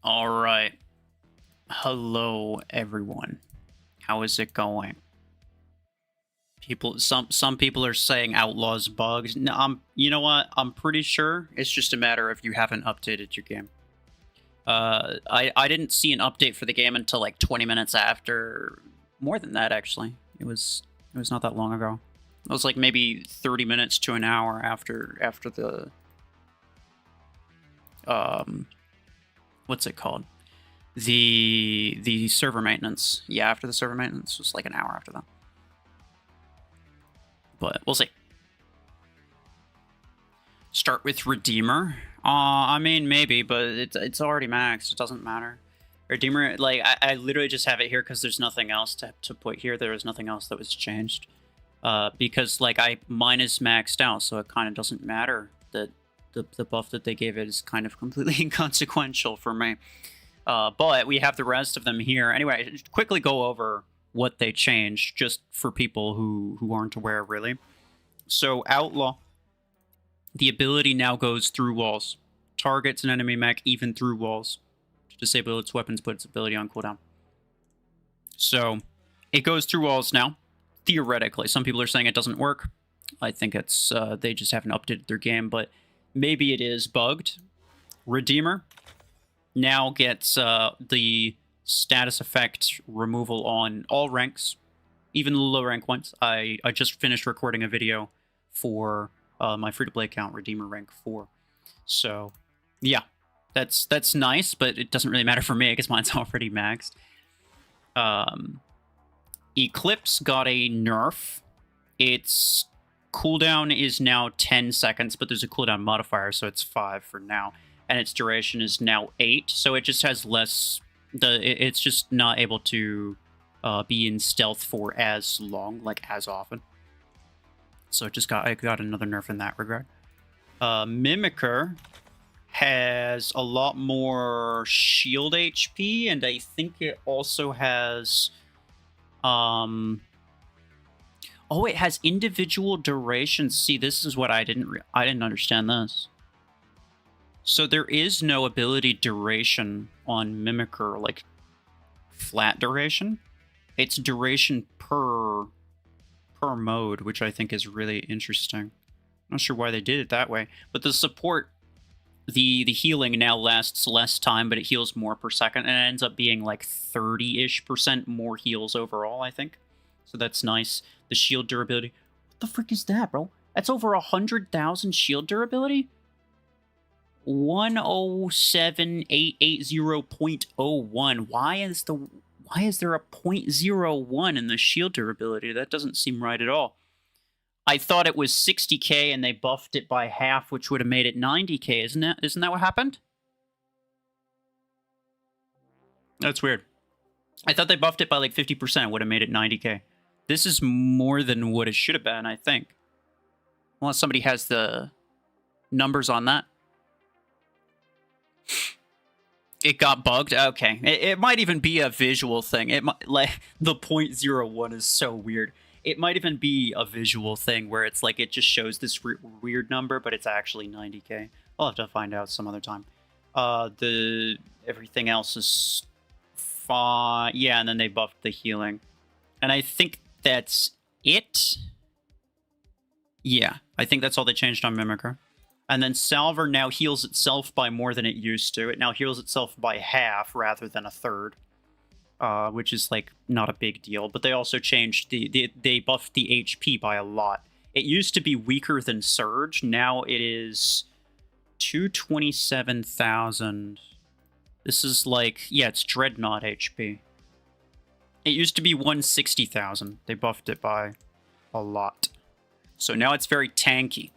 All right. Hello, everyone. How is it going? Some people are saying Outlaws bugged. No, you know what? I'm pretty sure it's just a matter of you haven't updated your game. I didn't see an update for the game until like 20 minutes after. More than that, actually. It was not that long ago. It was like maybe 30 minutes to an hour after the what's it called? The server maintenance. Yeah, after the server maintenance was like an hour after that. But we'll see. Start with Redeemer. I mean, maybe, but it's already maxed. It doesn't matter. Redeemer, like, I literally just have it here because there's nothing else to put here. There was nothing else that was changed. Because, like, mine is maxed out, so it kind of doesn't matter that the buff that they gave it is kind of completely inconsequential for me. But we have the rest of them here. Anyway, quickly go over what they changed, just for people who aren't aware, really. So, Outlaw. The ability now goes through walls. Targets an enemy mech even through walls. To disable its weapons, put its ability on cooldown. So, it goes through walls now. Theoretically. Some people are saying it doesn't work. I think it's they just haven't updated their game, but maybe it is bugged. Redeemer now gets the status effect removal on all ranks, even the low rank ones. I just finished recording a video for my free-to-play account, Redeemer rank 4. So, yeah, that's nice, but it doesn't really matter for me because mine's already maxed. Eclipse got a nerf. Its cooldown is now 10 seconds, but there's a cooldown modifier, so it's 5 for now. And its duration is now 8, so it just has less... It's just not able to be in stealth for as long, like as often. So I got another nerf in that regard. Mimicker has a lot more shield HP, and I think it also has... Oh, it has individual durations. See, this is what I didn't understand this. So there is no ability duration on Mimicker, like flat duration. It's duration per mode, which I think is really interesting. Not sure why they did it that way, but the support, the healing now lasts less time, but it heals more per second, and it ends up being like 30-ish% more heals overall, I think. So that's nice. The shield durability. What the frick is that, bro? That's over 100,000 shield durability? 107880.01. Why is there a 0.01 in the shield durability? That doesn't seem right at all. I thought it was 60k and they buffed it by half, which would have made it 90k, isn't it? Isn't that what happened? That's weird. I thought they buffed it by like 50%, would have made it 90k. This is more than what it should have been, I think. Unless somebody has the numbers on that. It got bugged? Okay. It might even be a visual thing. It might, like, the 0.01 is so weird. It might even be a visual thing where it's like it just shows this weird number, but it's actually 90k. I'll have to find out some other time. Everything else is fine. Yeah, and then they buffed the healing. And I think that's it. Yeah, I think that's all they changed on Mimicker. And then Salver now heals itself by more than it used to. It now heals itself by half rather than a third. Which is, like, not a big deal. But they also changed they buffed the HP by a lot. It used to be weaker than Surge. Now it is 227,000. This is like, yeah, it's Dreadnought HP. It used to be 160,000. They buffed it by a lot. So now it's very tanky.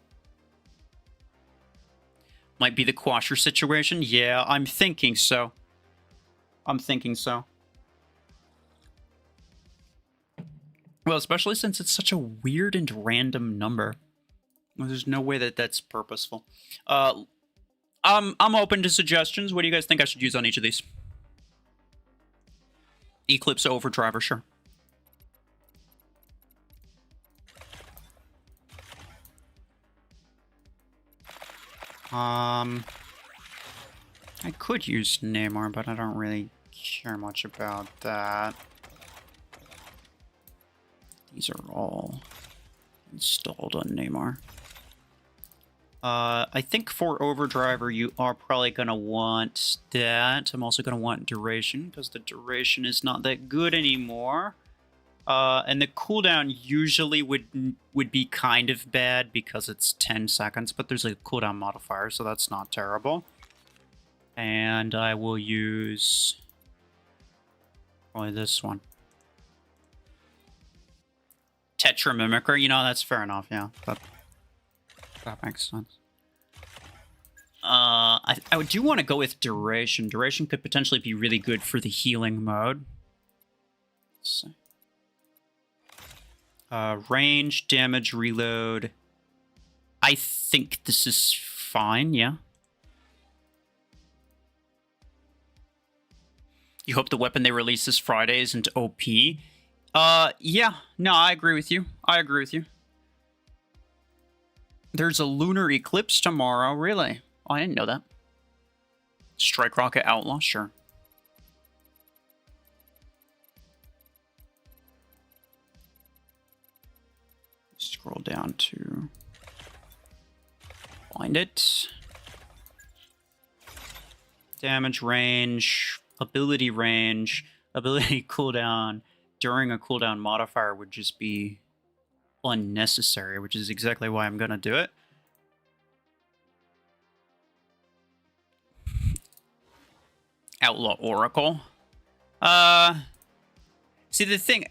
Might be the Quasher situation? Yeah, I'm thinking so. Well, especially since it's such a weird and random number. Well, there's no way that that's purposeful. I'm open to suggestions. What do you guys think I should use on each of these? Eclipse Overdriver, sure. I could use Namor, but I don't really care much about that. These are all installed on Namor. I think for Overdriver, you are probably going to want that. I'm also going to want Duration, because the Duration is not that good anymore. And the cooldown usually would be kind of bad because it's 10 seconds, but there's a cooldown modifier, so that's not terrible. And I will use probably this one. Tetra Mimicker, you know, that's fair enough, yeah. That makes sense. I do want to go with Duration. Duration could potentially be really good for the healing mode. Let's see. Range, damage, reload. I think this is fine, yeah. You hope the weapon they release this Friday isn't OP? Yeah. No, I agree with you. I agree with you. There's a lunar eclipse tomorrow, really? Oh, I didn't know that. Strike Rocket Outlaw, sure. Scroll down to find it. Damage range, ability cooldown during a cooldown modifier would just be unnecessary, which is exactly why I'm gonna do it. Outlaw Oracle. See, the thing,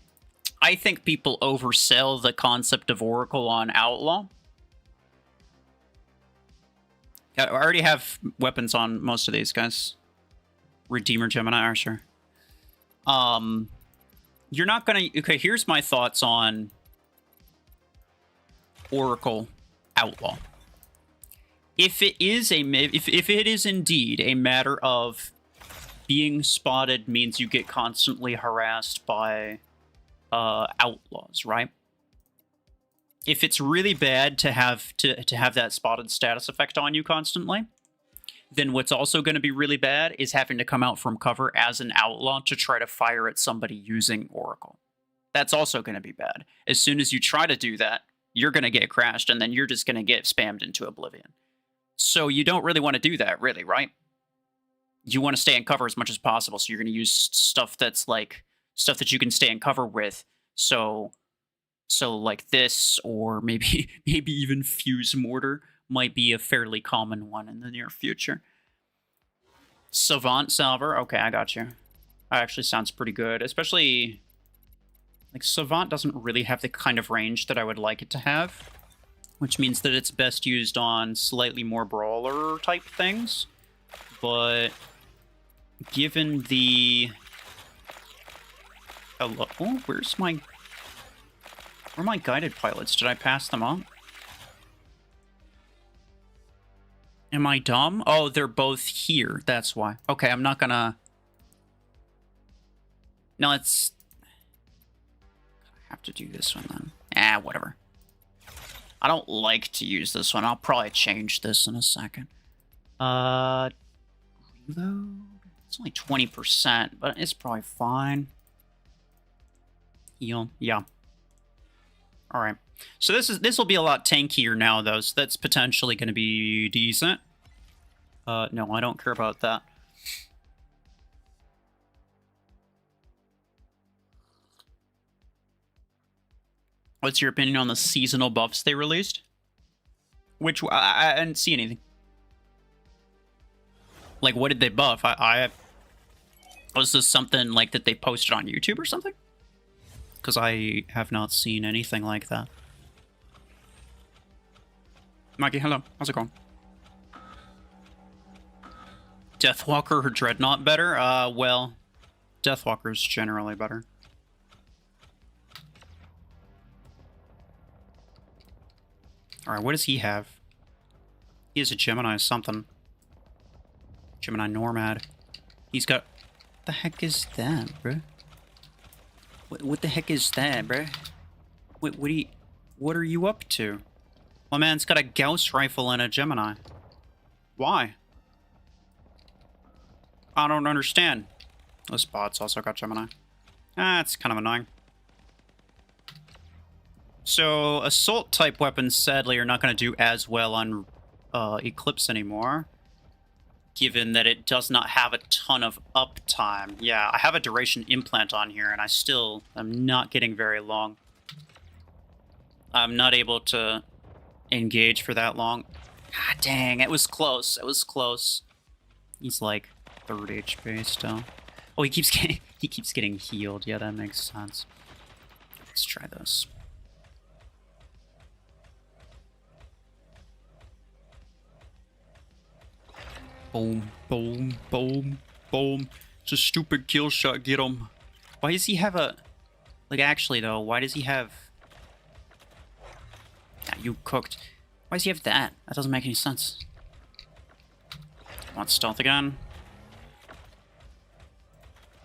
I think people oversell the concept of Oracle on Outlaw. I already have weapons on most of these guys. Redeemer, Gemini, Archer. You're not gonna... Okay, here's my thoughts on Oracle Outlaw. If it is if it is indeed a matter of being spotted means you get constantly harassed by outlaws, right? If it's really bad to have that spotted status effect on you constantly, then what's also going to be really bad is having to come out from cover as an outlaw to try to fire at somebody using Oracle. That's also going to be bad. As soon as you try to do that, you're going to get crashed, and then you're just going to get spammed into oblivion. So you don't really want to do that, really, right? You want to stay in cover as much as possible, so you're going to use stuff that's like stuff that you can stay in cover with. So like this, or maybe even Fuse Mortar might be a fairly common one in the near future. Savant Salver, okay, I got you. That actually sounds pretty good, especially like Savant doesn't really have the kind of range that I would like it to have, which means that it's best used on slightly more brawler type things. But given the... Oh, where are my guided pilots? Did I pass them up? Am I dumb? Oh, they're both here. That's why. Okay, I'm not gonna... No, let's... I have to do this one then. Whatever. I don't like to use this one. I'll probably change this in a second. Reload? It's only 20%, but it's probably fine. Heal. Yeah. Alright. So this will be a lot tankier now, though, so that's potentially going to be decent. No, I don't care about that. What's your opinion on the seasonal buffs they released? Which, I didn't see anything. Like, what did they buff? Was this something, like, that they posted on YouTube or something? Because I have not seen anything like that. Mikey, hello. How's it going? Deathwalker or Dreadnought better? Well, Deathwalker's generally better. Alright, what does he have? He has a Gemini something. Gemini Normad. He's got... What the heck is that, bro? What the heck is that, bro? What are you up to? My man's got a Gauss rifle and a Gemini. Why? I don't understand. This bot's also got Gemini. Ah, it's kind of annoying. So, assault-type weapons, sadly, are not going to do as well on Eclipse anymore, given that it does not have a ton of uptime. Yeah, I have a duration implant on here, and I still am not getting very long. I'm not able to engage for that long. God dang, it was close. It was close. He's like 3rd HP still. Oh, he keeps getting healed. Yeah, that makes sense. Let's try this. Boom, boom, boom, boom. It's a stupid kill shot. Get him. Why does he have a... Like, actually, though, why does he have... Yeah, you cooked. Why does he have that? That doesn't make any sense. Want stealth again?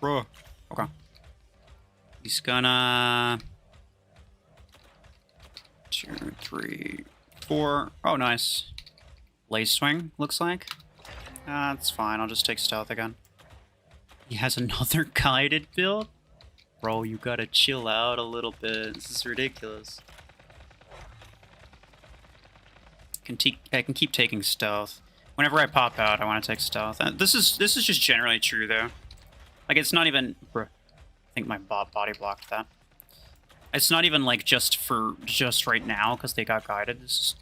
Bruh. Okay. He's gonna... 2, 3, 4. Oh, nice. Lace swing, looks like. That's fine. I'll just take stealth again. He has another guided build? Bro, you gotta chill out a little bit. This is ridiculous. I can keep taking stealth. Whenever I pop out, I want to take stealth. This is just generally true, though. Like, it's not even... I think my body blocked that. It's not even, like, just right now, because they got guided. This is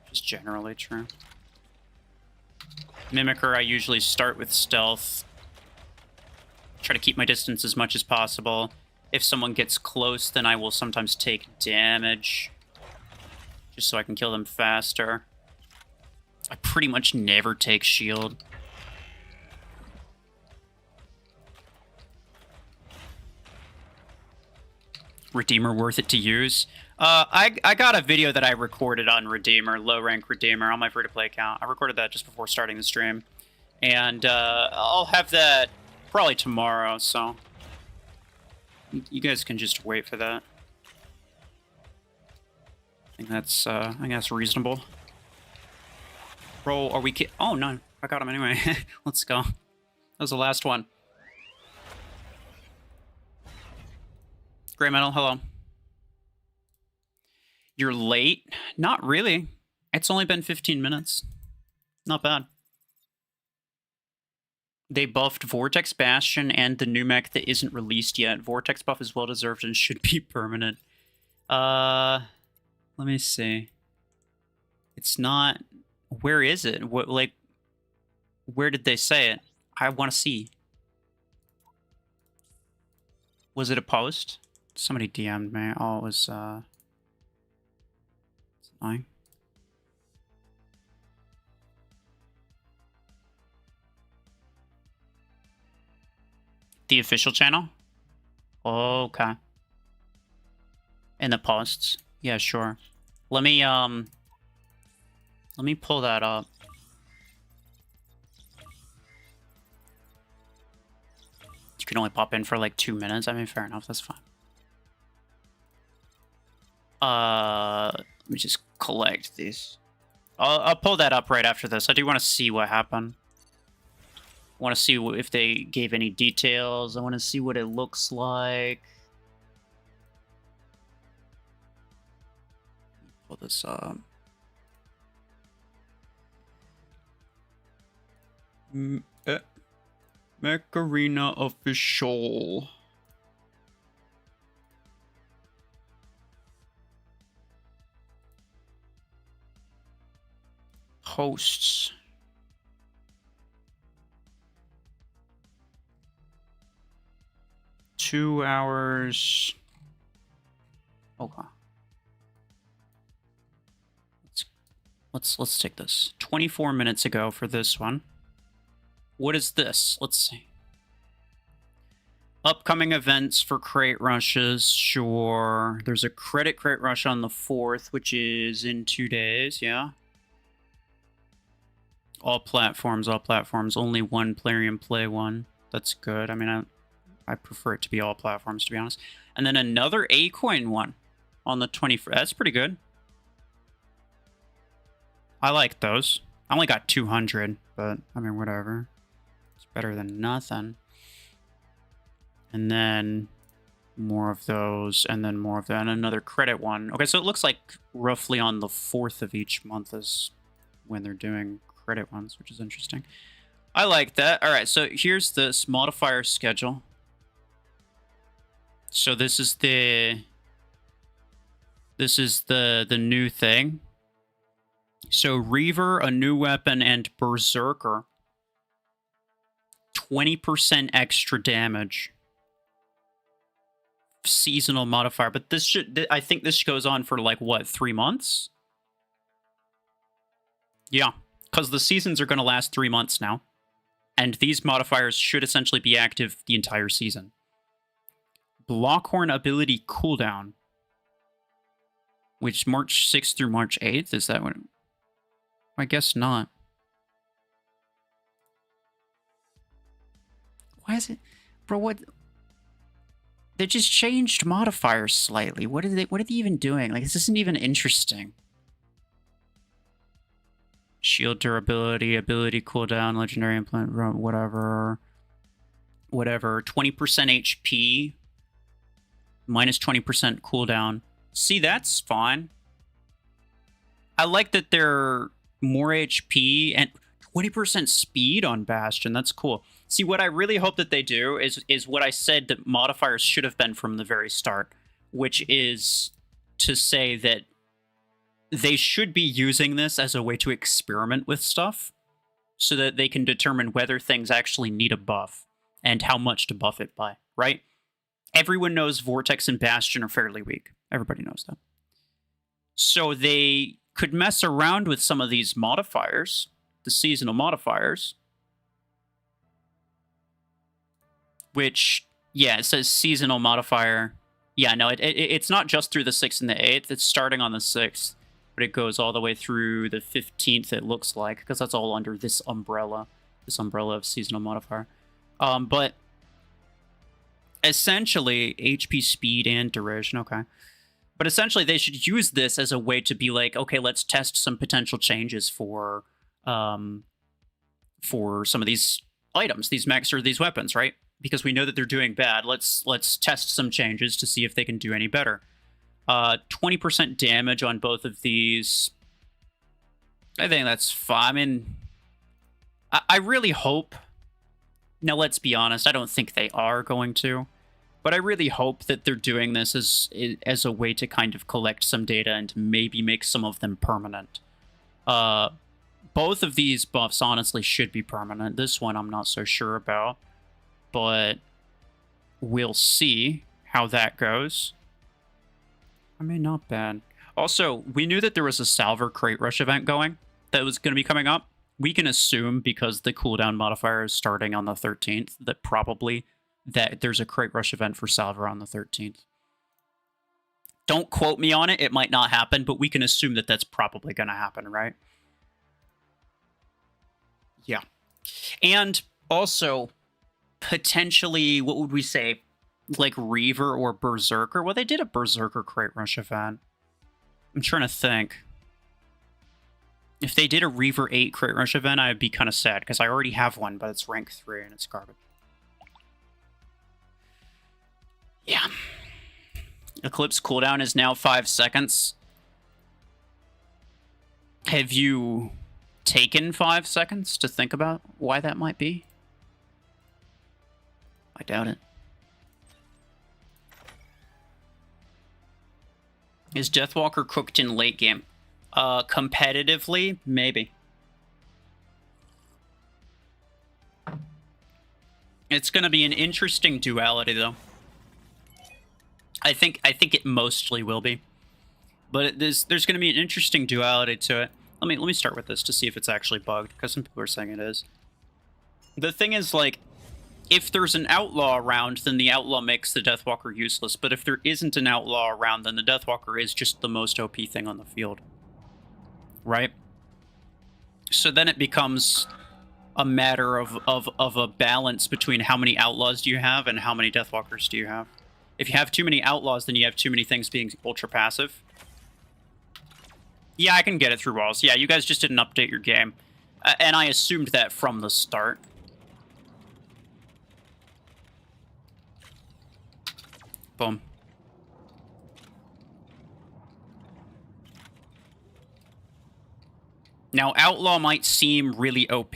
just generally true. Mimicker, I usually start with stealth. Try to keep my distance as much as possible. If someone gets close, then I will sometimes take damage. Just so I can kill them faster. I pretty much never take shield. Redeemer worth it to use? I got a video that I recorded on Redeemer, low rank Redeemer, on my free-to-play account. I recorded that just before starting the stream. And I'll have that probably tomorrow, so... You guys can just wait for that. I think that's reasonable. Bro, are we oh, no. I got him anyway. Let's go. That was the last one. Gray Metal, hello. You're late? Not really. It's only been 15 minutes. Not bad. They buffed Vortex Bastion and the new mech that isn't released yet. Vortex buff is well-deserved and should be permanent. Let me see. It's not... Where is it? What, like... Where did they say it? I want to see. Was it a post? Somebody DM'd me. Oh, it was, it's annoying. The official channel? Okay. In the posts? Yeah, sure. Let me pull that up. You can only pop in for like 2 minutes. I mean, fair enough. That's fine. Let me just collect these. I'll pull that up right after this. I do want to see what happened. I want to see if they gave any details. I want to see what it looks like. Pull this up. Mech Arena official. Hosts. Two hours. Okay. Let's take this. 24 minutes ago for this one. What is this? Let's see. Upcoming events for crate rushes. Sure. There's a crate rush on the 4th, which is in 2 days. Yeah. All platforms. Only one Plarium play one. That's good. I mean, I prefer it to be all platforms, to be honest. And then another A-coin one on the 21st. That's pretty good. I like those. I only got 200, but I mean, whatever. It's Better than nothing. And then more of those, and then more of that, and another credit one. Okay, so it looks like roughly on the 4th of each month is when they're doing credit ones, which is interesting. I like that. All right, so here's this modifier schedule. So this is the new thing. So Reaver, a new weapon, and Berserker. 20% extra damage. Seasonal modifier, but this should, I think this goes on for like what, 3 months? Yeah, because the seasons are going to last 3 months now, and these modifiers should essentially be active the entire season. Blockhorn ability cooldown, which March 6th through March 8th, is that what? I guess not. Why is it, bro? What? They just changed modifiers slightly. What are they even doing? Like, this isn't even interesting. Shield durability, ability cooldown, legendary implant, whatever. 20% HP, minus 20% cooldown. See, that's fine. I like that they're more HP and 20% speed on Bastion. That's cool. See, what I really hope that they do is what I said that modifiers should have been from the very start, which is to say that they should be using this as a way to experiment with stuff so that they can determine whether things actually need a buff and how much to buff it by, right? Everyone knows Vortex and Bastion are fairly weak. Everybody knows that. So they could mess around with some of these modifiers, the seasonal modifiers, which, yeah, it says seasonal modifier. Yeah, no, it's not just through the 6th and the 8th. It's starting on the 6th, but it goes all the way through the 15th, it looks like, because that's all under this umbrella of seasonal modifier. But essentially, HP, speed, and duration, okay. But essentially, they should use this as a way to be like, okay, let's test some potential changes for some of these items, these mechs or these weapons, right? Because we know that they're doing bad. Let's test some changes to see if they can do any better. 20% damage on both of these. I think that's fine. I mean, I really hope. Now, let's be honest. I don't think they are going to. But I really hope that they're doing this as a way to kind of collect some data and maybe make some of them permanent. Both of these buffs, honestly, should be permanent. This one I'm not so sure about. But we'll see how that goes. I mean, not bad. Also, we knew that there was a Salver Crate Rush event going that was going to be coming up. We can assume, because the cooldown modifier is starting on the 13th, that probably that there's a Crate Rush event for Salver on the 13th. Don't quote me on it. It might not happen, but we can assume that that's probably going to happen, right? Yeah. And also, potentially, what would we say? Like Reaver or Berserker? Well, they did a Berserker Crate Rush event. I'm trying to think. If they did a Reaver 8 Crate Rush event, I'd be kind of sad, because I already have one, but it's rank 3 and it's garbage. Yeah. Eclipse cooldown is now 5 seconds. Have you taken 5 seconds to think about why that might be? I doubt it. Is Deathwalker cooked in late game? Competitively, maybe. It's going to be an interesting duality, though. I think it mostly will be, but there's going to be an interesting duality to it. Let me start with this to see if it's actually bugged, because some people are saying it is. The thing is, like, if there's an outlaw around, then the outlaw makes the Deathwalker useless. But if there isn't an outlaw around, then the Deathwalker is just the most OP thing on the field, right? So then it becomes a matter of a balance between how many outlaws do you have and how many Deathwalkers do you have. If you have too many outlaws, then you have too many things being ultra passive. Yeah, I can get it through walls. Yeah, you guys just didn't update your game. And I assumed that from the start. Boom. Now, Outlaw might seem really OP,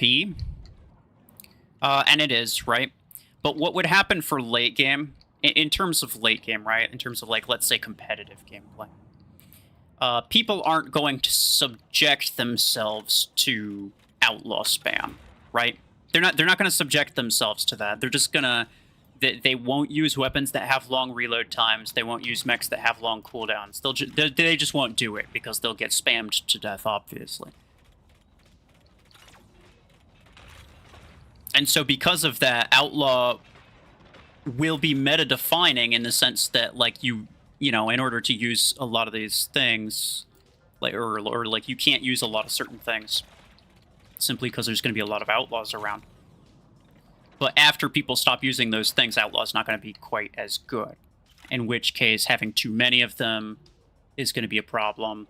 and it is, right? But what would happen for late game, in terms of late game, right? In terms of, like, let's say competitive gameplay, people aren't going to subject themselves to Outlaw spam, right? They're not going to subject themselves to that. They're just going to... They won't use weapons that have long reload times. They won't use mechs that have long cooldowns. They just won't do it because they'll get spammed to death, obviously. And so because of that, Outlaw will be meta-defining in the sense that, like, you know, in order to use a lot of these things, like, or like, you can't use a lot of certain things simply because there's going to be a lot of Outlaws around. But after people stop using those things, Outlaw's not going to be quite as good. In which case, having too many of them is going to be a problem.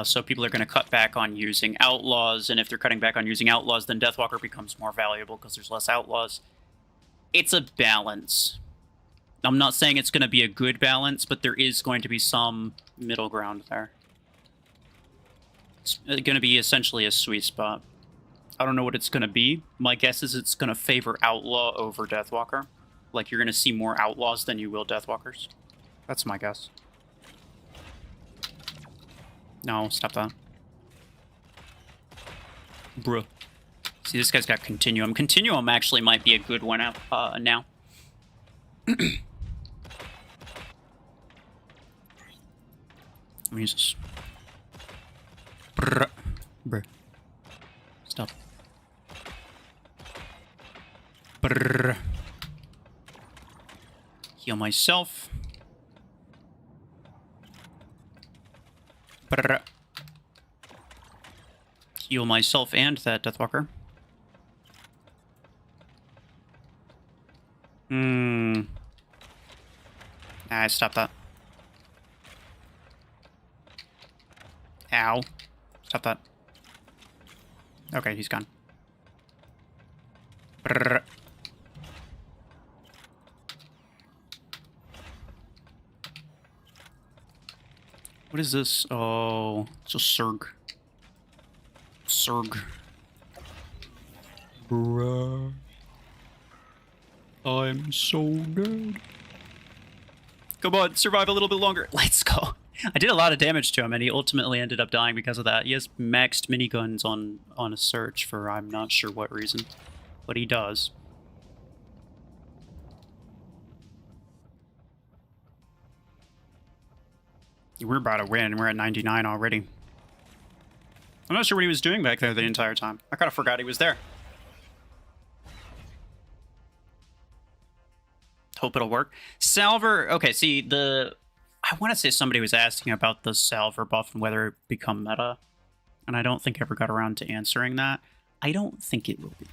So people are going to cut back on using Outlaws, and if they're cutting back on using Outlaws, then Deathwalker becomes more valuable because there's less Outlaws. It's a balance. I'm not saying it's going to be a good balance, but there is going to be some middle ground there. It's going to be essentially a sweet spot. I don't know what it's going to be. My guess is it's going to favor Outlaw over Deathwalker. Like, you're going to see more Outlaws than you will Deathwalkers. That's my guess. No, stop that. Bruh. See, this guy's got Continuum. Continuum actually might be a good one now. Jesus. Bruh. Bruh. Stop. Brrr. Heal myself. Brrr. Heal myself and that Deathwalker. Nah, stop that. Ow. Stop that. Okay, he's gone. Brrr. What is this? Oh, it's a Surg. Surg. Bruh. I'm so dead. Come on, survive a little bit longer. Let's go. I did a lot of damage to him, and he ultimately ended up dying because of that. He has maxed miniguns on a search for I'm not sure what reason, but he does. We're about to win. We're at 99 already. I'm not sure what he was doing back there the entire time. I kind of forgot he was there. Hope it'll work. Salver, okay, see, I want to say somebody was asking about the Salver buff and whether it become meta, and I don't think I ever got around to answering that. I don't think it will be.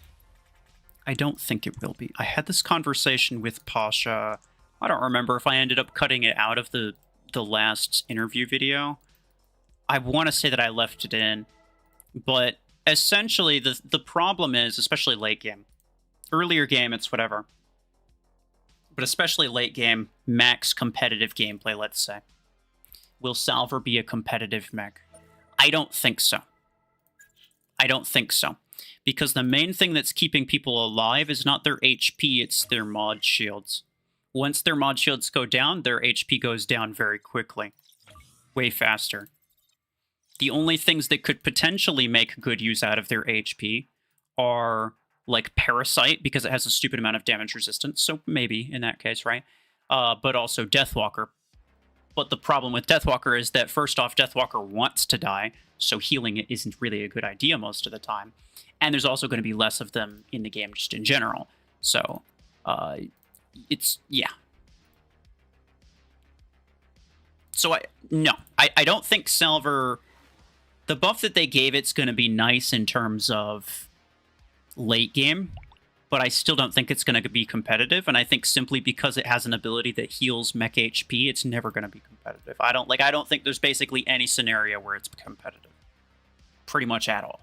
I don't think it will be. I had this conversation with Pasha. I don't remember if I ended up cutting it out of the last interview video. I want to say that I left it in, but essentially the problem is, especially late game. Earlier game, it's whatever. But especially late game, max competitive gameplay, let's say. Will Salver be a competitive mech? I don't think so. I don't think so. Because the main thing that's keeping people alive is not their HP, it's their mod shields. Once their mod shields go down, their HP goes down very quickly. Way faster. The only things that could potentially make good use out of their HP are like Parasite, because it has a stupid amount of damage resistance, so maybe in that case, right? But also Deathwalker. But the problem with Deathwalker is that, first off, Deathwalker wants to die, so healing it isn't really a good idea most of the time. And there's also going to be less of them in the game just in general. So, it's, yeah. So, I don't think Salver... The buff that they gave it's going to be nice in terms of late game, but I still don't think it's going to be competitive, and I think simply because it has an ability that heals mech HP, it's never going to be competitive. I don't think there's basically any scenario where it's competitive. Pretty much at all.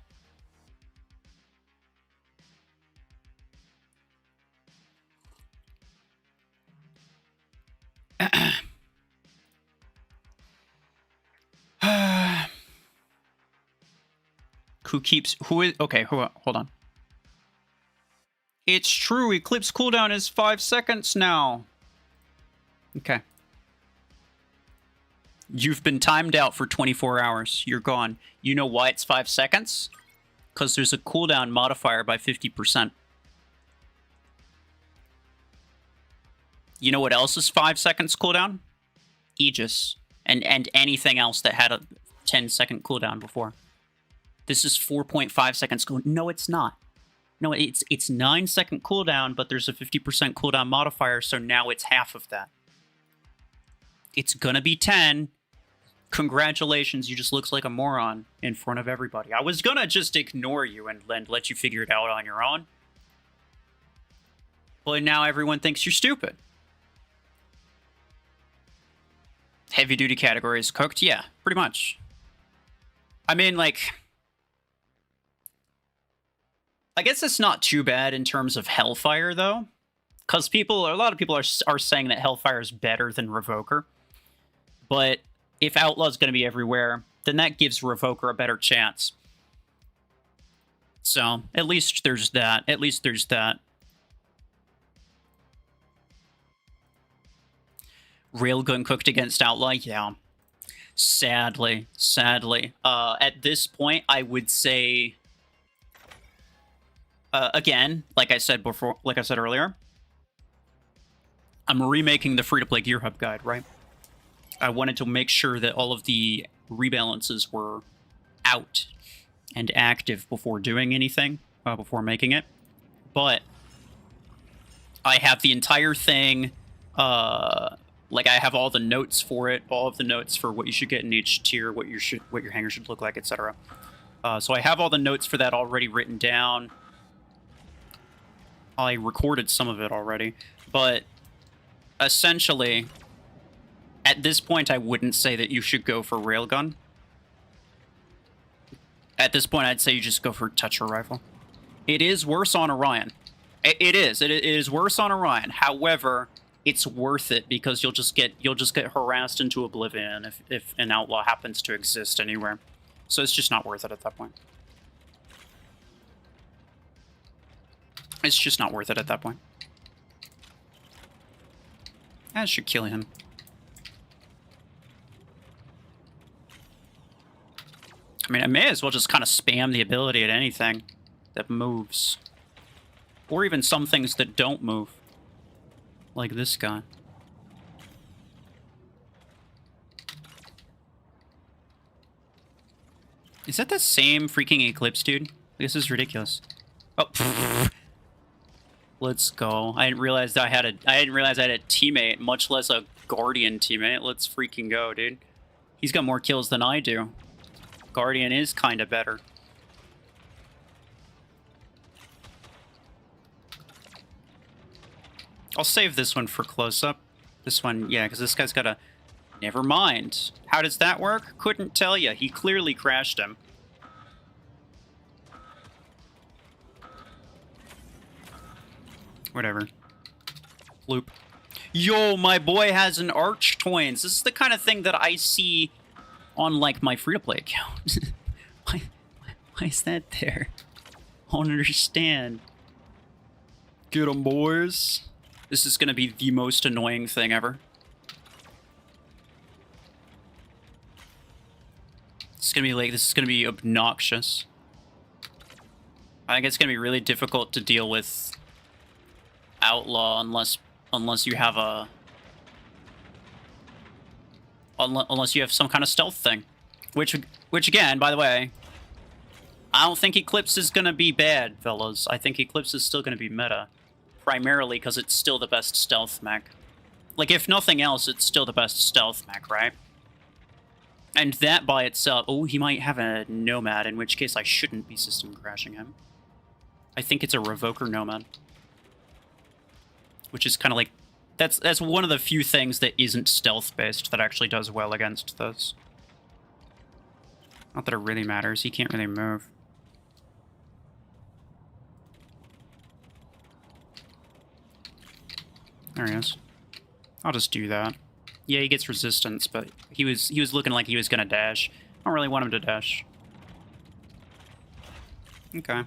Hold on. It's true, Eclipse cooldown is 5 seconds now. Okay. You've been timed out for 24 hours. You're gone. You know why it's 5 seconds? Because there's a cooldown modifier by 50%. You know what else is 5 seconds cooldown? Aegis. And anything else that had a 10-second cooldown before. This is 4.5 seconds cooldown. No, it's not. No, it's 9-second cooldown, but there's a 50% cooldown modifier, so now it's half of that. It's gonna be 10. Congratulations, you just look like a moron in front of everybody. I was gonna just ignore you and let you figure it out on your own. But now everyone thinks you're stupid. Heavy duty category is cooked? Yeah, pretty much. I mean, like, I guess it's not too bad in terms of Hellfire, though. Because a lot of people are saying that Hellfire is better than Revoker. But if Outlaw's going to be everywhere, then that gives Revoker a better chance. So, at least there's that. At least there's that. Railgun cooked against Outlaw? Yeah. Sadly. At this point, I would say... again, like I said earlier, I'm remaking the free-to-play Gear Hub guide, right? I wanted to make sure that all of the rebalances were out and active before doing anything, before making it. But I have the entire thing, like I have all the notes for it, all of the notes for what you should get in each tier, what your hanger should look like, etc. So I have all the notes for that already written down. I recorded some of it already, but essentially, at this point, I wouldn't say that you should go for Railgun. At this point, I'd say you just go for Toucher Rifle. It is worse on Orion. It is worse on Orion. However, it's worth it because you'll just get harassed into oblivion if an Outlaw happens to exist anywhere. So it's just not worth it at that point. It's just not worth it at that point. That should kill him. I mean, I may as well just kind of spam the ability at anything that moves. Or even some things that don't move. Like this guy. Is that the same freaking Eclipse, dude? This is ridiculous. Oh, let's go. I didn't realize I had a teammate, much less a Guardian teammate. Let's freaking go, dude. He's got more kills than I do. Guardian is kind of better. I'll save this one for close-up. This one, yeah, because this guy's got a... Never mind. How does that work? Couldn't tell you. He clearly crashed him. Whatever. Loop. Yo, my boy has an Arch Twins. This is the kind of thing that I see on, like, my free-to-play account. why is that there? I don't understand. Get 'em, boys. This is gonna be the most annoying thing ever. It's gonna be like, this is gonna be obnoxious. I think it's gonna be really difficult to deal with Outlaw unless you have a... Unless you have some kind of stealth thing. Which again, by the way, I don't think Eclipse is gonna be bad, fellas. I think Eclipse is still gonna be meta. Primarily because it's still the best stealth mech. Like, if nothing else, it's still the best stealth mech, right? And that by itself... Oh, he might have a Nomad, in which case I shouldn't be system crashing him. I think it's a Revoker Nomad. Which is kind of like... That's one of the few things that isn't stealth-based that actually does well against those. Not that it really matters. He can't really move. There he is. I'll just do that. Yeah, he gets resistance, but he was looking like he was gonna dash. I don't really want him to dash. Okay.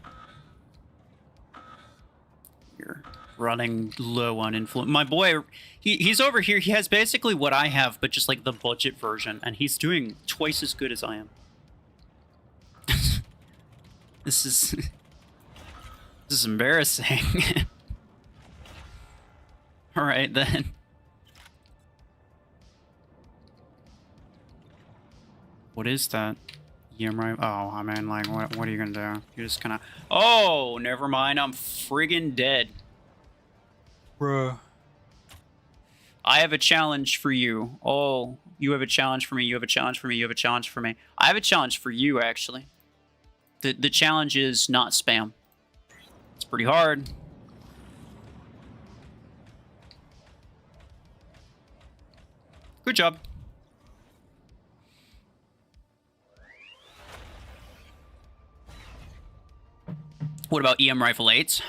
You're running low on influence. My boy, he's over here. He has basically what I have, but just like the budget version, and he's doing twice as good as I am. This is embarrassing. All right then. What is that? Right. Oh, I mean, like, what are you gonna do? You're just gonna... Oh, never mind. I'm friggin' dead. Bruh. I have a challenge for you. Oh, you have a challenge for me. You have a challenge for me. You have a challenge for me. I have a challenge for you, actually. The challenge is not spam. It's pretty hard. Good job. What about EM Rifle 8s?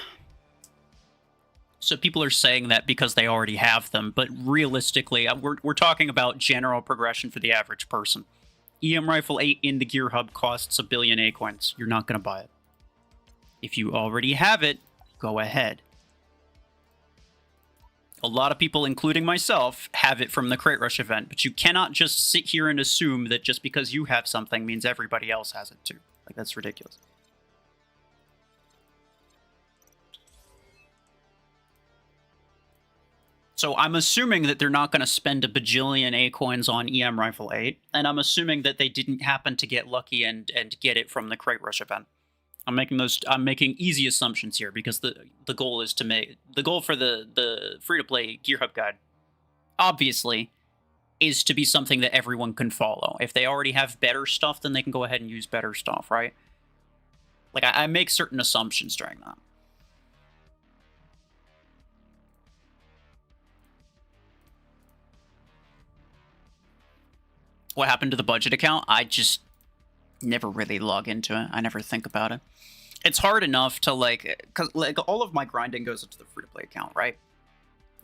So people are saying that because they already have them, but realistically, we're talking about general progression for the average person. EM Rifle 8 in the Gear Hub costs 1 billion A coins. You're not going to buy it. If you already have it, go ahead. A lot of people, including myself, have it from the Crate Rush event, but you cannot just sit here and assume that just because you have something means everybody else has it too. Like, that's ridiculous. So I'm assuming that they're not going to spend 1 bajillion A coins on EM Rifle 8, and I'm assuming that they didn't happen to get lucky and get it from the Crate Rush event. I'm making easy assumptions here because the goal is to make the goal for the free-to-play Gear Hub guide, obviously, is to be something that everyone can follow. If they already have better stuff, then they can go ahead and use better stuff, right? Like, I make certain assumptions during that. What happened to the budget account? I just never really log into it. I never think about it. It's hard enough to, like, because like all of my grinding goes into the free-to-play account, right?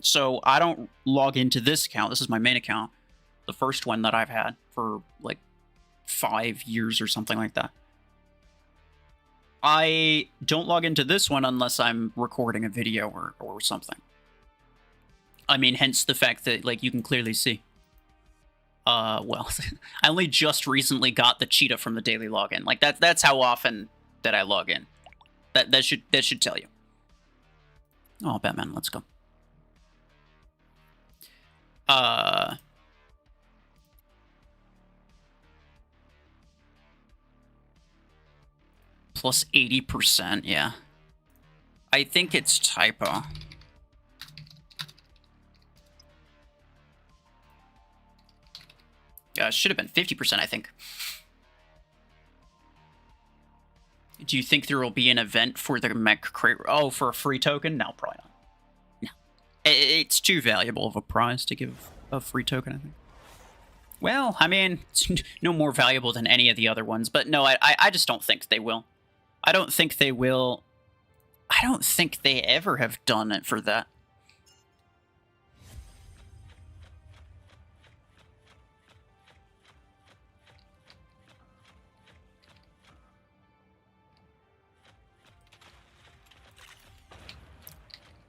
So I don't log into this account. This is my main account, the first one that I've had for like 5 years or something like that. I don't log into this one unless I'm recording a video or something. I mean, hence the fact that, like, you can clearly see. Well, I only just recently got the cheetah from the daily login. Like, that's how often that I log in. That should tell you. Oh, Batman, let's go. Plus 80%, yeah. I think it's typo. Should have been 50%, I think. Do you think there will be an event for the Mech crate? Oh, for a free token? No, probably not. No. It's too valuable of a prize to give a free token, I think. Well, I mean, it's no more valuable than any of the other ones, but no, I just don't think they will. I don't think they will. I don't think they ever have done it for that.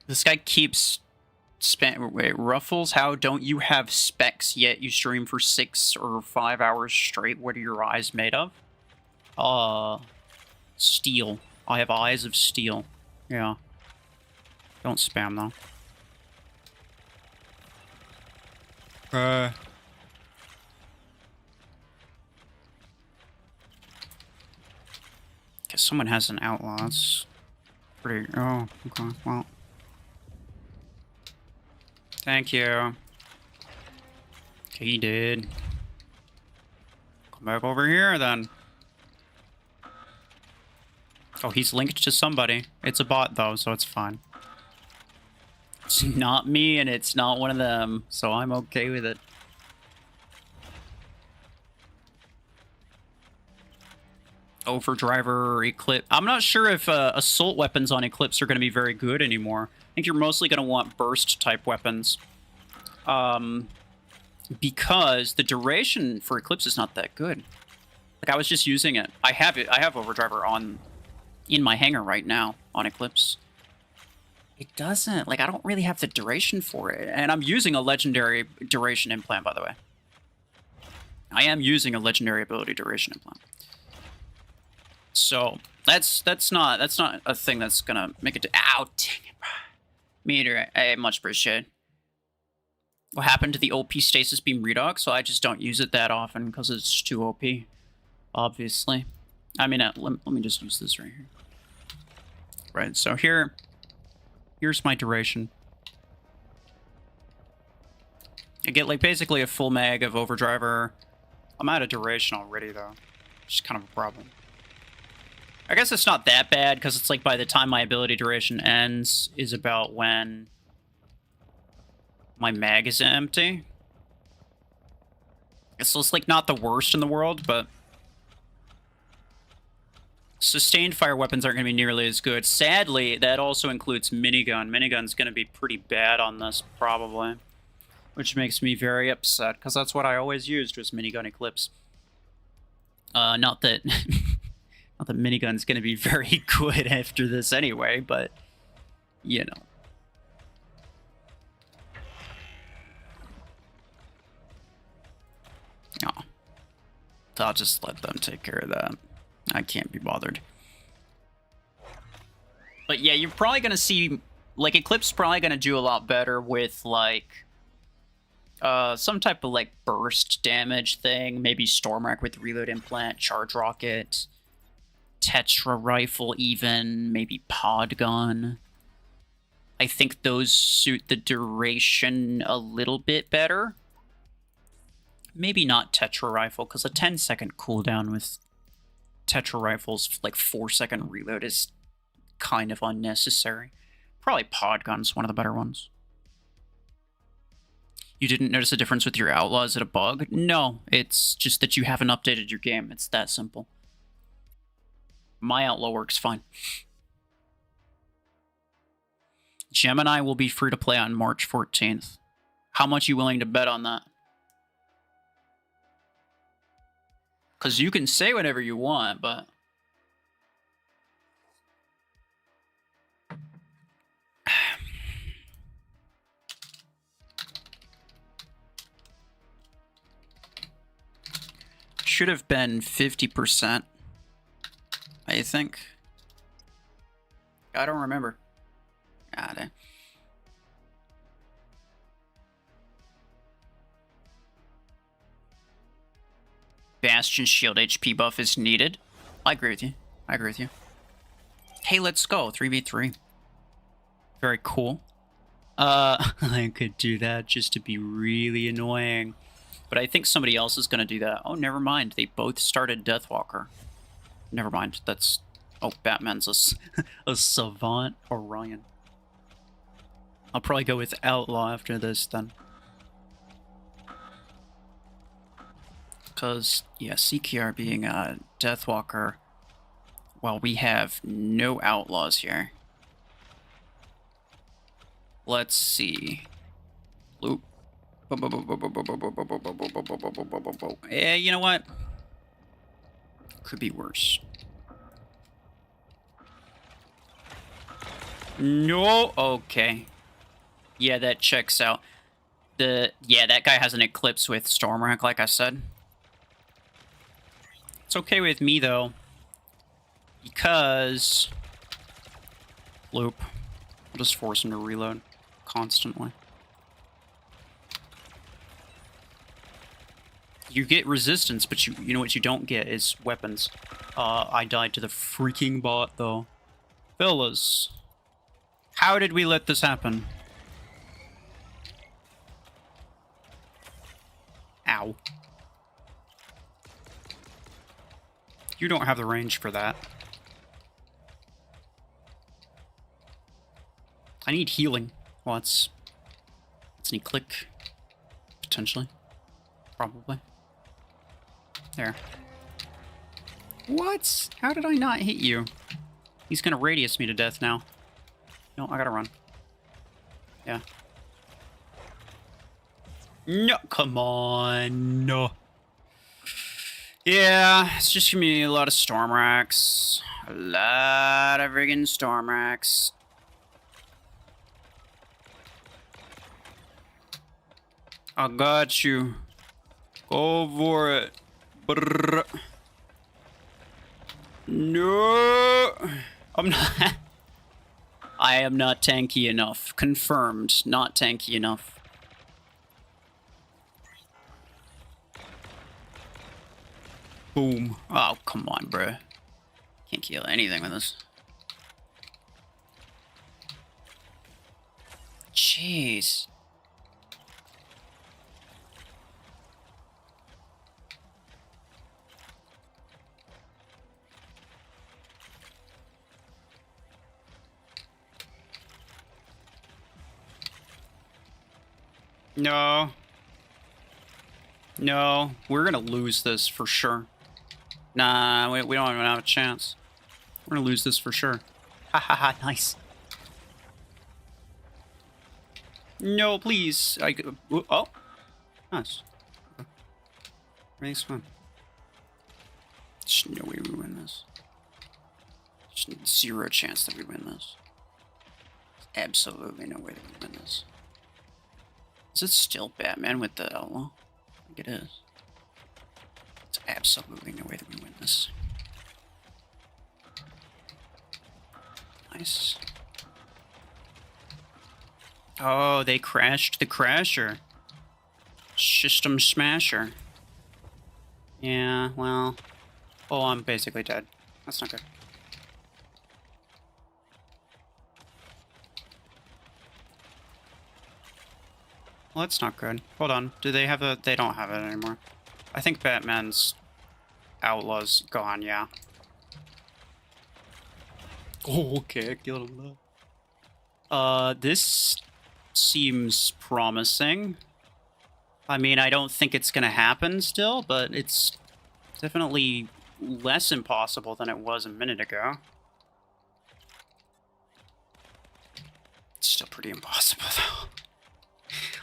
This guy keeps wait, RuFFles, how don't you have specs yet? You stream for 6 or 5 hours straight. What are your eyes made of? Steel. I have eyes of steel. Yeah. Don't spam, though. Guess someone has an outlaw. That's pretty... Oh, okay. Well... Thank you. Okay, he did. Come back over here, then. Oh, he's linked to somebody. It's a bot, though, so it's fine. It's not me, and it's not one of them, so I'm okay with it. Overdriver, Eclipse. I'm not sure if assault weapons on Eclipse are going to be very good anymore. I think you're mostly going to want burst-type weapons. because the duration for Eclipse is not that good. Like, I was just using it. I have Overdriver on in my hangar right now on Eclipse. It doesn't. Like, I don't really have the duration for it. And I'm using a legendary duration implant, by the way. I am using a legendary ability duration implant. So that's not a thing that's gonna make it. Ow, dang it, bro. Meter, I much appreciate. What happened to the OP stasis beam redox? So I just don't use it that often because it's too OP. Obviously, I mean, let me just use this right here. Right. So here's my duration. I get like basically a full mag of Overdriver. I'm out of duration already though, which is kind of a problem. I guess it's not that bad because it's like by the time my ability duration ends is about when my mag is empty. So it's like not the worst in the world, but sustained fire weapons aren't going to be nearly as good. Sadly, that also includes minigun. Minigun's going to be pretty bad on this, probably. Which makes me very upset, because that's what I always used, was minigun Eclipse. Not that... not that minigun's going to be very good after this anyway, but... You know. Oh. I'll just let them take care of that. I can't be bothered. But yeah, you're probably going to see... Like, Eclipse probably going to do a lot better with, like... some type of, like, burst damage thing. Maybe Stormwreck with reload implant, charge rocket, Tetra rifle even, maybe pod gun. I think those suit the duration a little bit better. Maybe not Tetra rifle, because a 10-second cooldown with Tetra rifles, like 4-second reload, is kind of unnecessary. Probably pod gun's one of the better ones. You didn't notice a difference with your outlaw? Is it a bug? No, it's just that you haven't updated your game. It's that simple. My outlaw works fine. Gemini will be free to play on March 14th. How much are you willing to bet on that? Because you can say whatever you want, but... Should have been 50%, I think. I don't remember. Got it. Bastion shield HP buff is needed. I agree with you. I agree with you. Hey, let's go. 3v3. Very cool. I could do that just to be really annoying. But I think somebody else is going to do that. Oh, never mind. They both started Deathwalker. Never mind. That's... Oh, Batman's a savant. Orion. I'll probably go with Outlaw after this, then. Because, yeah, CKR being a Deathwalker, well, we have no Outlaws here. Let's see. Loop. Yeah, you know what? Could be worse. No, okay. Yeah, that checks out. Yeah, that guy has an Eclipse with Stormwreck, like I said. It's okay with me, though. Because... Loop. I'll just force him to reload constantly. You get resistance, but you know what you don't get is weapons. I died to the freaking bot, though. Fellas. How did we let this happen? Ow. You don't have the range for that. I need healing. Well, it's need click. Potentially. Probably. There. What? How did I not hit you? He's gonna radius me to death now. No, I gotta run. Yeah. No, come on. No. Yeah, it's just gonna be a lot of storm racks. A lot of friggin' storm racks. I got you. Go for it. Brrr. No. I'm not. I am not tanky enough. Confirmed. Not tanky enough. Boom. Oh, come on, bro. Can't kill anything with this. Jeez. No. No. We're gonna lose this for sure. Nah, we don't even have a chance. We're gonna lose this for sure. Ha ha ha, nice. No, please. Oh. Nice. Nice one. There's no way we win this. There's zero chance that we win this. There's absolutely no way that we win this. Is it still Batman with the outlaw? I think it is. There's absolutely no way that we win this. Nice. Oh, they crashed the crasher. System smasher. Yeah, well. Oh, I'm basically dead. That's not good. Well, that's not good. Hold on. Do they have a... They don't have it anymore. I think Batman's outlaw's gone, yeah. Oh, okay. Killed him. This seems promising. I mean, I don't think it's gonna happen still, but it's definitely less impossible than it was a minute ago. It's still pretty impossible, though.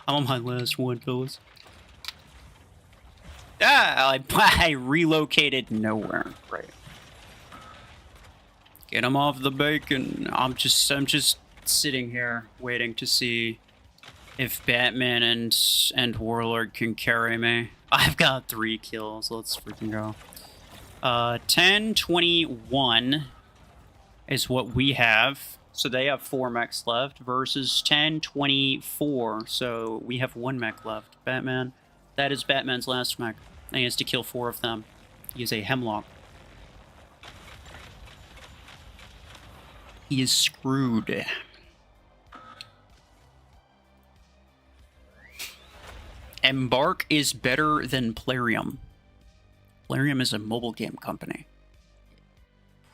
I'm on my last one, fellas. Ah, I relocated nowhere. Right. Get him off the bacon. I'm just sitting here waiting to see if Batman and Warlord can carry me. I've got 3 kills. Let's freaking go. 10-21 is what we have. So they have 4 mechs left versus 10-24. So we have 1 mech left. Batman. That is Batman's last mech. And he has to kill 4 of them. He is a Hemlock. He is screwed. Embark is better than Plarium. Plarium is a mobile game company.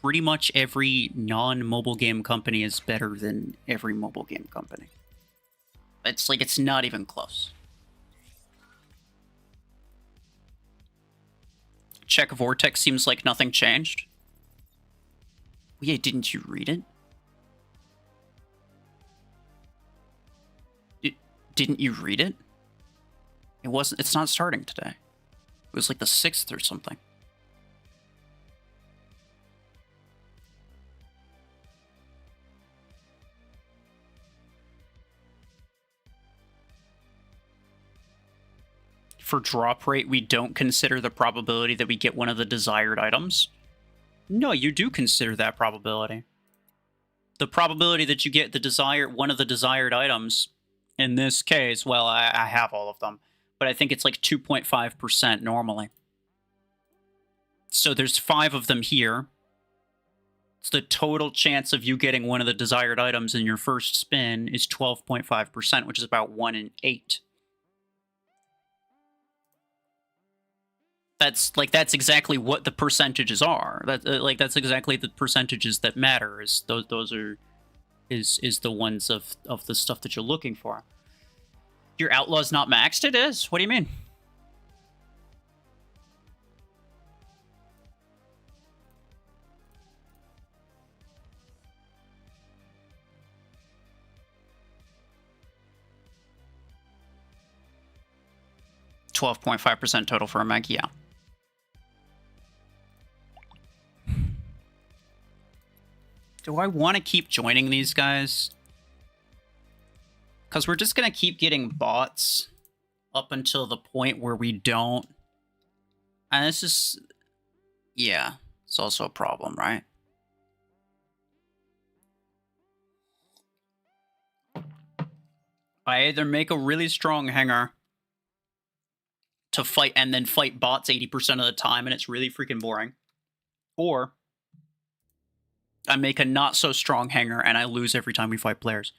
Pretty much every non-mobile game company is better than every mobile game company. It's like, it's not even close. Check Vortex seems like nothing changed. Yeah, didn't you read it? Didn't you read it? It wasn't. It's not starting today. It was like the 6th or something. For drop rate, we don't consider the probability that we get one of the desired items. No, you do consider that probability. The probability that you get one of the desired items, in this case, well, I have all of them, but I think it's like 2.5% normally. So there's 5 of them here. So the total chance of you getting one of the desired items in your first spin is 12.5%, which is about 1 in 8. That's exactly what the percentages are. That's exactly the percentages that matter. Is those are the ones of the stuff that you're looking for. Your outlaw's not maxed? It is. What do you mean? 12.5% total for a Mech, yeah. Do I want to keep joining these guys? Because we're just going to keep getting bots up until the point where we don't. And this is... yeah, it's also a problem, right? I either make a really strong hanger to fight and then fight bots 80% of the time and it's really freaking boring. Or I make a not so strong hanger and I lose every time we fight players.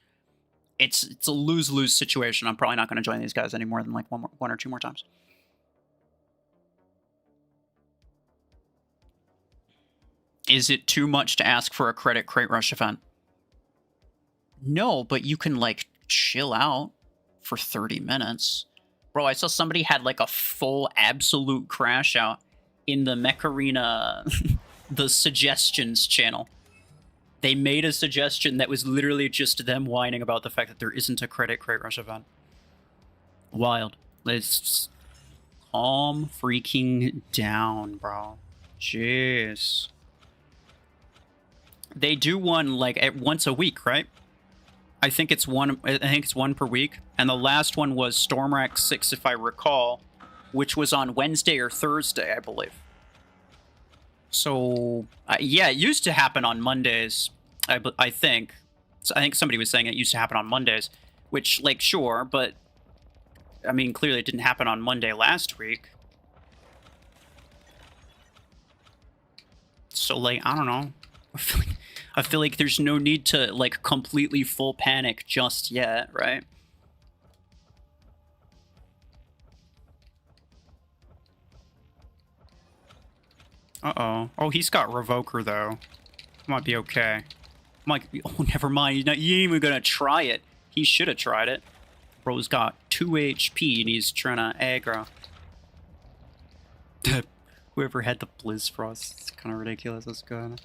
It's a lose-lose situation. I'm probably not going to join these guys any more than like one or two more times. Is it too much to ask for a credit crate rush event? No, but you can like chill out for 30 minutes. Bro, I saw somebody had like a full absolute crash out in the Mech Arena, the suggestions channel. They made a suggestion that was literally just them whining about the fact that there isn't a credit crate rush event. Wild. Let's calm freaking down, bro. Jeez. They do one like once a week, right? I think it's one per week. And the last one was Stormrack 6, if I recall, which was on Wednesday or Thursday, I believe. So, yeah, it used to happen on Mondays, I think. So I think somebody was saying it used to happen on Mondays, which, like, sure, but, I mean, clearly it didn't happen on Monday last week. So, like, I don't know. I feel like there's no need to, like, completely full panic just yet, right? Uh-oh. Oh, he's got Revoker, though. Might be okay. Might be, oh, never mind. You ain't even gonna try it. He should have tried it. Bro's got 2 HP, and he's trying to aggro. Whoever had the Blizz Frost, it's kind of ridiculous. That's good.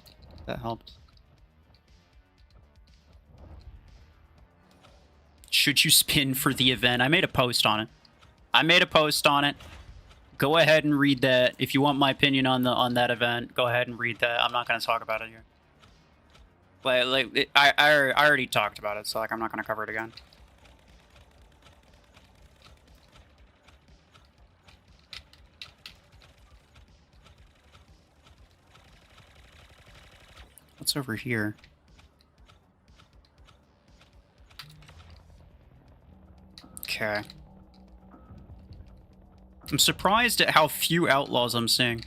That helped. Should you spin for the event? I made a post on it. Go ahead and read that. If you want my opinion on that event, go ahead and read that. I'm not going to talk about it here. But I already talked about it, so like I'm not going to cover it again. What's over here? Okay. I'm surprised at how few outlaws I'm seeing.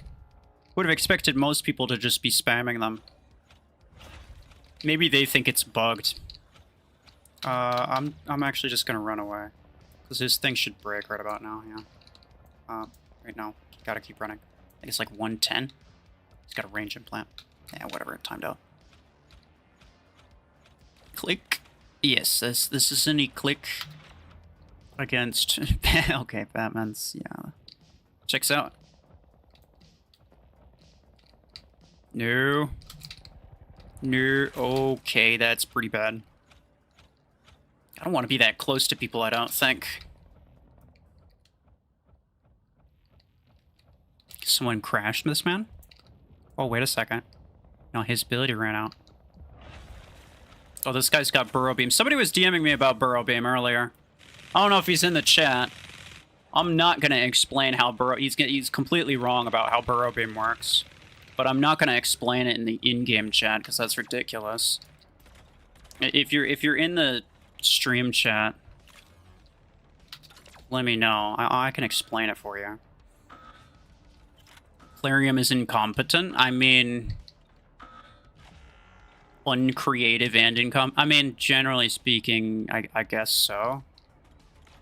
Would have expected most people to just be spamming them. Maybe they think it's bugged. I'm actually just gonna run away. Because this thing should break right about now, yeah. Right now. Gotta keep running. I think it's like 110. He's got a range implant. Yeah, whatever, it timed out. Click. Yes, this is any click against... okay, Batman's, yeah. Checks out. No. No. Okay, that's pretty bad. I don't want to be that close to people, I don't think. Someone crashed this man? Oh, wait a second. No, his ability ran out. Oh, this guy's got Burrow Beam. Somebody was DMing me about Burrow Beam earlier. I don't know if he's in the chat. I'm not going to explain how Burrow... He's completely wrong about how Burrow Beam works. But I'm not going to explain it in the in-game chat, because that's ridiculous. If you're in the stream chat, let me know. I can explain it for you. Plarium is incompetent. I mean... uncreative and incompetent. I mean, generally speaking, I guess so.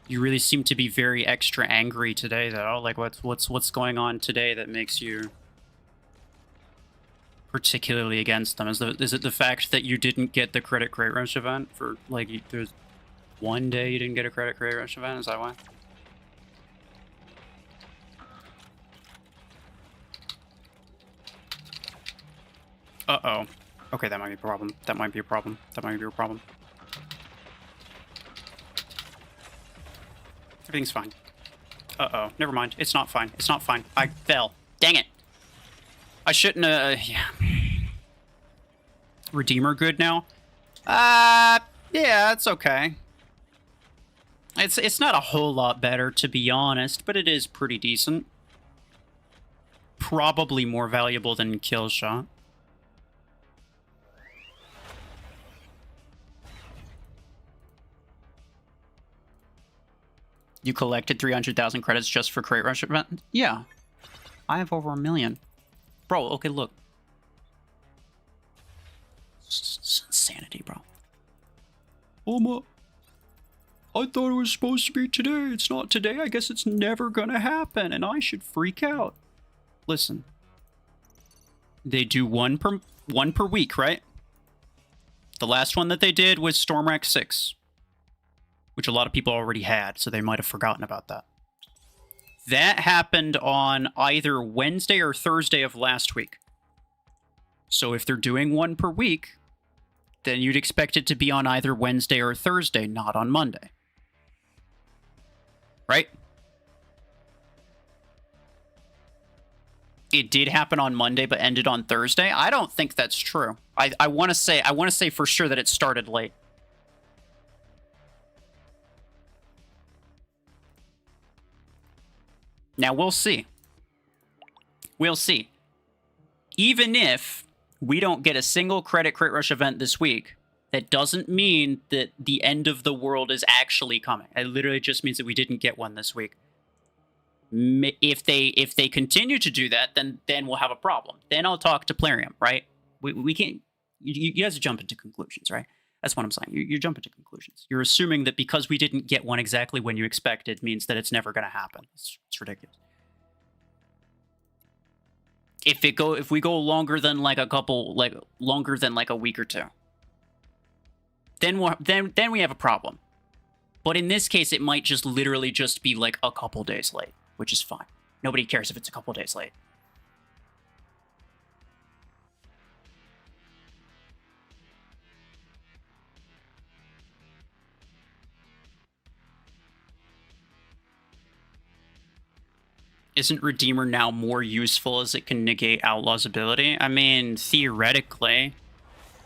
You really seem to be very extra angry today, though. Like, what's going on today that makes you particularly against them? Is it the fact that you didn't get the Credit Crate Rush event for, like, there's one day you didn't get a Credit Crate Rush event? Is that why? Uh-oh. Okay, that might be a problem. That might be a problem. That might be a problem. Everything's fine. Uh-oh. Never mind. It's not fine. It's not fine. I fell. Dang it. I shouldn't, yeah. Redeemer good now? Yeah, it's okay. It's not a whole lot better, to be honest, but it is pretty decent. Probably more valuable than kill shot. You collected 300,000 credits just for Crate Rush event? Yeah. I have over 1 million. Bro, okay, look. It's insanity, bro. I thought it was supposed to be today. It's not today. I guess it's never gonna happen, and I should freak out. Listen. They do one per week, right? The last one that they did was Stormwreck 6. Which a lot of people already had, so they might have forgotten about that. That happened on either Wednesday or Thursday of last week. So if they're doing one per week, then you'd expect it to be on either Wednesday or Thursday, not on Monday. Right? It did happen on Monday, but ended on Thursday. I don't think that's true. I want to say for sure that it started late. Now, we'll see. We'll see. Even if we don't get a single Crate Rush event this week, that doesn't mean that the end of the world is actually coming. It literally just means that we didn't get one this week. If they continue to do that, then we'll have a problem. Then I'll talk to Plarium, right? We can't... You guys are jumping to conclusions, right? That's what I'm saying. You're jumping to conclusions. You're assuming that because we didn't get one exactly when you expected means that it's never going to happen. It's ridiculous. If we go longer than like a week or two, then we have a problem. But in this case, it might just literally just be like a couple days late, which is fine. Nobody cares if it's a couple days late. Isn't Redeemer now more useful as it can negate Outlaw's ability? I mean, theoretically,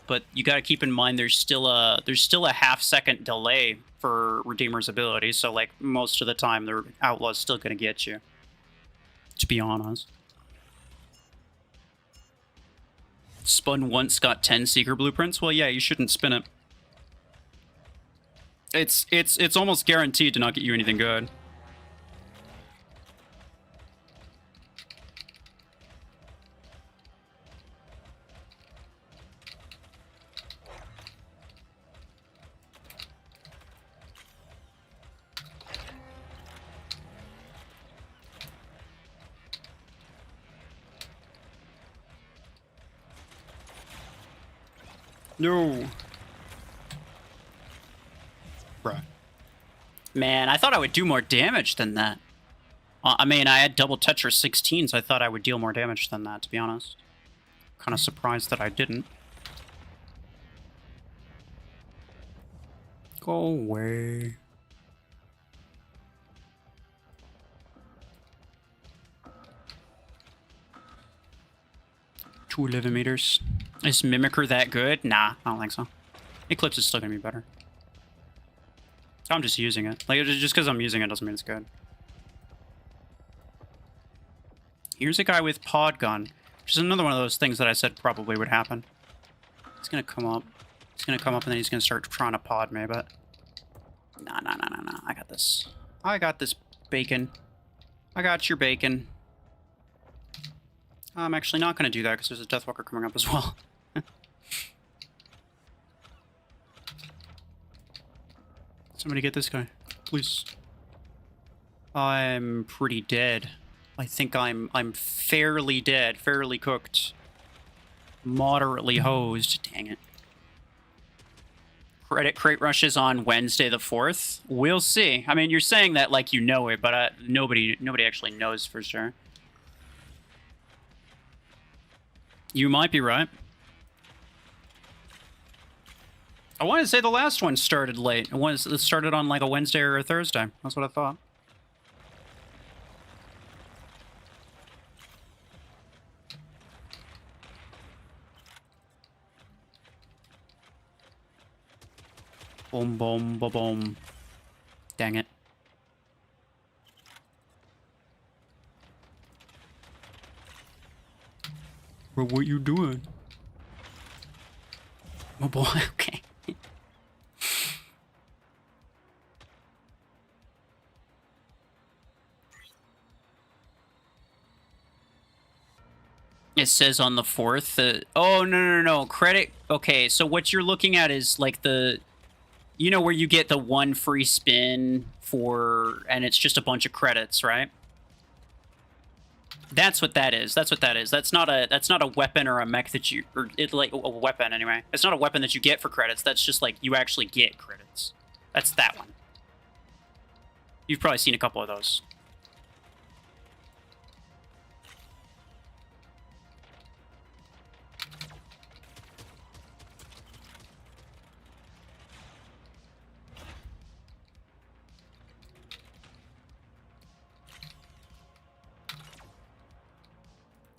but you got to keep in mind there's still a half-second delay for Redeemer's ability, so like most of the time the Outlaw's still going to get you, to be honest. Spun once, got 10 Seeker Blueprints? Well, yeah, you shouldn't spin it. It's almost guaranteed to not get you anything good. No. Bruh. Man, I thought I would do more damage than that. I mean, I had double Tetra 16, so I thought I would deal more damage than that, to be honest. Kind of surprised that I didn't. Go away. To 11 meters. Is Mimicker that good? Nah, I don't think so. Eclipse is still gonna be better. I'm just using it. Like, just because I'm using it doesn't mean it's good. Here's a guy with pod gun, which is another one of those things that I said probably would happen. He's gonna come up. He's gonna come up and then he's gonna start trying to pod me, but... Nah. I got this. I got this bacon. I got your bacon. I'm actually not gonna do that because there's a Deathwalker coming up as well. Somebody get this guy, please. I'm pretty dead. I think I'm fairly dead, fairly cooked. Moderately hosed. Dang it. Crate rushes on Wednesday the 4th. We'll see. I mean, you're saying that like you know it, but nobody actually knows for sure. You might be right. I wanted to say the last one started late. It started on like a Wednesday or a Thursday. That's what I thought. Boom, boom, boom, boom. Dang it. Bro, what you doing? Oh boy, okay. It says on the 4th. Oh, no. Credit. Okay, so what you're looking at is like the... You know where you get the 1 free spin for... And it's just a bunch of credits, right? That's what that is. That's what that is. That's not a weapon or a mech that you... Or it like a weapon, anyway. It's not a weapon that you get for credits. That's just like you actually get credits. That's that one. You've probably seen a couple of those.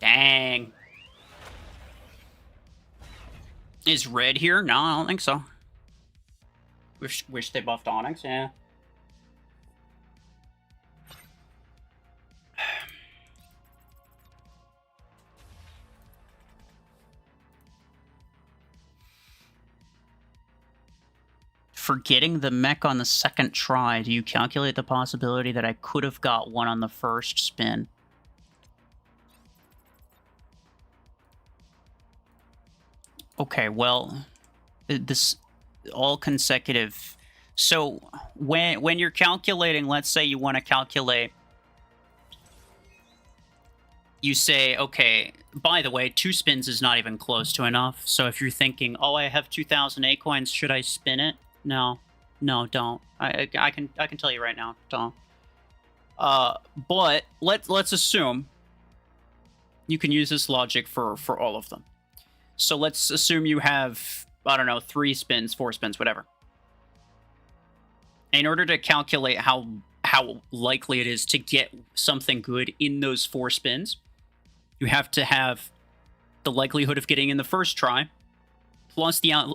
Dang. Is red here? No, I don't think so. Wish they buffed Onyx, yeah. For getting the mech on the second try, do you calculate the possibility that I could have got one on the first spin? Okay, well, this all consecutive. So when you're calculating, let's say you want to calculate, you say, okay, by the way, 2 spins is not even close to enough. So if you're thinking, oh, I have 2,000 A coins, should I spin it? No, don't. I can tell you right now, don't. But let's assume you can use this logic for all of them. So let's assume you have, I don't know, 3 spins, 4 spins, whatever. In order to calculate how likely it is to get something good in those 4 spins, you have to have the likelihood of getting in the first try, plus the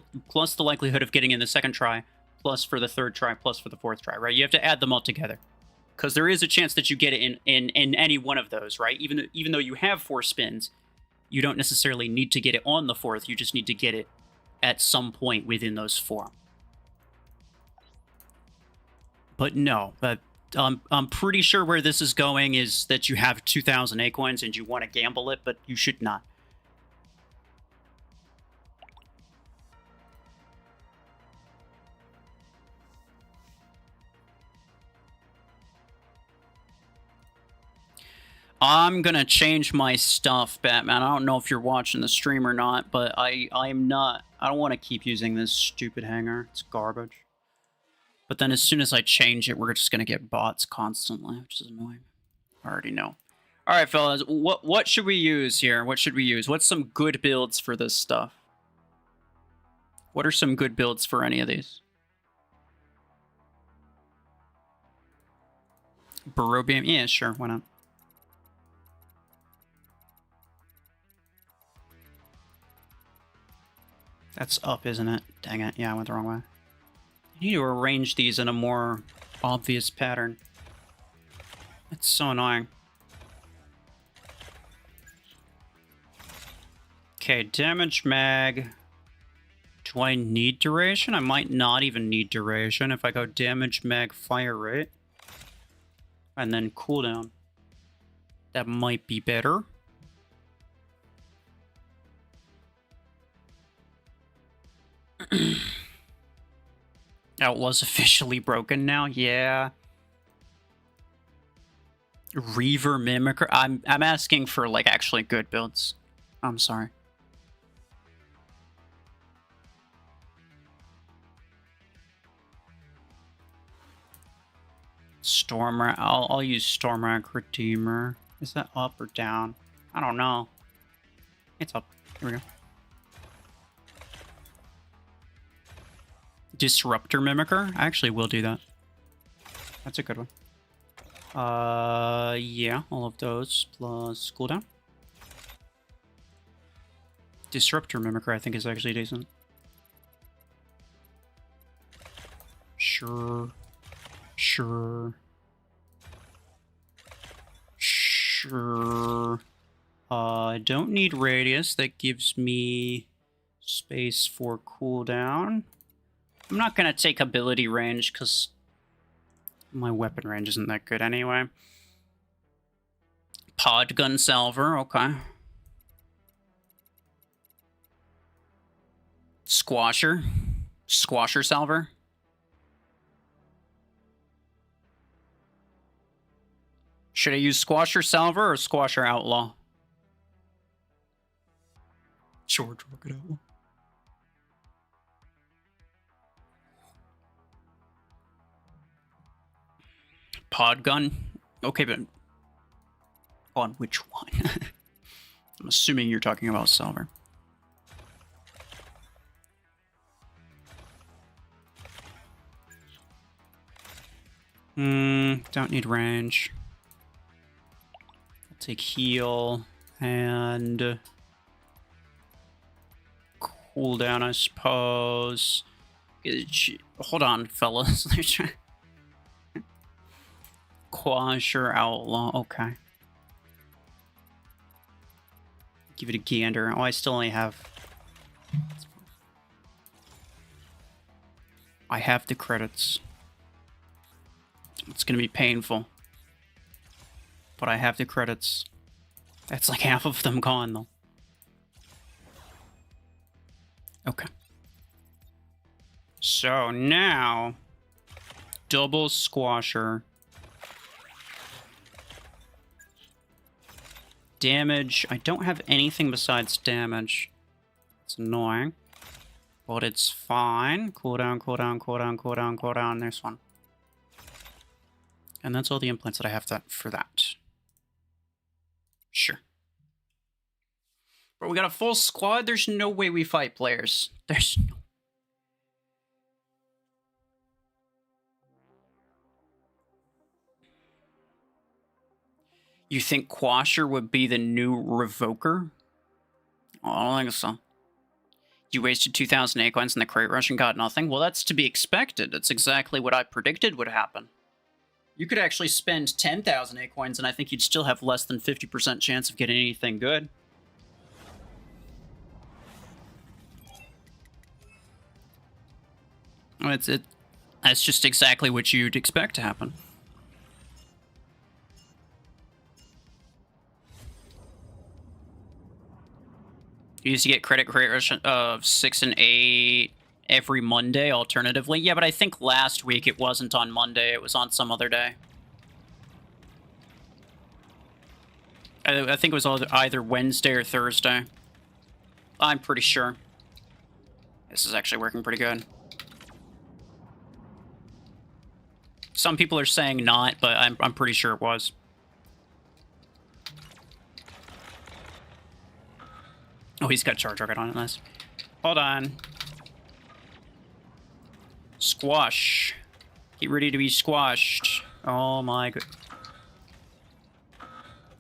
likelihood of getting in the second try, plus for the third try, plus for the fourth try, right? You have to add them all together. Because there is a chance that you get it in any one of those, right? Even though you have 4 spins, you don't necessarily need to get it on the 4th. You just need to get it at some point within those 4. But no, I'm pretty sure where this is going is that you have 2,000 A coins and you want to gamble it, but you should not. I'm gonna change my stuff, Batman. I don't know if you're watching the stream or not, but I'm not. I don't want to keep using this stupid hanger. It's garbage. But then as soon as I change it, we're just gonna get bots constantly, which is annoying. I already know. All right, fellas. What should we use here? What should we use? What's some good builds for this stuff? What are some good builds for any of these? Burrow Beam? Yeah, sure. Why not? That's up, isn't it? Dang it. Yeah, I went the wrong way. I need to arrange these in a more obvious pattern. It's so annoying. Okay, damage mag. Do I need duration? I might not even need duration if I go damage mag fire rate. And then cooldown. That might be better. Oh, it was officially broken now? Yeah. Reaver Mimicker? I'm asking for, like, actually good builds. I'm sorry. Stormrack. I'll use Stormrack Redeemer. Is that up or down? I don't know. It's up. Here we go. Disruptor Mimicker? I actually will do that. That's a good one. Yeah, all of those plus cooldown. Disruptor Mimicker, I think, is actually decent. Sure. Sure. Sure. I don't need radius. That gives me space for cooldown. I'm not going to take ability range because my weapon range isn't that good anyway. Pod gun salver, okay. Squasher. Squasher salver. Should I use Squasher Salver or Squasher Outlaw? Charge Rocket Outlaw. Pod gun? Okay, but on which one? I'm assuming you're talking about Salver. Don't need range. I'll take heal and cooldown, I suppose. Hold on, fellas. Quasher Outlaw, okay. Give it a gander. Oh, I still only have... I have the credits. It's gonna be painful. But I have the credits. That's like half of them gone, though. Okay. So now... Double Squasher. Damage. I don't have anything besides damage. It's annoying. But it's fine. Cooldown, cooldown, cooldown, cooldown, cooldown. There's one. And that's all the implants that I have for that. Sure. But we got a full squad. There's no way we fight players. There's no... You think Quasher would be the new Revoker? Oh, I don't think so. You wasted 2,000 acorns in the crate rush and got nothing? Well, that's to be expected. That's exactly what I predicted would happen. You could actually spend 10,000 acorns and I think you'd still have less than 50% chance of getting anything good. That's just exactly what you'd expect to happen. You used to get credit rush of 6 and 8 every Monday, alternatively. Yeah, but I think last week it wasn't on Monday. It was on some other day. I think it was either Wednesday or Thursday. I'm pretty sure. This is actually working pretty good. Some people are saying not, but I'm pretty sure it was. Oh, he's got charge rocket on it. Nice. Hold on. Squash. Get ready to be squashed. Oh my god.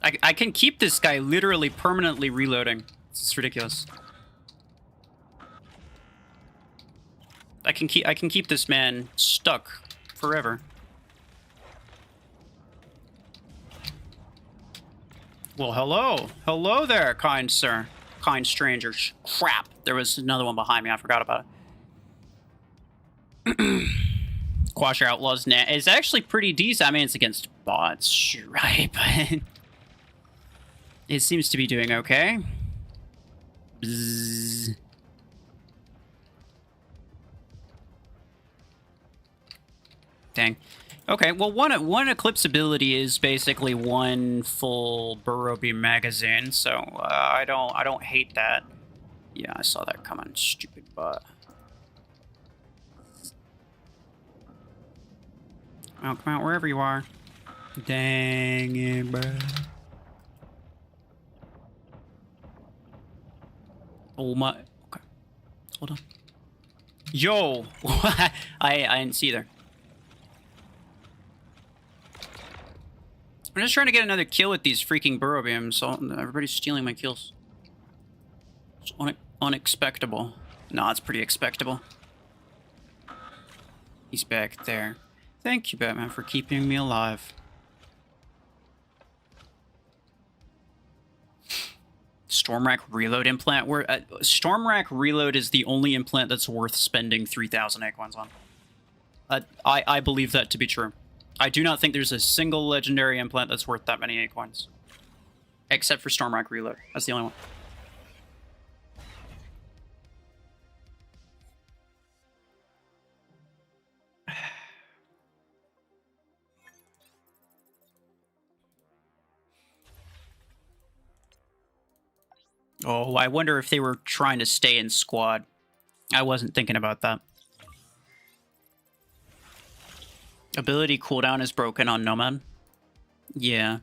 I can keep this guy literally permanently reloading. This is ridiculous. I can keep this man stuck forever. Well, hello. Hello there, kind sir. Kind strangers. Crap. There was another one behind me. I forgot about it. Quasher Outlaw's net is actually pretty decent. I mean, it's against bots, right? But it seems to be doing okay. Bzzz. Dang. Okay, well, one Eclipse ability is basically one full Burrow Beam magazine, so I don't hate that. Yeah, I saw that coming, stupid butt. Oh, come out wherever you are. Dang it, bro. Oh my. Okay. Hold on. Yo! I didn't see there. I'm just trying to get another kill with these freaking burrow beams, so everybody's stealing my kills. It's unexpectable. No, it's pretty expectable. He's back there. Thank you, Batman, for keeping me alive. Stormrack Reload implant? Stormrack Reload is the only implant that's worth spending 3,000 acorns on. I believe that to be true. I do not think there's a single legendary implant that's worth that many acorns. Except for Stormrack Reload. That's the only one. Oh, I wonder if they were trying to stay in squad. I wasn't thinking about that. Ability cooldown is broken on Nomad. Yeah.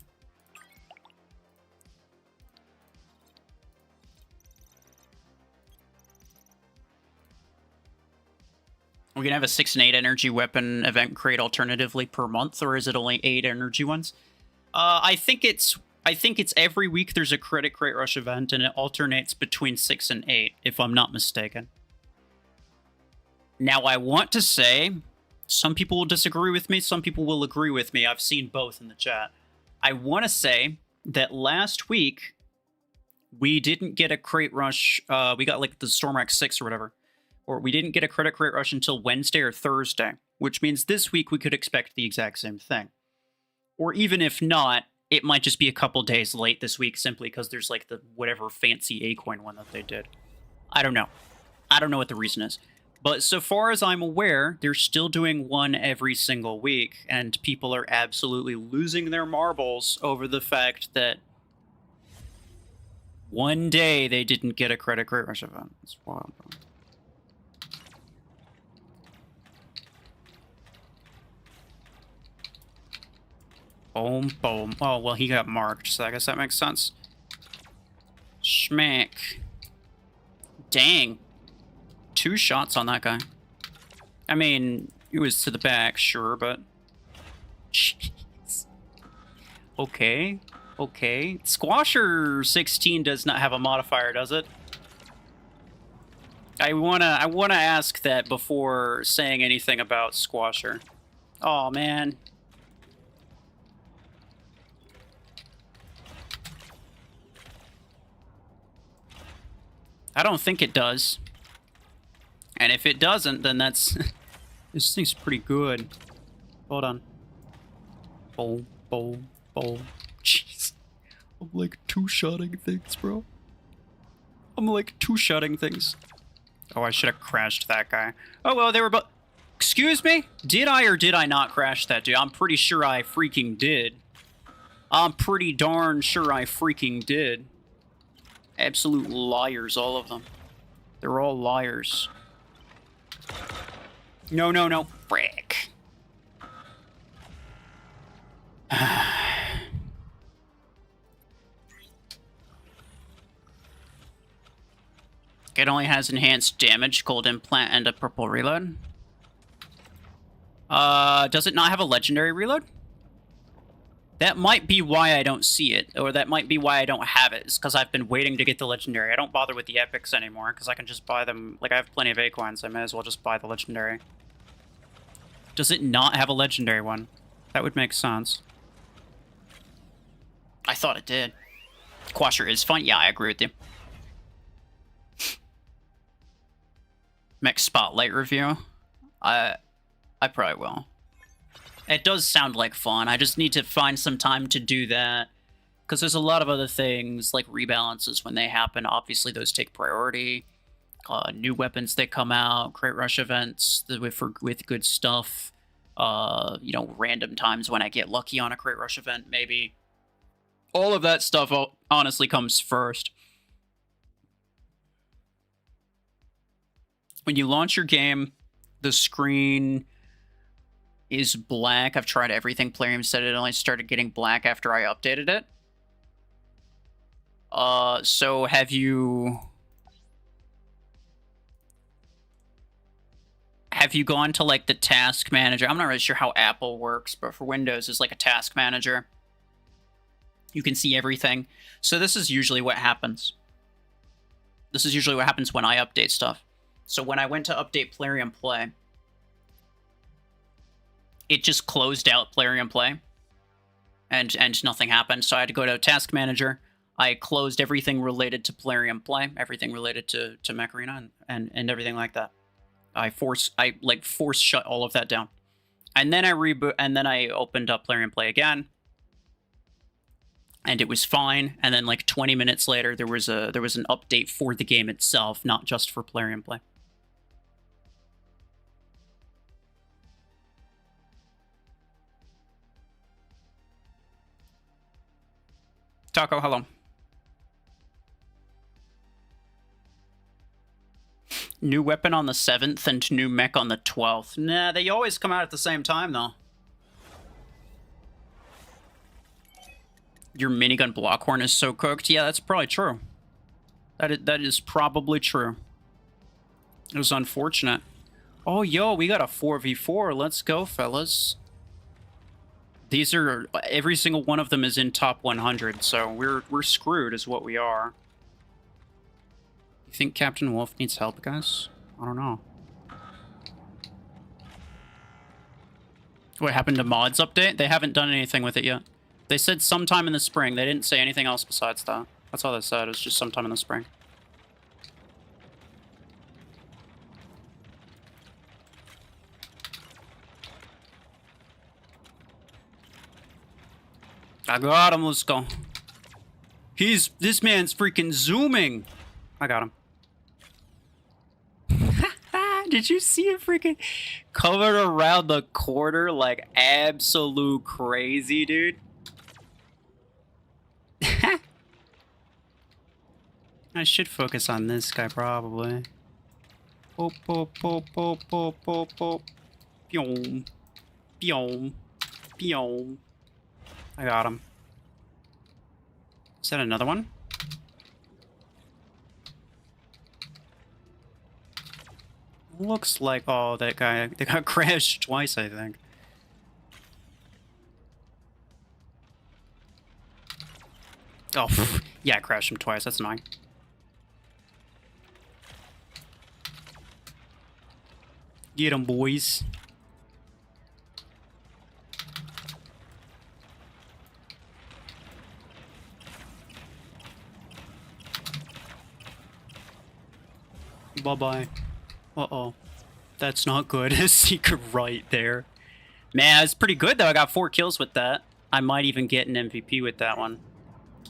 We're gonna have a 6 and 8 energy weapon event crate alternatively per month, or is it only 8 energy ones? I think it's every week there's a credit crate rush event, and it alternates between 6 and 8, if I'm not mistaken. Now, I want to say, some people will disagree with me, some people will agree with me. I've seen both in the chat. I want to say that last week, we didn't get a crate rush. We got like the Stormrack 6 or whatever. Or we didn't get a credit crate rush until Wednesday or Thursday, which means this week we could expect the exact same thing. Or even if not, it might just be a couple days late this week simply because there's like the whatever fancy A-coin one that they did. I don't know. I don't know what the reason is. But so far as I'm aware, they're still doing one every single week, and people are absolutely losing their marbles over the fact that one day they didn't get a credit crate rush event. It's wild. Boom, boom. Oh, well, he got marked, so I guess that makes sense. Schmack. Dang. 2 shots on that guy. I mean, it was to the back, sure, but... Jeez. Okay. Okay. Squasher 16 does not have a modifier, does it? I wanna ask that before saying anything about Squasher. Oh man. I don't think it does. And if it doesn't, then that's... This thing's pretty good. Hold on. Boom, boom, boom. Jeez. I'm like 2-shotting things, bro. I'm like 2-shotting things. Oh, I should have crashed that guy. Oh, well, they were both... Excuse me? Did I or did I not crash that dude? I'm pretty sure I freaking did. I'm pretty darn sure I freaking did. Absolute liars, all of them. They're all liars. No, no, no. Frick. It only has enhanced damage, gold implant, and a purple reload. Does it not have a legendary reload? That might be why I don't see it, or that might be why I don't have it. It's because I've been waiting to get the legendary. I don't bother with the epics anymore, because I can just buy them. Like, I have plenty of acorns. I may as well just buy the legendary. Does it not have a legendary one? That would make sense. I thought it did. Quasher is fun. Yeah, I agree with you. Mech Spotlight review? I probably will. It does sound like fun. I just need to find some time to do that. Because there's a lot of other things, like rebalances when they happen. Obviously, those take priority. New weapons that come out, crate rush events with good stuff. You know, random times when I get lucky on a crate rush event, maybe. All of that stuff honestly comes first. When you launch your game, the screen is black. I've tried everything. Plarium said it only started getting black after I updated it. So have you gone to like the task manager? I'm not really sure how Apple works, but for Windows it's like a task manager. You can see everything. So this is usually what happens. This is usually what happens when I update stuff. So when I went to update Plarium Play, it just closed out Plarium Play, and nothing happened. So I had to go to Task Manager. I closed everything related to Plarium Play, everything related to Mech Arena, and everything like that. I force shut all of that down, and then I reboot, and then I opened up Plarium Play again, and it was fine. And then like 20 minutes later, there was an update for the game itself, not just for Plarium Play. Taco, hello. New weapon on the 7th and new mech on the 12th. Nah, they always come out at the same time, though. Your minigun blockhorn is so cooked. Yeah, that's probably true. That is probably true. It was unfortunate. Oh, yo, we got a 4v4. Let's go, fellas. These are... Every single one of them is in top 100, so we're screwed is what we are. You think Captain Wolf needs help, guys? I don't know. What happened to mods update? They haven't done anything with it yet. They said sometime in the spring. They didn't say anything else besides that. That's all they said. It was just sometime in the spring. I got him. Let's go. This man's freaking zooming. I got him. Did you see it freaking covered around the corner like absolute crazy, dude? I should focus on this guy probably. Boop, boop, boop, boop, boop, boop, boop. Pyong. Pyong. Pyong. I got him. Is that another one? Looks like, oh, that guy, they got crashed twice, I think. Oh, yeah, I crashed him twice. That's annoying. Get him, boys. Bye-bye. Uh-oh. That's not good. Secret right there. Man, it's pretty good, though. I got 4 kills with that. I might even get an MVP with that one.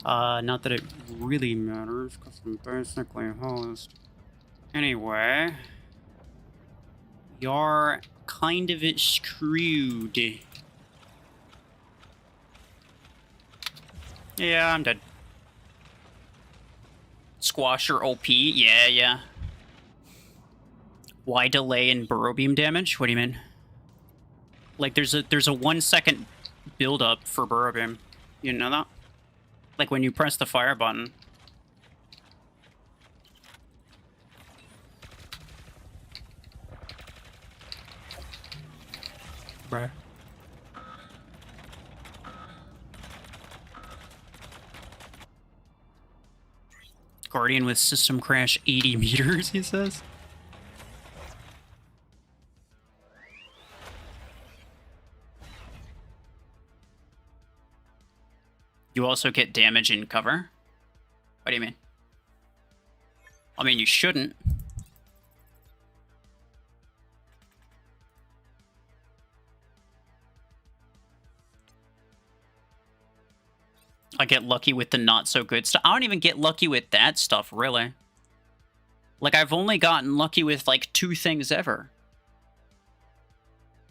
Not that it really matters, because I'm basically a host. Anyway. You're kind of screwed. Yeah, I'm dead. Squasher OP? Yeah, yeah. Why delay in burrow beam damage? What do you mean? Like there's a 1 second build up for burrow beam. You know that? Like when you press the fire button. Bruh. Guardian with system crash 80 meters, he says. You also get damage in cover? What do you mean? I mean, you shouldn't. I get lucky with the not so good stuff. I don't even get lucky with that stuff, really. Like, I've only gotten lucky with, like, 2 things ever.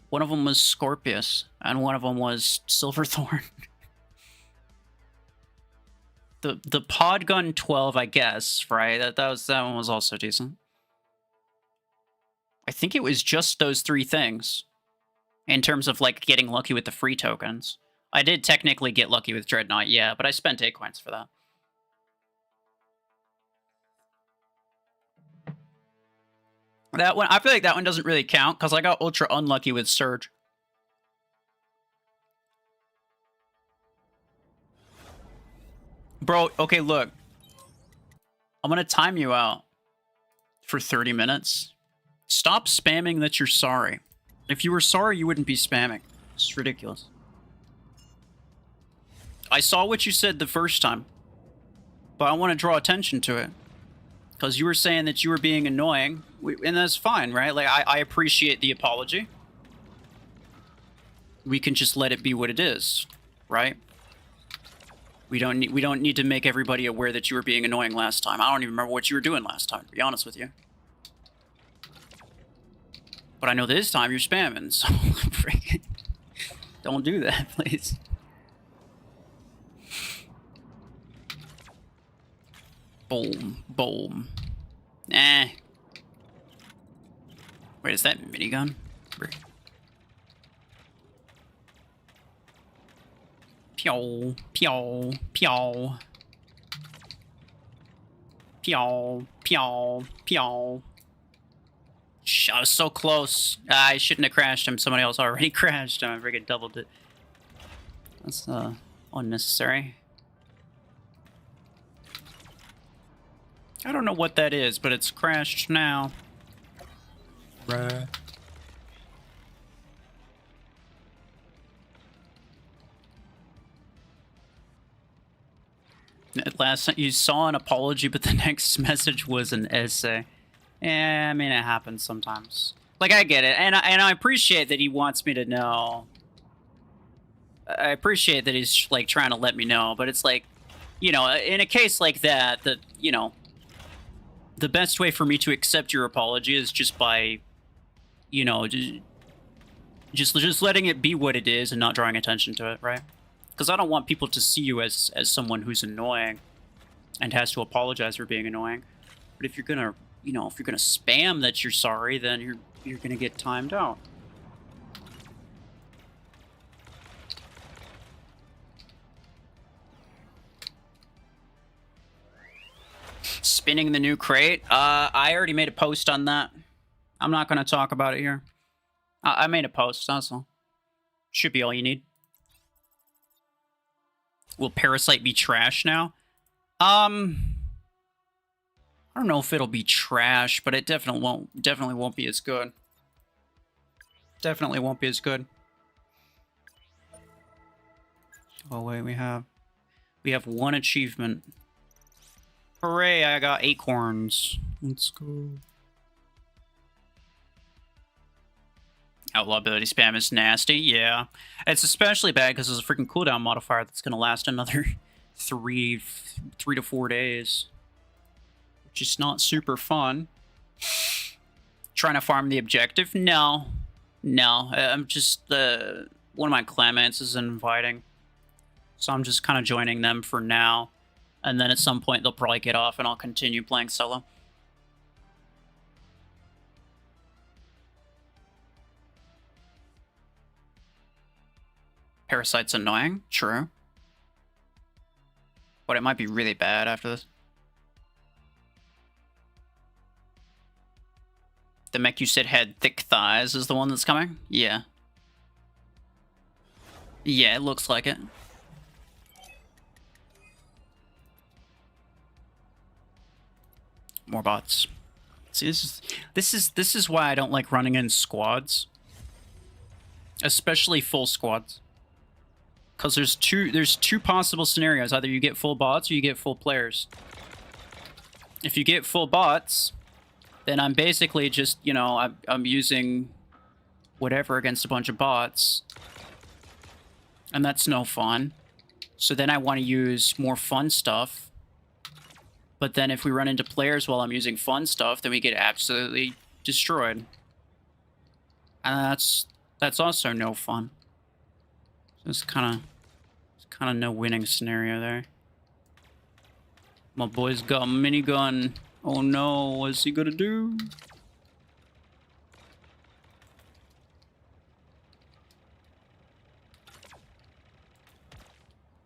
One of them was Scorpius, and one of them was Silverthorn. The Podgun 12, I guess, right? That one was also decent. I think it was just those 3 things. In terms of, like, getting lucky with the free tokens. I did technically get lucky with Dreadnought, yeah, but I spent 8 coins for that. That one, I feel like that one doesn't really count, because I got ultra unlucky with Surge. Bro, okay, look. I'm gonna time you out for 30 minutes. Stop spamming that you're sorry. If you were sorry, you wouldn't be spamming. It's ridiculous. I saw what you said the first time, but I want to draw attention to it. Because you were saying that you were being annoying, and that's fine, right? Like, I appreciate the apology. We can just let it be what it is, right? We don't need to make everybody aware that you were being annoying last time. I don't even remember what you were doing last time, to be honest with you. But I know this time you're spamming, so freaking don't do that, please. Boom, boom. Eh. Wait, is that minigun? Pew, pew, pew. Pew, pew, pew. I was so close. I shouldn't have crashed him. Somebody else already crashed him. I freaking doubled it. That's unnecessary. I don't know what that is, but it's crashed now. Bruh. At last you saw an apology, but the next message was an essay. Yeah, I mean, it happens sometimes. Like, I get it, and I appreciate that he wants me to know. I appreciate that he's, like, trying to let me know, but it's like, you know, in a case like that, you know, the best way for me to accept your apology is just by, you know, just letting it be what it is and not drawing attention to it, right? Because I don't want people to see you as someone who's annoying and has to apologize for being annoying. But if you're gonna, you know, if you're gonna spam that you're sorry, then you're gonna get timed out. Spinning the new crate? I already made a post on that. I'm not gonna talk about it here. I made a post, that's all. Should be all you need. Will Parasite be trash now? I don't know if it'll be trash, but it definitely won't be as good. Definitely won't be as good. Oh wait, we have one achievement. Hooray, I got acorns. Let's go. Outlaw ability spam is nasty, yeah. It's especially bad because there's a freaking cooldown modifier that's going to last another three to 4 days. Which is not super fun. Trying to farm the objective? No. No. I'm just, one of my clanmates is inviting. So I'm just kind of joining them for now. And then at some point they'll probably get off and I'll continue playing solo. Parasite's annoying, true. But it might be really bad after this. The mech you said had thick thighs is the one that's coming? Yeah. Yeah, it looks like it. More bots. See, this is why I don't like running in squads. Especially full squads. Because there's two possible scenarios. Either you get full bots or you get full players. If you get full bots, then I'm basically just, you know, I'm using whatever against a bunch of bots. And that's no fun. So then I want to use more fun stuff. But then if we run into players while I'm using fun stuff, then we get absolutely destroyed. And that's also no fun. So it's kind of no winning scenario there. My boy's got a minigun. Oh no, what's he gonna do?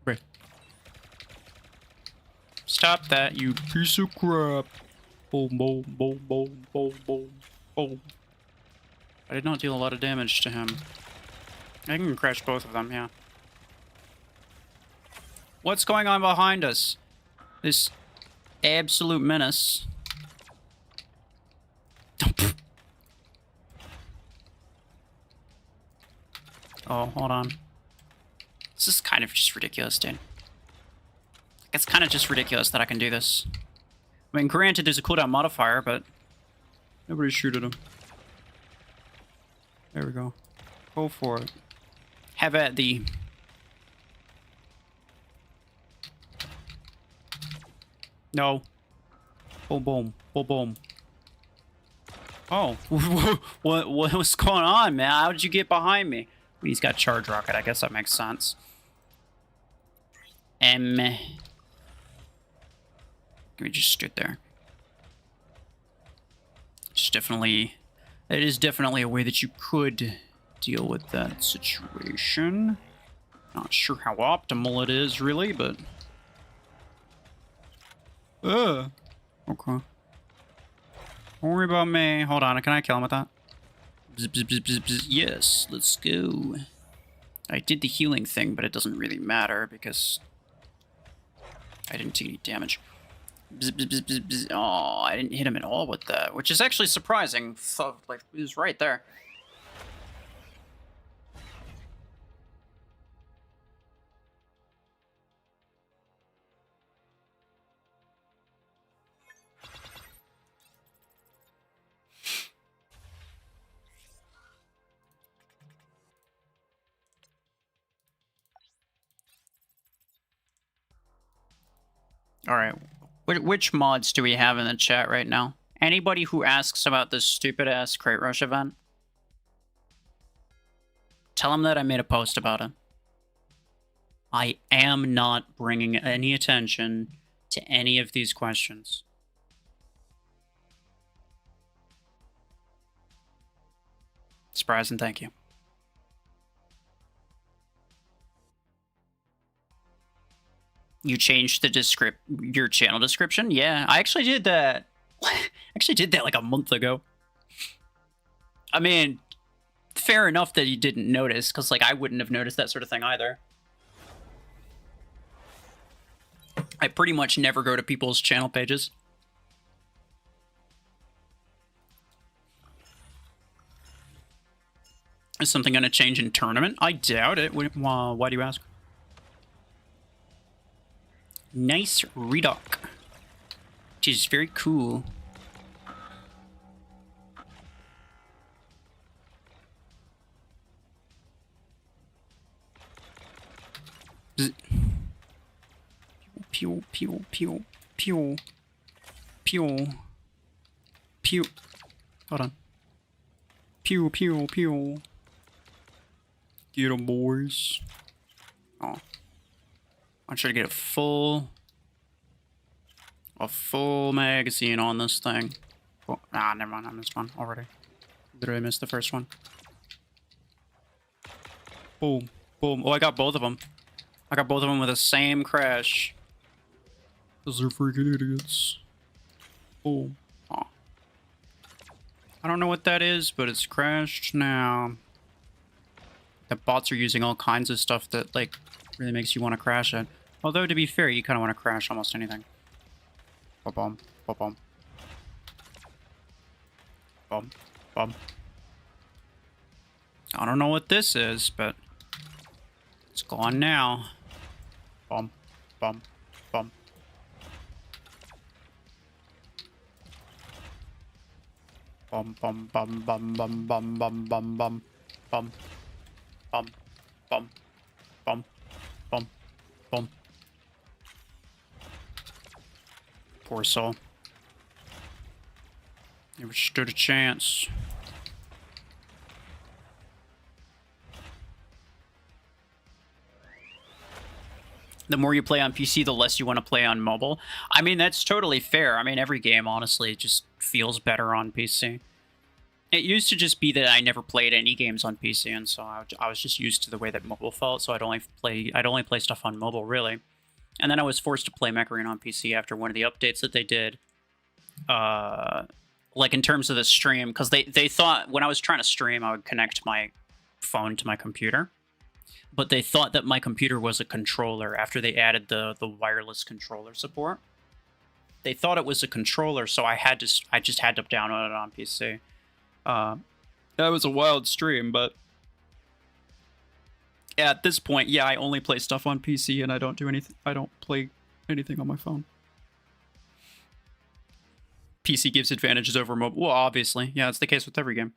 Bruh. Stop that, you piece of crap. Boom, boom, boom, boom, boom, boom, boom. I did not deal a lot of damage to him. I can crash both of them, yeah. What's going on behind us? This absolute menace. Oh, hold on. This is kind of just ridiculous, dude. It's kind of just ridiculous that I can do this. I mean, granted, there's a cooldown modifier, but nobody shoot at him. There we go. Go for it. Have at thee. No. Boom, boom, boom, boom. Oh, what's going on, man? How did you get behind me? He's got charge rocket. I guess that makes sense. We just stood there. It is definitely a way that you could deal with that situation. Not sure how optimal it is, really, but... okay. Don't worry about me. Hold on, can I kill him with that? Bzz, bzz, bzz, bzz, bzz. Yes, let's go. I did the healing thing, but it doesn't really matter because I didn't take any damage. Bzz, bzz, bzz, bzz, bzz. Oh, I didn't hit him at all with that, which is actually surprising. So, like, he was right there. All right, which mods do we have in the chat right now? Anybody who asks about this stupid-ass Crate Rush event, tell them that I made a post about it. I am not bringing any attention to any of these questions. Surprise and thank you. You changed the your channel description? Yeah, I actually did that. Like a month ago. I mean, fair enough that you didn't notice, because like I wouldn't have noticed that sort of thing either. I pretty much never go to people's channel pages. Is something going to change in tournament? I doubt it. Why do you ask? Nice redock. Which is very cool. Pew, pew, pew, pew, pew, pew. Hold on. Pew, pew, pew. Get 'em, boys. Oh. I'm trying to get a full magazine on this thing. Oh, never mind. I missed one already. Did I miss the first one? Boom, boom. Oh, I got both of them. I got both of them with the same crash. Those are freaking idiots. Boom. Oh. I don't know what that is, but it's crashed now. The bots are using all kinds of stuff that, like, really makes you want to crash it. Although, to be fair, you kind of want to crash almost anything. Ba-bum, ba-bum. Bum, bum. I don't know what this is, but it's gone now. Bum, bum, bum. Bum, bum, bum, bum, bum, bum, bum, bum, bum, bum, bum, bum, bum, bum, bum. Poor soul. Never stood a chance. The more you play on PC, the less you want to play on mobile. I mean, that's totally fair. I mean, every game, honestly, just feels better on PC. It used to just be that I never played any games on PC, and so I was just used to the way that mobile felt, so I'd only play stuff on mobile, really. And then I was forced to play Mech on PC after one of the updates that they did. Like, in terms of the stream, because they thought when I was trying to stream, I would connect my phone to my computer. But they thought that my computer was a controller after they added the wireless controller support. They thought it was a controller, so I just had to download it on PC. That was a wild stream, but At this point, yeah, I only play stuff on PC and I don't do anything. I don't play anything on my phone. PC gives advantages over mobile. Well, obviously. Yeah, it's the case with every game.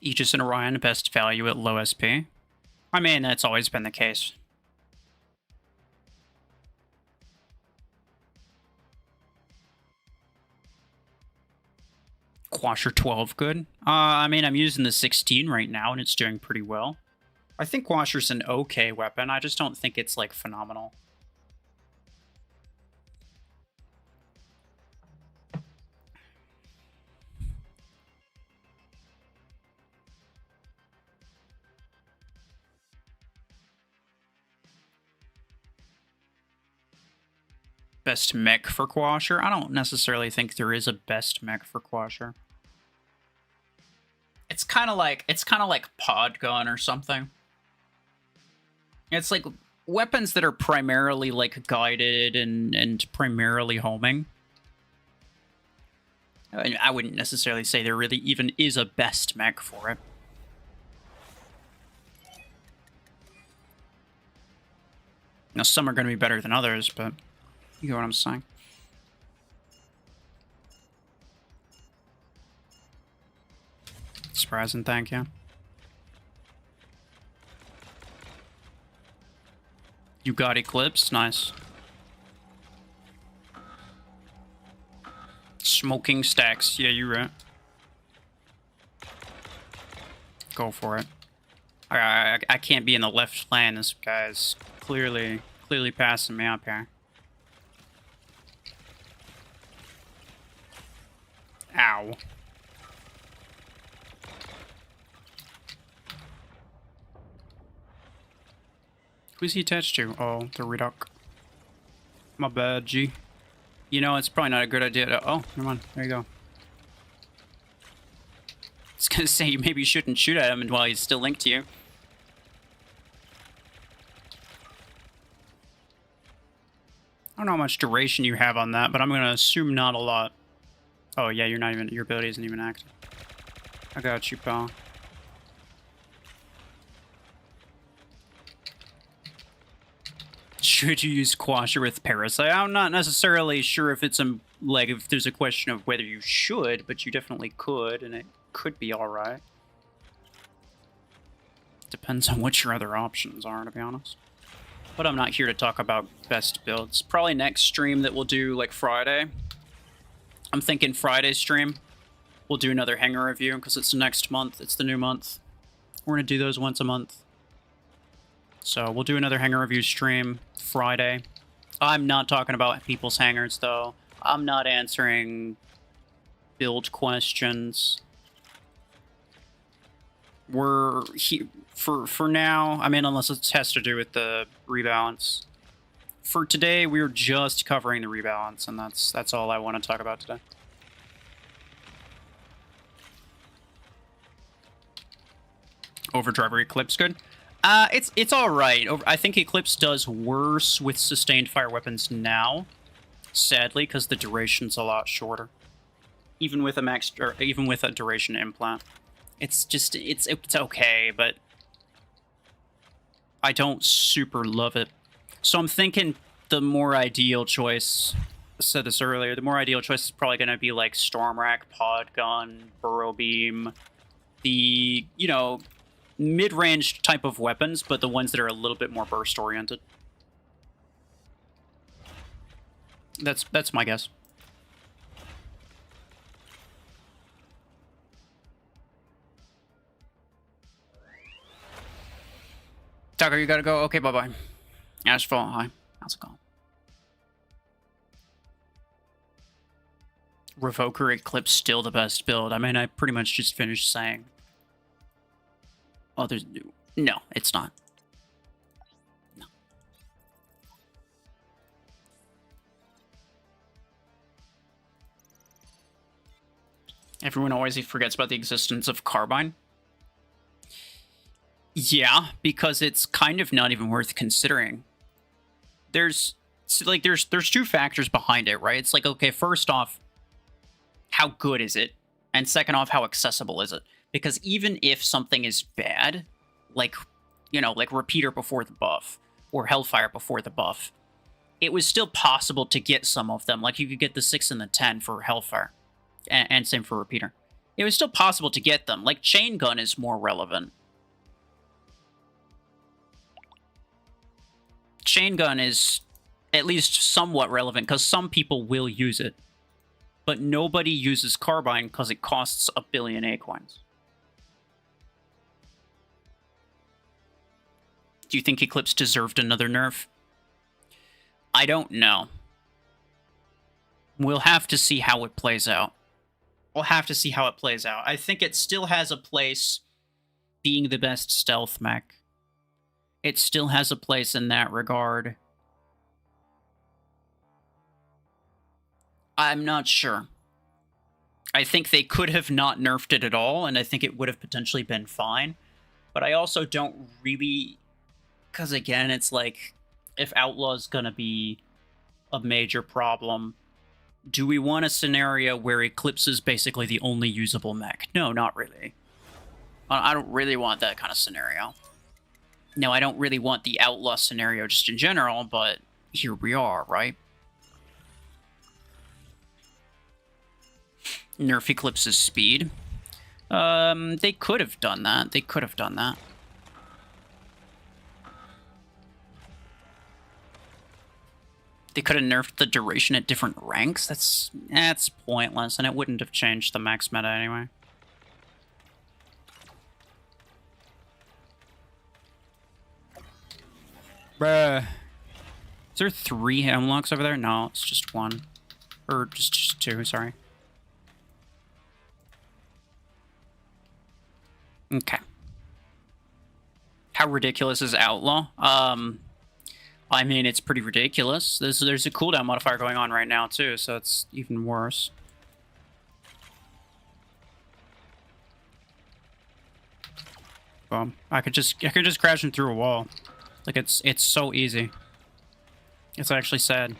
Aegis and Orion, best value at low SP. I mean, that's always been the case. Quasher 12 good. I mean, I'm using the 16 right now, and it's doing pretty well. I think Quasher's an okay weapon. I just don't think it's, like, phenomenal. Best mech for Quasher? I don't necessarily think there is a best mech for Quasher. It's kind of like pod gun or something. It's like weapons that are primarily like guided and primarily homing. I wouldn't necessarily say there really even is a best mech for it. Now, some are going to be better than others, but you get what I'm saying. Surprising, thank you. You got Eclipse, nice. Smoking stacks, yeah, you're right. Go for it. I can't be in the left lane. This guy's clearly passing me up here. Ow. Who's he attached to? Oh, the Reduc. My bad, G. You know, it's probably not a good idea to... Oh, come on. There you go. I was gonna say, you maybe shouldn't shoot at him while he's still linked to you. I don't know how much duration you have on that, but I'm gonna assume not a lot. Oh, yeah, you're not even... Your ability isn't even active. I got you, pal. Should you use Quasher with Parasite? I'm not necessarily sure if it's like if there's a question of whether you should, but you definitely could, and it could be alright. Depends on what your other options are, to be honest. But I'm not here to talk about best builds. Probably next stream that we'll do, like, Friday. I'm thinking Friday stream. We'll do another hanger review, because it's the next month. It's the new month. We're going to do those once a month. So we'll do another hanger review stream Friday. I'm not talking about people's hangers, though. I'm not answering build questions. We're for now. I mean, unless it has to do with the rebalance. For today, we're just covering the rebalance, and that's all I want to talk about today. Overdrive or Eclipse good? It's all right. I think Eclipse does worse with sustained fire weapons now, sadly, because the duration's a lot shorter. Even with a duration implant, it's okay, but I don't super love it. So I'm thinking the more ideal choice. I said this earlier. The more ideal choice is probably going to be like Storm Rack, Pod Gun, Burrow Beam, the mid-range type of weapons, but the ones that are a little bit more burst-oriented. That's my guess. Tucker, you gotta go? Okay, bye-bye. Asphalt, hi. How's it going? Revoker Eclipse still the best build. I mean, I pretty much just finished saying... Oh, there's... No, it's not. No. Everyone always forgets about the existence of Carbine. Yeah, because it's kind of not even worth considering. There's So, like, there's two factors behind it, right? It's like, okay, first off, how good is it? And second off, how accessible is it? Because even if something is bad, like, you know, like Repeater before the buff, or Hellfire before the buff, it was still possible to get some of them. Like, you could get the 6 and the 10 for Hellfire, and same for Repeater. It was still possible to get them. Like, Chain Gun is more relevant. Chain Gun is at least somewhat relevant, because some people will use it. But nobody uses Carbine because it costs 1 billion A-coins. Do you think Eclipse deserved another nerf? I don't know. We'll have to see how it plays out. We'll have to see how it plays out. I think it still has a place being the best stealth mech. It still has a place in that regard. I'm not sure. I think they could have not nerfed it at all, and I think it would have potentially been fine. But I also don't really... Because again, it's like, if Outlaw's gonna be a major problem, do we want a scenario where Eclipse is basically the only usable mech? No, not really. I don't really want that kind of scenario. No, I don't really want the Outlaw scenario just in general, but here we are, right? Nerf Eclipse's speed. They could have done that. They could have done that. They could have nerfed the duration at different ranks. That's pointless, and it wouldn't have changed the max meta anyway. Bruh. Is there 3 hemlocks over there? No, it's just 1. Or just 2, sorry. Okay. How ridiculous is Outlaw? I mean, it's pretty ridiculous. There's a cooldown modifier going on right now, too, so it's even worse. Boom. I could just crash him through a wall. Like, it's so easy. It's actually sad.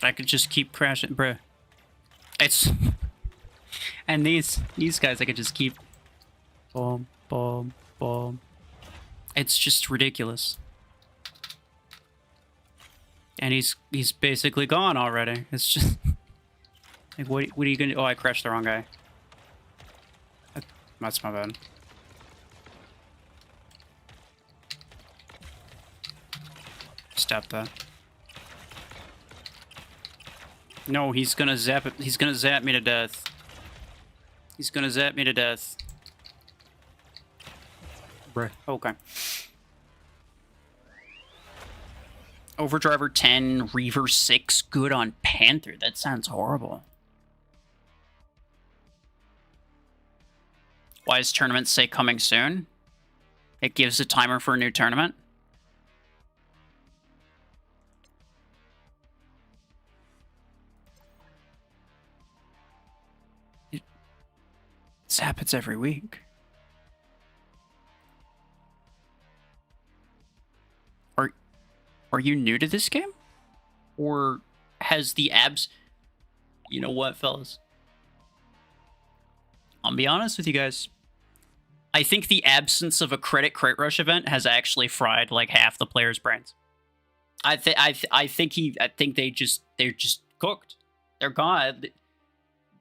I could just keep crashing, bruh. It's... And these guys, I could just keep... Boom, boom, boom. It's just ridiculous. And he's basically gone already. It's just... Like, what are you gonna... Oh, I crashed the wrong guy. That's my bad. Stop that. No, he's gonna zap it. He's gonna zap me to death. He's gonna zap me to death. Bruh. Okay. Overdriver 10, Reaver 6, good on Panther. That sounds horrible. Why does tournament say coming soon? It gives a timer for a new tournament. This happens every week. Are you new to this game? Or has the abs... You know what, fellas? I'll be honest with you guys. I think the absence of a crate rush event has actually fried like half the players' brains. I think they're just cooked. They're gone.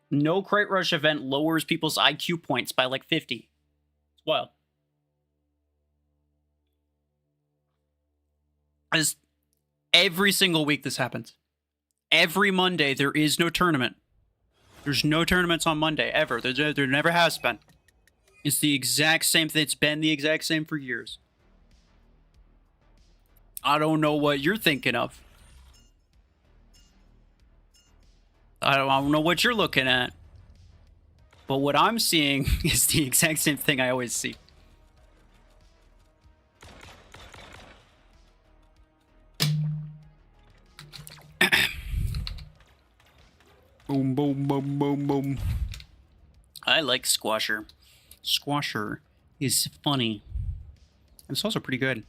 No crate rush event lowers people's IQ points by like 50. It's wild. As every single week this happens. Every Monday there is no tournament. There's no tournaments on Monday ever. There never has been. It's the exact same thing. It's been the exact same for years. I don't know what you're thinking of. I don't know what you're looking at. But what I'm seeing is the exact same thing I always see. Boom, boom, boom, boom, boom. I like Squasher. Squasher is funny. It's also pretty good.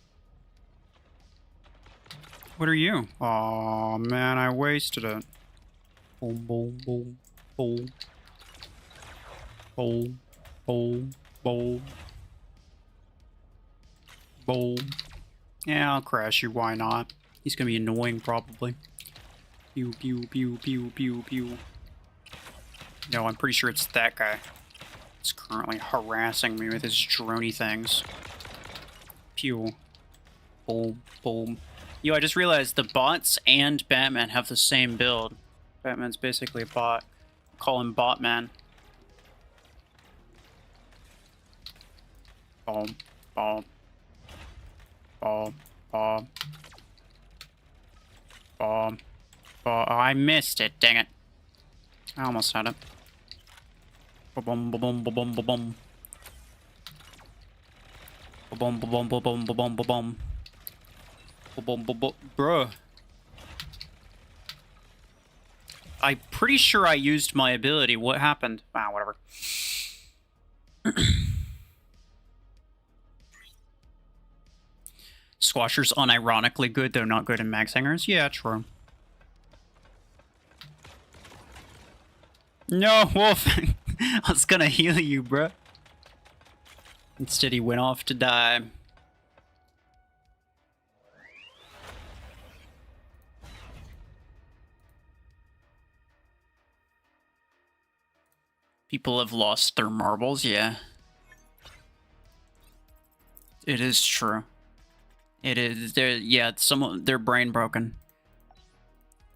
What are you? Aw, man, I wasted it. Boom, boom, boom, boom. Boom, boom, boom. Boom. Yeah, I'll crash you, why not? He's gonna be annoying, probably. Pew, pew, pew, pew, pew, pew. No, I'm pretty sure it's that guy. He's currently harassing me with his droney things. Pew. Boom, boom. Yo, I just realized the bots and Batman have the same build. Batman's basically a bot. Call him Botman. Boom, boom. Boom, boom. Boom. Oh, I missed it, dang it. I almost had it. Ba-boom, ba-boom, ba-boom, ba-boom. Ba-boom, ba-boom, ba-boom, ba-boom, ba-boom. Ba-boom, ba-boom. Bruh. I'm pretty sure I used my ability. What happened? Ah, whatever. Squasher's unironically good, though not good in Max Hangers. Yeah, true. No, Wolf! I was gonna heal you, bruh. Instead, he went off to die. People have lost their marbles, yeah. It is true. It is. Yeah, they're brain broken.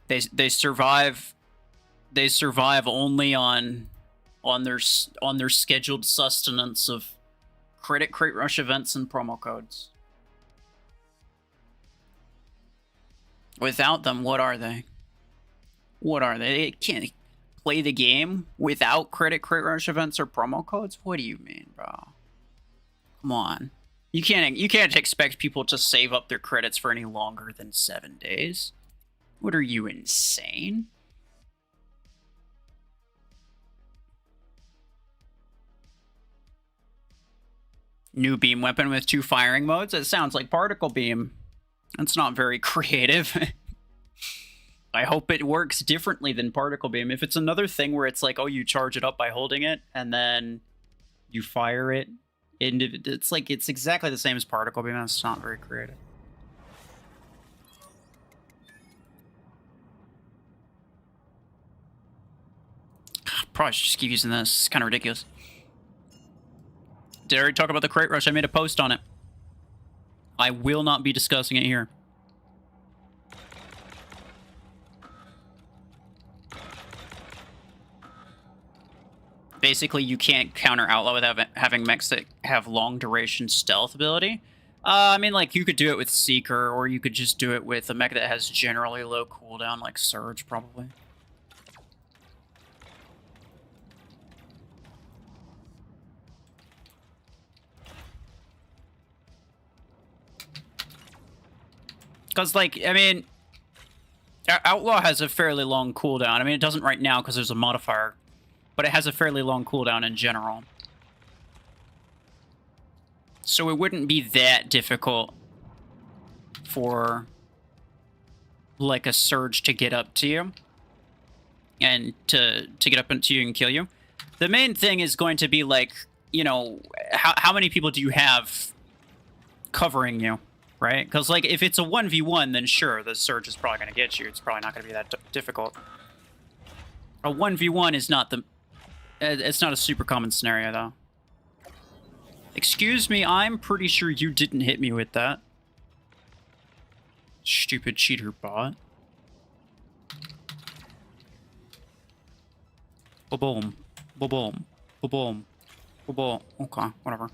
They survive. They survive only on their scheduled sustenance of crate rush events and promo codes. Without them, what are they? What are they? They can't play the game without crate rush events or promo codes. What do you mean, bro? Come on. You can't expect people to save up their credits for any longer than 7 days. What are you, insane? New beam weapon with 2 firing modes? It sounds like particle beam. That's not very creative. I hope it works differently than particle beam. If it's another thing where it's like, oh, you charge it up by holding it, and then you fire it, it's like, it's exactly the same as particle beam. That's not very creative. Probably should just keep using this. It's kind of ridiculous. Did I already talk about the crate rush? I made a post on it. I will not be discussing it here. Basically, you can't counter Outlaw without having mechs that have long duration stealth ability. I mean, like, you could do it with Seeker, or you could just do it with a mech that has generally low cooldown, like Surge, probably. Because, like, I mean, Outlaw has a fairly long cooldown. I mean, it doesn't right now because there's a modifier, but it has a fairly long cooldown in general. So it wouldn't be that difficult for, like, a Surge to get up to you and to get up into you and kill you. The main thing is going to be, like, you know, how many people do you have covering you? Right? Because, like, if it's a 1v1, then sure, the Surge is probably going to get you. It's probably not going to be that difficult. A 1v1 is not the... It's not a super common scenario, though. Excuse me, I'm pretty sure you didn't hit me with that. Stupid cheater bot. Ba-boom. Ba-boom. Ba-boom. Ba-boom. Okay, whatever.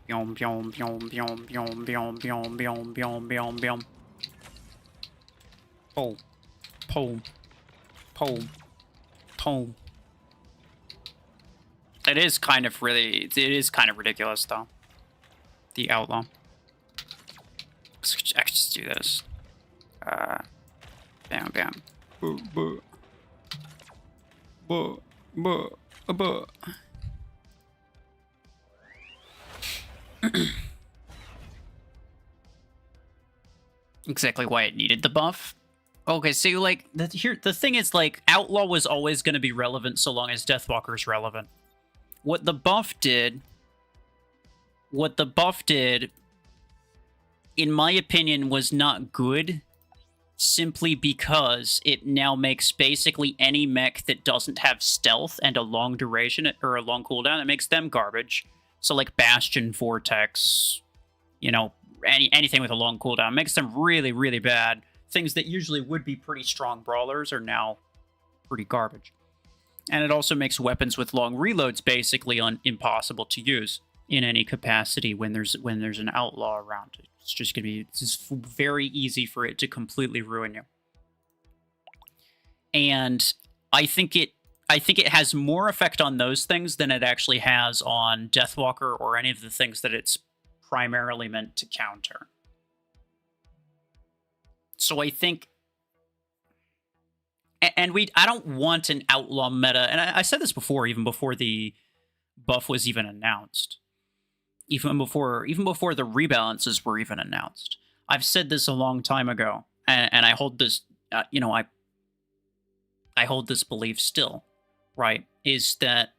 Biom, biom, biom, biom, biom, biom, biom, biom, biom, biom, biom. Boom. Boom. Boom. Boom. It is kind of ridiculous, though. The Outlaw. I could just do this. Bam, bam. Buh, buh. Buh, buh, buh. Exactly why it needed the buff. Okay, so like the thing is, like, Outlaw was always going to be relevant so long as Deathwalker's relevant. What the buff did, in my opinion, was not good, simply because it now makes basically any mech that doesn't have stealth and a long duration or a long cooldown, it makes them garbage. So like Bastion, Vortex, you know, anything with a long cooldown makes them really, really bad. Things that usually would be pretty strong brawlers are now pretty garbage. And it also makes weapons with long reloads basically impossible to use in any capacity when there's an outlaw around. It's just gonna be very easy for it to completely ruin you. And I think it has more effect on those things than it actually has on Deathwalker or any of the things that it's primarily meant to counter. So I think, and I don't want an outlaw meta, and I said this before, even before the buff was even announced, even before the rebalances were even announced. I've said this a long time ago, and I hold this, I hold this belief still, right? Is that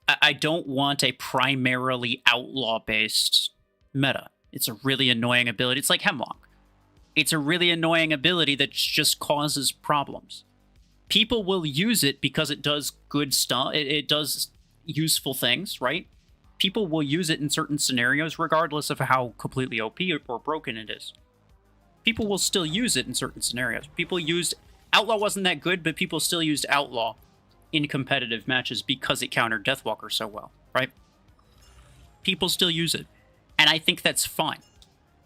I don't want a primarily outlaw-based meta. It's a really annoying ability. It's like Hemlock. It's a really annoying ability that just causes problems. People will use it because it does good stuff. It does useful things, right? People will use it in certain scenarios, regardless of how completely OP or broken it is. People will still use it in certain scenarios. People used... Outlaw wasn't that good, but people still used Outlaw in competitive matches because it countered Deathwalker so well, right? People still use it. And I think that's fine.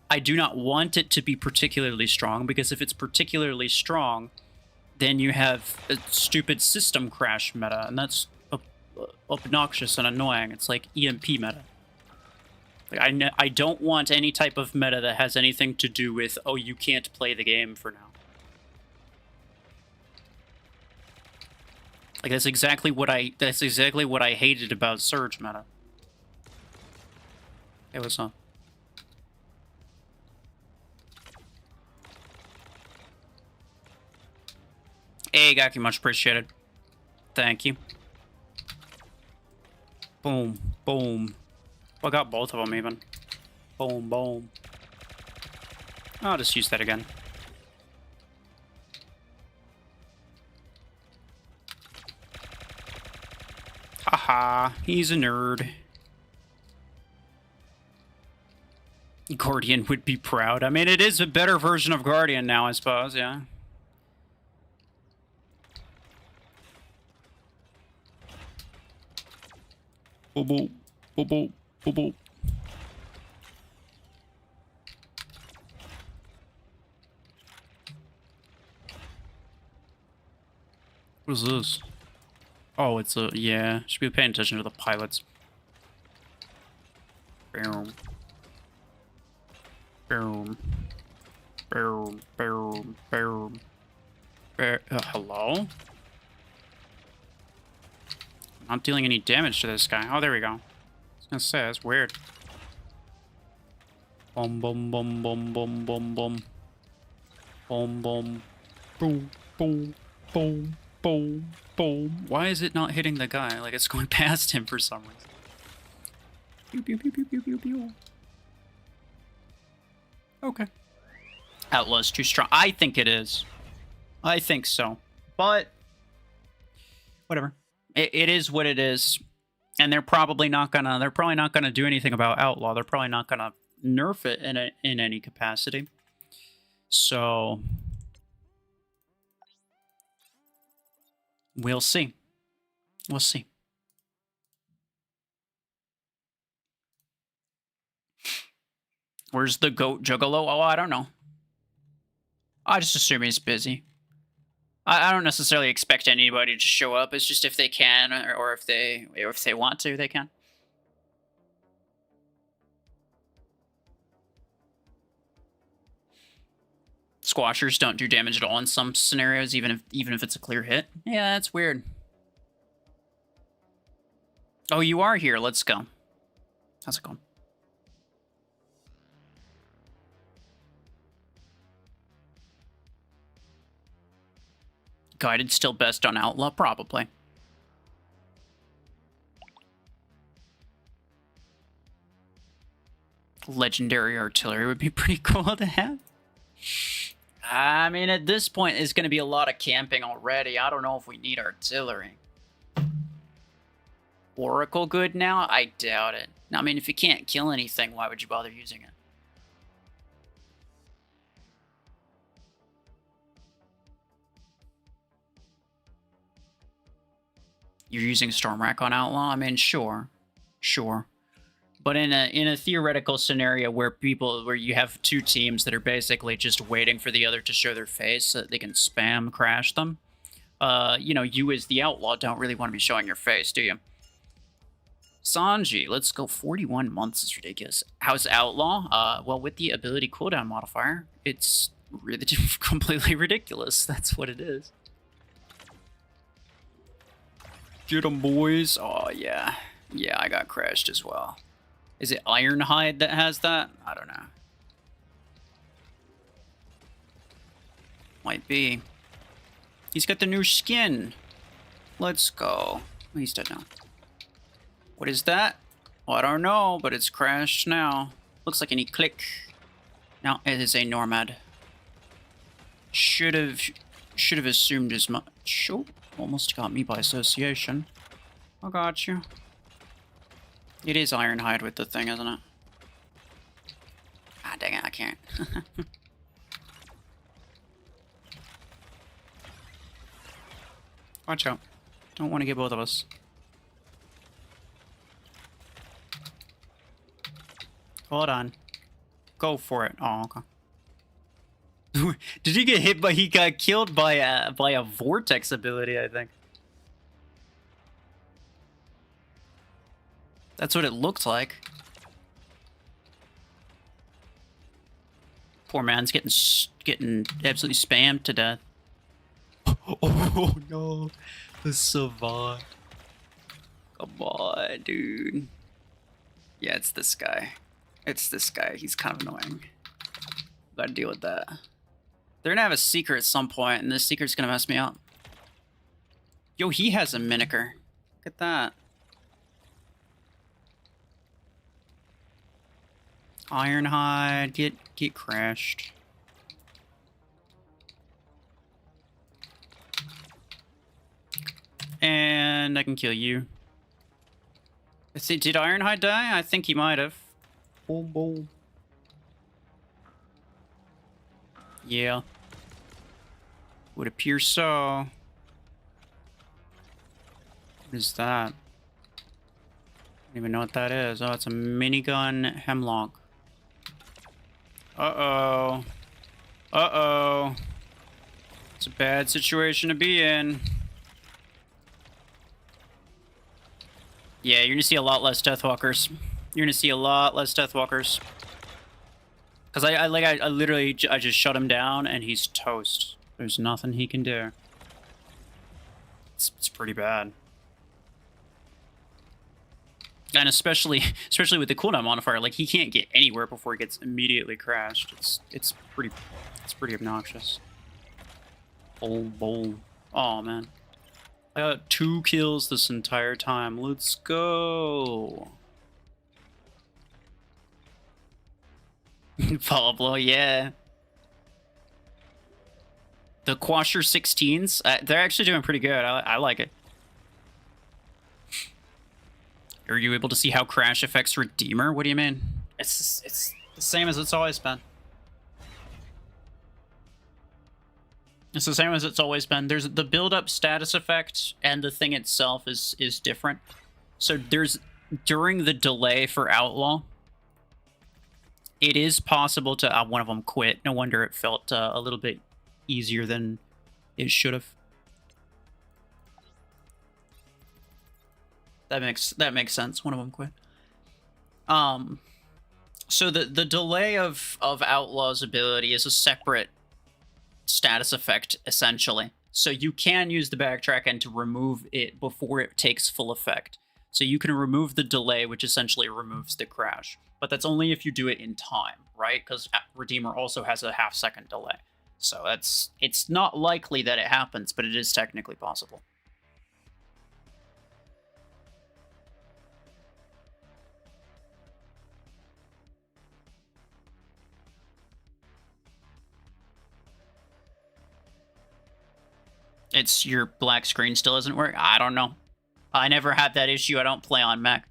I do not want it to be particularly strong, because if it's particularly strong, then you have a stupid system crash meta, and that's obnoxious and annoying. It's like EMP meta. Like, I don't want any type of meta that has anything to do with, oh, you can't play the game for now. Like, that's exactly what I hated about Surge meta. Hey, what's up? Hey, Gaki, much appreciated. Thank you. Boom, boom. Well, I got both of them even. Boom, boom. I'll just use that again. Haha, he's a nerd. Guardian would be proud. I mean, it is a better version of Guardian now, I suppose, yeah. Boop, boop, boop, boop, boop, boop. What is this? Oh, it's a... yeah. Should be paying attention to the pilots. Boom. Boom. Boom. Boom. Boom. Hello? Not dealing any damage to this guy. Oh, there we go. I was gonna say, that's weird. Boom, boom, boom, boom, boom, boom, boom. Boom, boom. Boom, boom, boom, boom, boom. Why is it not hitting the guy? Like, it's going past him for some reason. Pew, pew, pew, pew, pew, pew, pew. Okay. Outlaw's too strong. I think it is. I think so. But whatever. It is what it is. And they're probably not gonna do anything about Outlaw. They're probably not gonna nerf it in any capacity. So we'll see. We'll see. Where's the goat juggalo? Oh, I don't know. I just assume he's busy. I don't necessarily expect anybody to show up. It's just if they can, or if they want to, they can. Squashers don't do damage at all in some scenarios, even if it's a clear hit. Yeah, that's weird. Oh, you are here. Let's go. How's it going? Guided still best on Outlaw? Probably. Legendary artillery would be pretty cool to have. I mean, at this point, it's going to be a lot of camping already. I don't know if we need artillery. Oracle good now? I doubt it. I mean, if you can't kill anything, why would you bother using it? You're using Storm Rack on Outlaw? I mean, sure. But in a theoretical scenario where you have two teams that are basically just waiting for the other to show their face so that they can spam crash them, you know, you as the Outlaw don't really want to be showing your face, do you? Sanji, let's go. 41 months is ridiculous. How's Outlaw? Well, with the ability cooldown modifier, it's really completely ridiculous. That's what it is. Get 'em, boys. Oh, yeah. Yeah, I got crashed as well. Is it Ironhide that has that? I don't know. Might be. He's got the new skin. Let's go. He's dead now. What is that? Well, I don't know, but it's crashed now. Looks like any click. No, it is a Normad. Should have assumed as much. Oh, almost got me by association. I got you. It is Ironhide with the thing, isn't it? Ah, dang it, I can't. Watch out. Don't want to get both of us. Hold on. Go for it. Oh, okay. Did he get hit by... He got killed by a vortex ability, I think. That's what it looked like. Poor man's getting absolutely spammed to death. Oh no, the Savant. Come on, dude. Yeah, it's this guy. It's this guy. He's kind of annoying. Gotta deal with that. They're gonna have a secret at some point, and this secret's gonna mess me up. Yo, he has a miniker. Look at that. Ironhide, get crashed. And I can kill you. Let's see, did Ironhide die? I think he might have. Boom, boom. Yeah. Would appear so. What is that? I don't even know what that is. Oh, it's a minigun Hemlock. Uh-oh. Uh-oh. It's a bad situation to be in. Yeah, you're gonna see a lot less Deathwalkers. You're gonna see a lot less Deathwalkers. Cause I literally just shut him down and he's toast. There's nothing he can do. It's pretty bad. And especially with the cooldown modifier, like he can't get anywhere before he gets immediately crashed. It's pretty obnoxious. Oh man. I got 2 kills this entire time. Let's go. Pablo, yeah. The Quasher 16s, they're actually doing pretty good. I like it. Are you able to see how crash affects Redeemer? What do you mean? It's the same as it's always been. It's the same as it's always been. There's the build-up status effect, and the thing itself is different. So there's during the delay for Outlaw, it is possible to one of them quit. No wonder it felt a little bit easier than it should have. That makes sense. One of them quit. So the delay of Outlaw's ability is a separate status effect, essentially. So you can use the backtrack and to remove it before it takes full effect. So you can remove the delay, which essentially removes the crash. But that's only if you do it in time, right? Because Redeemer also has a half-second delay. So it's not likely that it happens, but it is technically possible. It's your black screen still doesn't work? I don't know. I never had that issue. I don't play on Mech.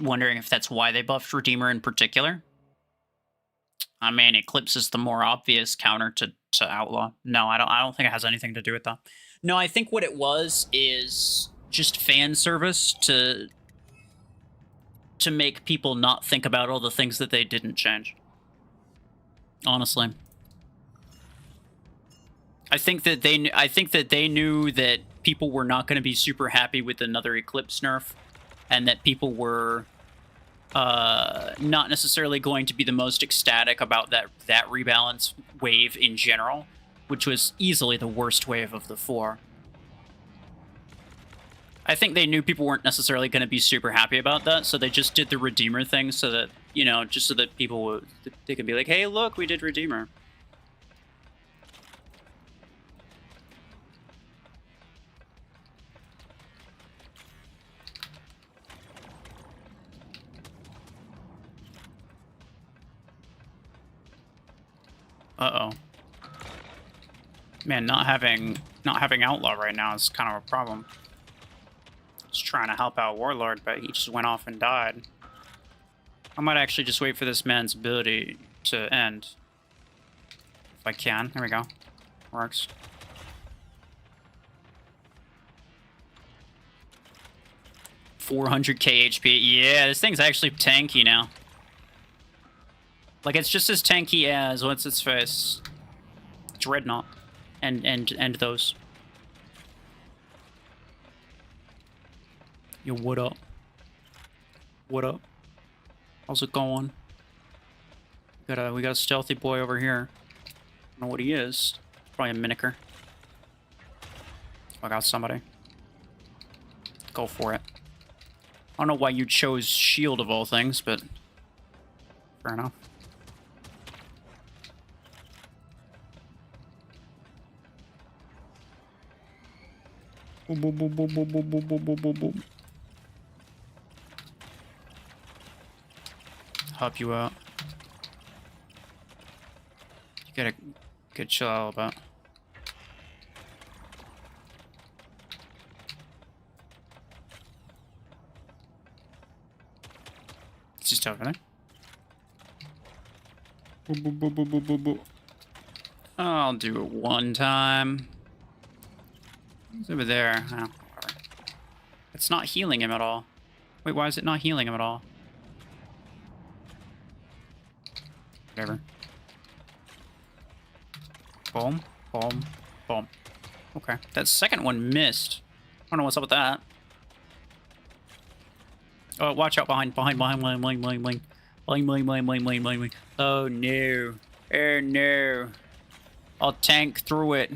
Wondering if that's why they buffed Redeemer in particular. I mean, Eclipse is the more obvious counter to Outlaw. No, I don't think it has anything to do with that. No, I think what it was is just fan service to make people not think about all the things that they didn't change. Honestly. I think that they knew that people were not going to be super happy with another Eclipse nerf, and that people were not necessarily going to be the most ecstatic about that rebalance wave in general, which was easily the worst wave of the 4. I think they knew people weren't necessarily going to be super happy about that, so they just did the Redeemer thing so that, you know, just so that people would, they could be like, hey, look, we did Redeemer. Uh-oh. Man, not having Outlaw right now is kind of a problem. Just trying to help out Warlord, but he just went off and died. I might actually just wait for this man's ability to end. If I can. There we go. Works. $400k HP. Yeah, this thing's actually tanky now. Like, it's just as tanky as, what's its face? Dreadnought. And those. Yo, what up? What up? How's it going? We got a stealthy boy over here. I don't know what he is. Probably a miniker. I got somebody. Go for it. I don't know why you chose shield of all things, but fair enough. Boom, boom, boom, boom, boom, boom, boom, boom, boom, boom, boom. Help you out. You gotta get chill out about. It's just over there. Boom, boom, boom, boom, boom, boom, boom. I'll do it one time. It's over there. Oh, whatever. It's not healing him at all. Wait, why is it not healing him at all? Whatever. Boom, boom, boom. Okay. That second one missed. I don't know what's up with that. Oh, watch out behind. Oh no. Oh no. I'll tank through it.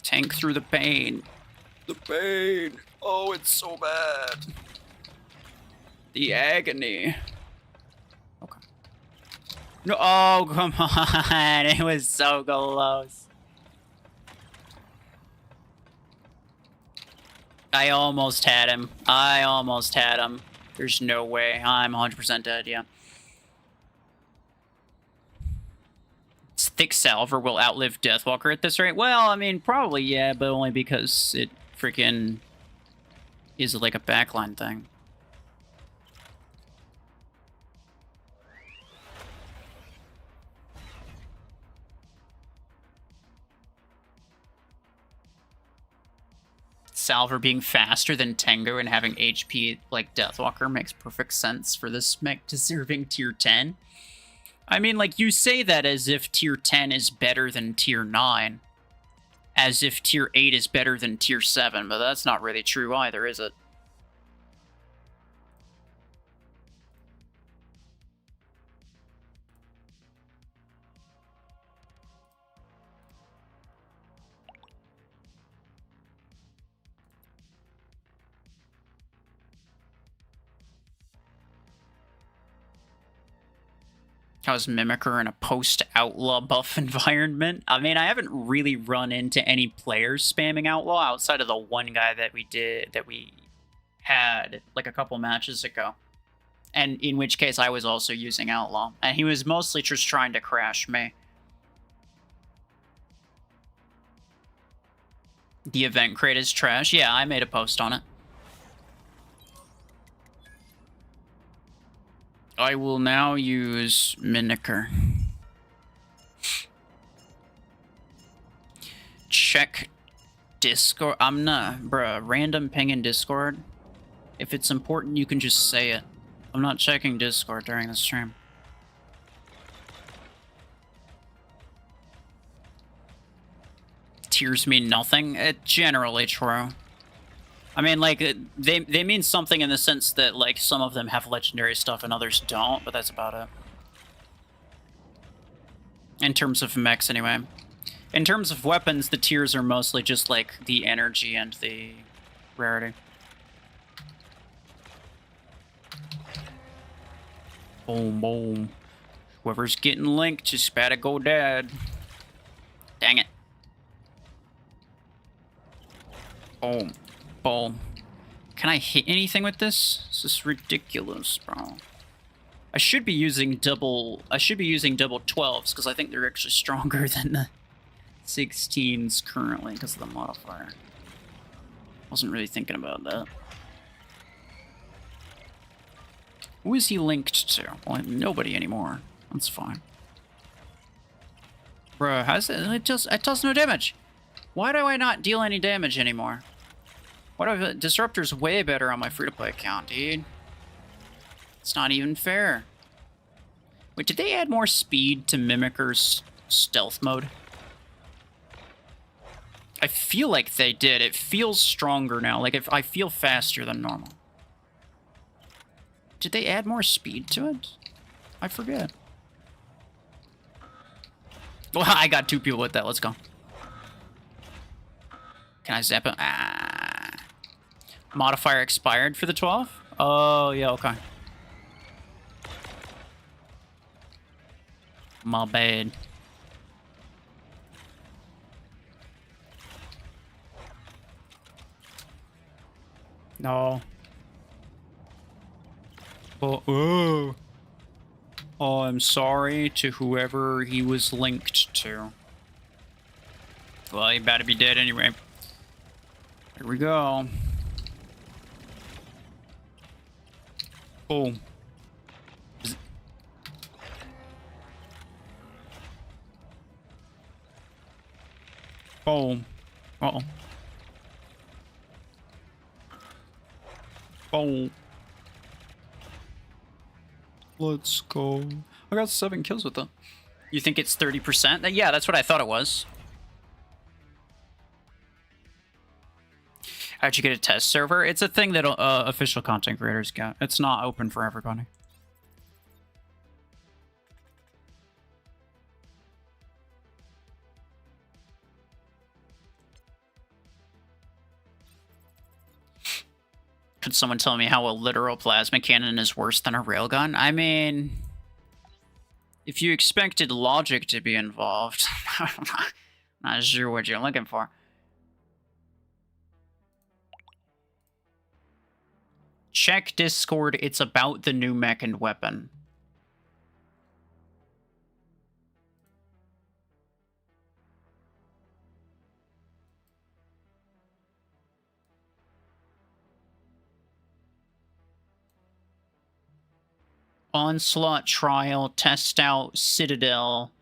Tank through the pain. The pain. Oh, it's so bad. The agony. Okay. No, oh, come on. It was so close. I almost had him. There's no way. I'm 100% dead, yeah. Thick Salver will outlive Deathwalker at this rate? Well, I mean, probably, yeah, but only because it freaking is like a backline thing. Salver being faster than Tengu and having HP like Deathwalker makes perfect sense for this mech deserving tier 10. I mean, like, you say that as if tier 10 is better than tier 9. As if tier 8 is better than tier 7, but that's not really true either, is it? How's Mimicker in a post-Outlaw buff environment? I mean, I haven't really run into any players spamming Outlaw outside of the one guy that we had like a couple matches ago. And in which case I was also using Outlaw. And he was mostly just trying to crash me. The event crate is trash. Yeah, I made a post on it. I will now use Mimicker. Check Discord. I'm not, bruh. Random ping in Discord. If it's important, you can just say it. I'm not checking Discord during the stream. Tiers mean nothing? It's generally true. I mean, like, they mean something in the sense that, like, some of them have legendary stuff and others don't, but that's about it. In terms of mechs, anyway. In terms of weapons, the tiers are mostly just, like, the energy and the rarity. Boom, boom. Whoever's getting linked just better go dead. Dang it. Boom. Boom. Can I hit anything with this? This is ridiculous, bro. I should be using double 12s because I think they're actually stronger than the 16s currently because of the modifier. Wasn't really thinking about that. Who is he linked to? Well, nobody anymore. That's fine. Bro, how's it? It does no damage. Why do I not deal any damage anymore? Disruptor's way better on my free-to-play account, dude. It's not even fair. Wait, did they add more speed to Mimicker's stealth mode? I feel like they did. It feels stronger now. Like, I feel faster than normal. Did they add more speed to it? I forget. Well, I got 2 people with that. Let's go. Can I zap him? Ah. Modifier expired for the 12? Oh, yeah, okay. My bad. No. Oh, I'm sorry to whoever he was linked to. Well, he better be dead anyway. Here we go. Boom. Boom. Uh-oh. Boom. Let's go. I got 7 kills with them. You think it's 30%? Yeah, that's what I thought it was. How'd you get a test server? It's a thing that official content creators get. It's not open for everybody. Could someone tell me how a literal plasma cannon is worse than a railgun? I mean, if you expected logic to be involved, I'm not sure what you're looking for. Check Discord, it's about the new mech and weapon. Onslaught, Trial, Test Out, Citadel,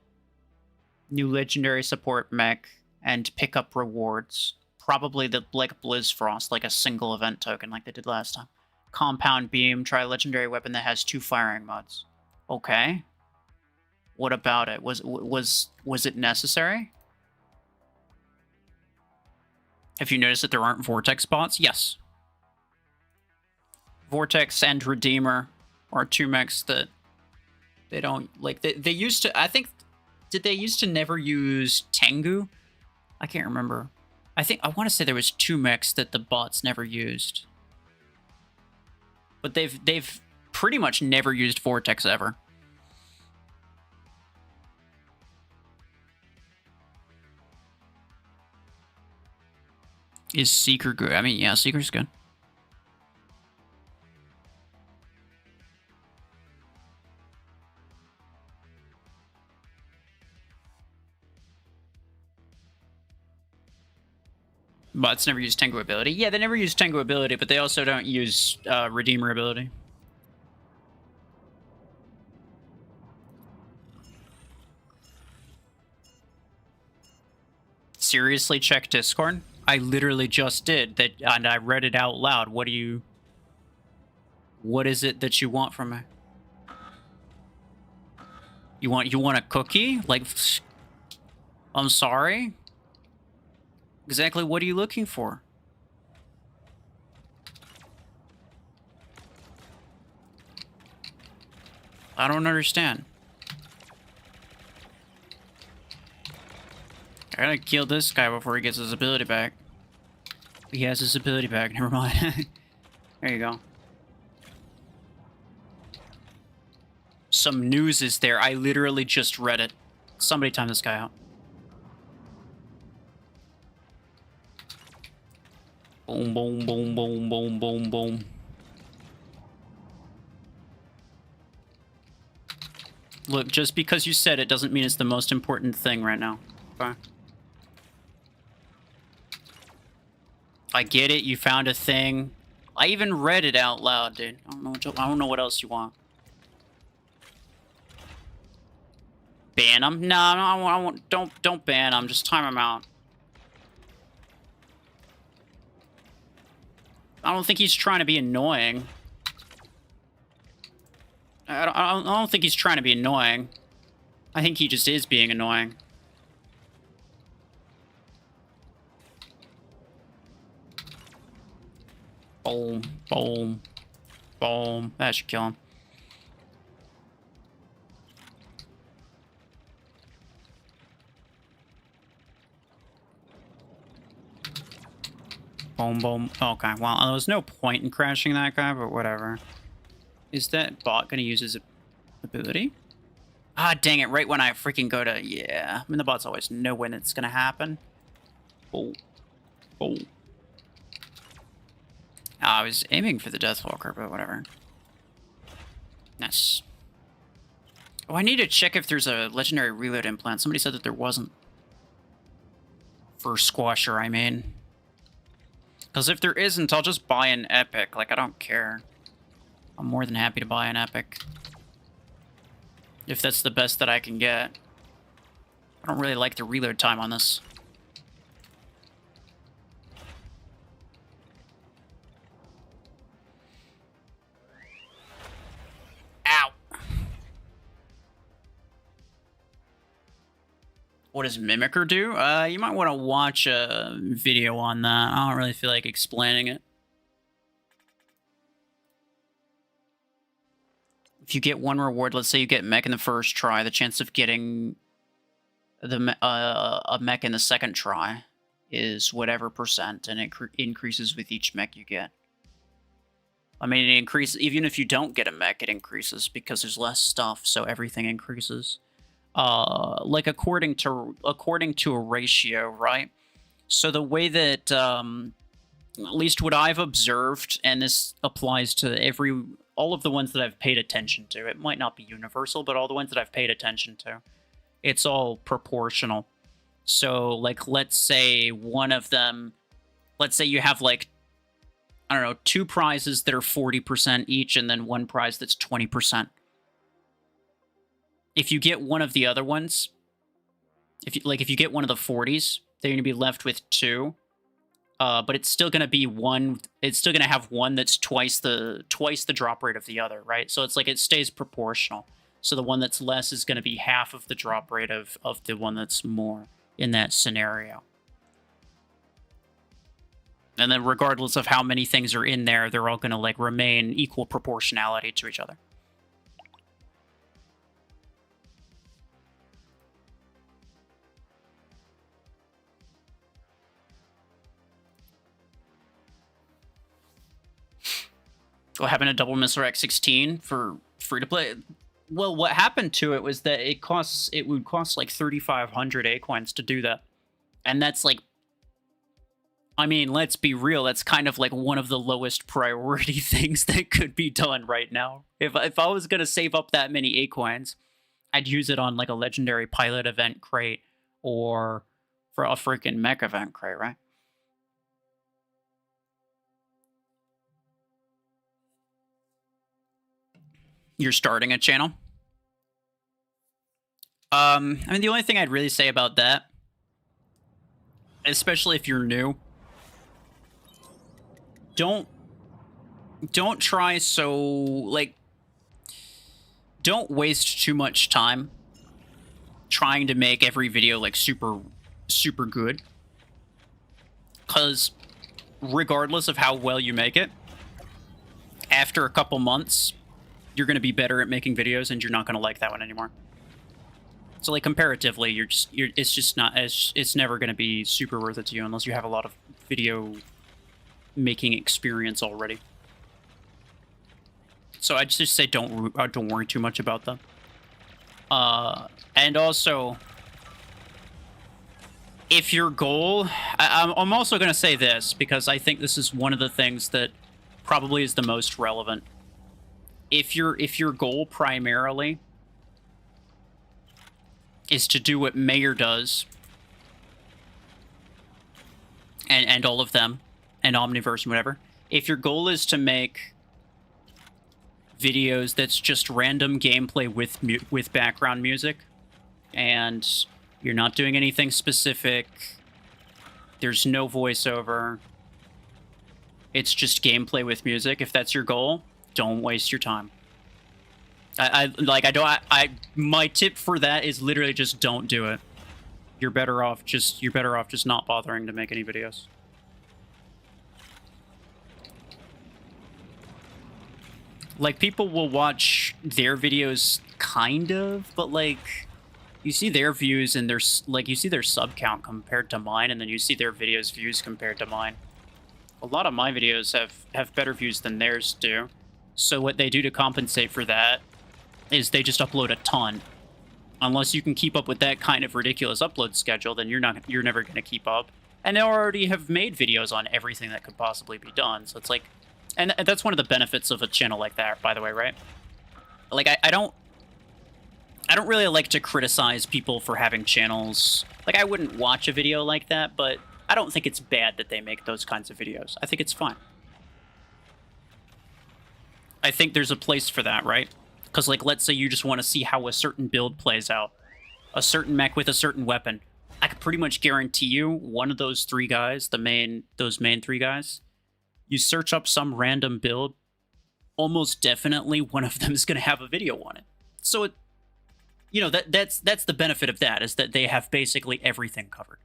new legendary support mech, and pick up rewards. probably the like Blizz Frost, like a single event token like they did last time. Compound Beam, try a legendary weapon that has 2 firing modes. Okay. What about it? Was it necessary? Have you noticed that there aren't Vortex spots? Yes. Vortex and Redeemer are 2 mechs that they don't like. They used to. I think. Did they used to never use Tengu? I can't remember. I want to say there was 2 mechs that the bots never used. But they've pretty much never used Vortex ever. Is Seeker good? I mean, yeah, Seeker's good. Bots never use Tengu ability. Yeah, they never use Tengu ability, but they also don't use Redeemer ability. Seriously, check Discord? I literally just did that, and I read it out loud. What is it that you want from me? You want a cookie? Like, I'm sorry? Exactly what are you looking for? I don't understand. I gotta kill this guy before he gets his ability back. He has his ability back, never mind. There you go. Some news is there. I literally just read it. Somebody time this guy out. Boom, boom, boom, boom, boom, boom, boom. Look, just because you said it doesn't mean it's the most important thing right now. Okay? I get it. You found a thing. I even read it out loud, dude. I don't know what else you want. Ban him? No, I won't. Don't ban him. Just time him out. I don't think he's trying to be annoying. I don't think he's trying to be annoying. I think he just is being annoying. Boom, boom, boom. That should kill him. Boom, boom. Okay, well, there was no point in crashing that guy, but whatever. Is that bot going to use his ability? Ah, dang it, right when I freaking go to... Yeah, I mean, the bots always know when it's going to happen. Oh. Oh. I was aiming for the Deathwalker, but whatever. Nice. Oh, I need to check if there's a legendary reload implant. Somebody said that there wasn't. For Squasher, I mean. Because if there isn't, I'll just buy an epic. Like, I don't care. I'm more than happy to buy an epic. If that's the best that I can get. I don't really like the reload time on this. Ow! What does Mimicker do? You might want to watch a video on that. I don't really feel like explaining it. If you get one reward, let's say you get Mech in the first try, the chance of getting a Mech in the second try is whatever percent, and it increases with each Mech you get. I mean, it increases, even if you don't get a Mech, it increases because there's less stuff, so everything increases. Like according to a ratio, right? So the way that, at least what I've observed, and this applies to all of the ones that I've paid attention to. It might not be universal, but all the ones that I've paid attention to, it's all proportional. So, like, let's say one of them, let's say you have, like, I don't know, 2 prizes that are 40% each, and then 1 prize that's 20%. If you get one of the other ones, if you get one of the 40s, they're going to be left with 2. but it's still going to be one. It's still going to have one that's twice the drop rate of the other, right? So it's like it stays proportional. So the one that's less is going to be half of the drop rate of the one that's more in that scenario. And then regardless of how many things are in there, they're all going to like remain equal proportionality to each other. What happened to Double Missile X16 for free to play? Well, what happened to it was that it would cost like 3,500 A-coins to do that. And that's like, I mean, let's be real, that's kind of like one of the lowest priority things that could be done right now. If I was going to save up that many A-coins, I'd use it on like a legendary pilot event crate or for a freaking mech event crate, right? You're starting a channel? I mean, the only thing I'd really say about that, especially if you're new, don't try so, like, don't waste too much time trying to make every video, like, super good. Because regardless of how well you make it, after a couple months, you're going to be better at making videos and you're not going to like that one anymore. So like comparatively, it's never going to be super worth it to you unless you have a lot of video making experience already. So I'd just say don't worry too much about them. And also, if your goal, I'm also going to say this because I think this is one of the things that probably is the most relevant. If your goal primarily is to do what Mayor does, and all of them, and Omniverse and whatever, if your goal is to make videos that's just random gameplay with background music, and you're not doing anything specific, there's no voiceover, it's just gameplay with music, if that's your goal, don't waste your time. My tip for that is literally just don't do it. You're better off just not bothering to make any videos. Like, people will watch their videos kind of, but like you see their views and you see their sub count compared to mine, and then you see their videos views compared to mine. A lot of my videos have better views than theirs do. So what they do to compensate for that is they just upload a ton. Unless you can keep up with that kind of ridiculous upload schedule, then you're never going to keep up. And they already have made videos on everything that could possibly be done. So it's like, and that's one of the benefits of a channel like that, by the way, right? Like I don't really like to criticize people for having channels. Like, I wouldn't watch a video like that, but I don't think it's bad that they make those kinds of videos. I think it's fine. I think there's a place for that, right? Because, like, let's say you just want to see how a certain build plays out. A certain mech with a certain weapon. I could pretty much guarantee you one of those three guys, those main three guys, you search up some random build, almost definitely one of them is going to have a video on it. So, that's the benefit of that, is that they have basically everything covered.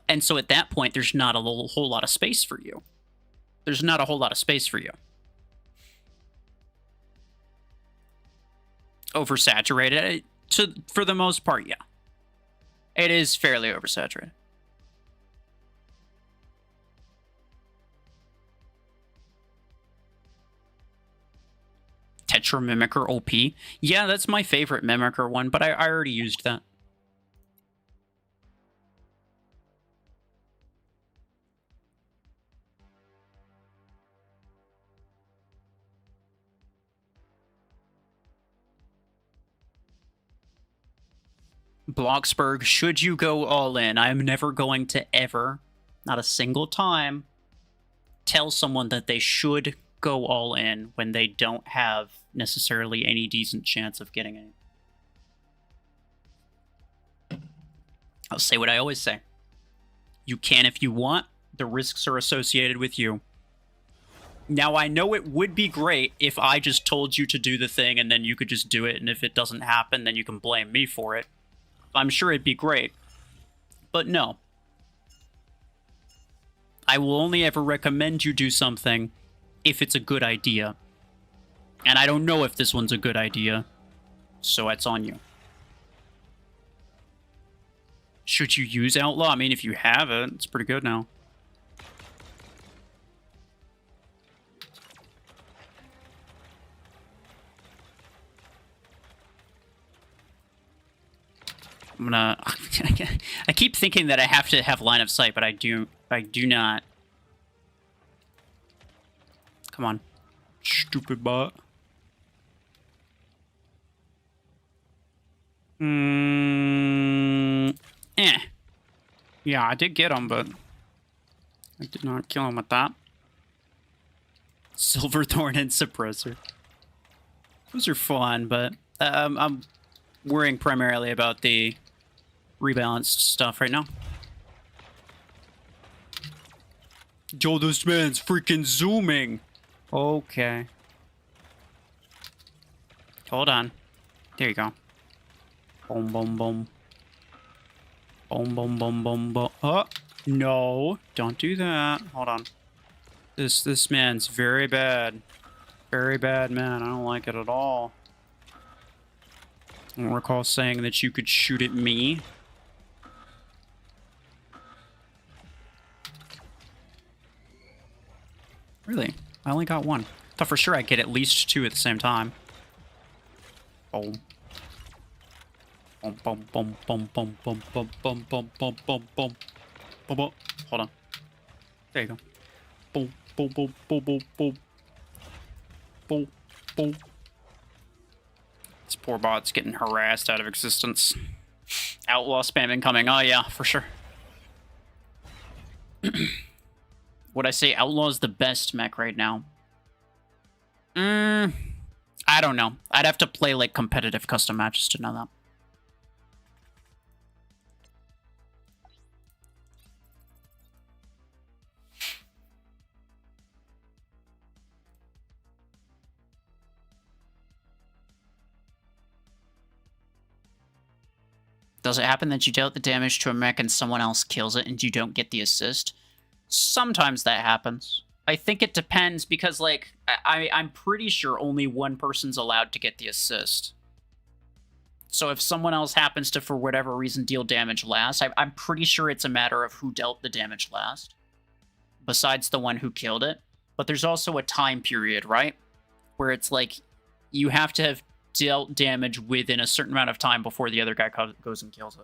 And so at that point, there's not a whole lot of space for you. There's not a whole lot of space for you. Oversaturated? For the most part, yeah. It is fairly oversaturated. Tetra Mimicker OP? Yeah, that's my favorite Mimicker one, but I already used that. Bloxburg, should you go all in? I am never going to ever, not a single time, tell someone that they should go all in when they don't have necessarily any decent chance of getting any. I'll say what I always say. You can if you want. The risks are associated with you. Now, I know it would be great if I just told you to do the thing and then you could just do it, and if it doesn't happen, then you can blame me for it. I'm sure it'd be great. But no. I will only ever recommend you do something if it's a good idea. And I don't know if this one's a good idea, so it's on you. Should you use Outlaw? I mean, if you have it, it's pretty good now. I'm gonna... I keep thinking that I have to have line of sight, but I do not. Come on. Stupid bot. Yeah, I did get him, but I did not kill him with that. Silverthorn and Suppressor. Those are fun, but I'm worrying primarily about the rebalanced stuff right now. Yo, this man's freaking zooming. Okay. Hold on. There you go. Boom, boom, boom. Boom, boom, boom, boom, boom. Oh, no. Don't do that. Hold on. This man's very bad. Very bad, man. I don't like it at all. I don't recall saying that you could shoot at me. Really? I only got one. Thought for sure I'd get at least two at the same time. Boom. Boom, boom, boom, boom, boom, boom, boom, boom, boom, boom, boom, boom. Boom, boom. Hold on. There you go. Boom, boom, boom, boom, boom, boom. Boom, boom. This poor bot's getting harassed out of existence. Outlaw spam incoming. Oh, yeah, for sure. Would I say Outlaw's the best mech right now? I don't know. I'd have to play, like, competitive custom matches to know that. Does it happen that you dealt the damage to a mech and someone else kills it and you don't get the assist? Sometimes that happens. I think it depends because, like, I'm pretty sure only one person's allowed to get the assist. So if someone else happens to, for whatever reason, deal damage last, I'm pretty sure it's a matter of who dealt the damage last, besides the one who killed it. But there's also a time period, right? Where it's like, you have to have dealt damage within a certain amount of time before the other guy goes and kills it.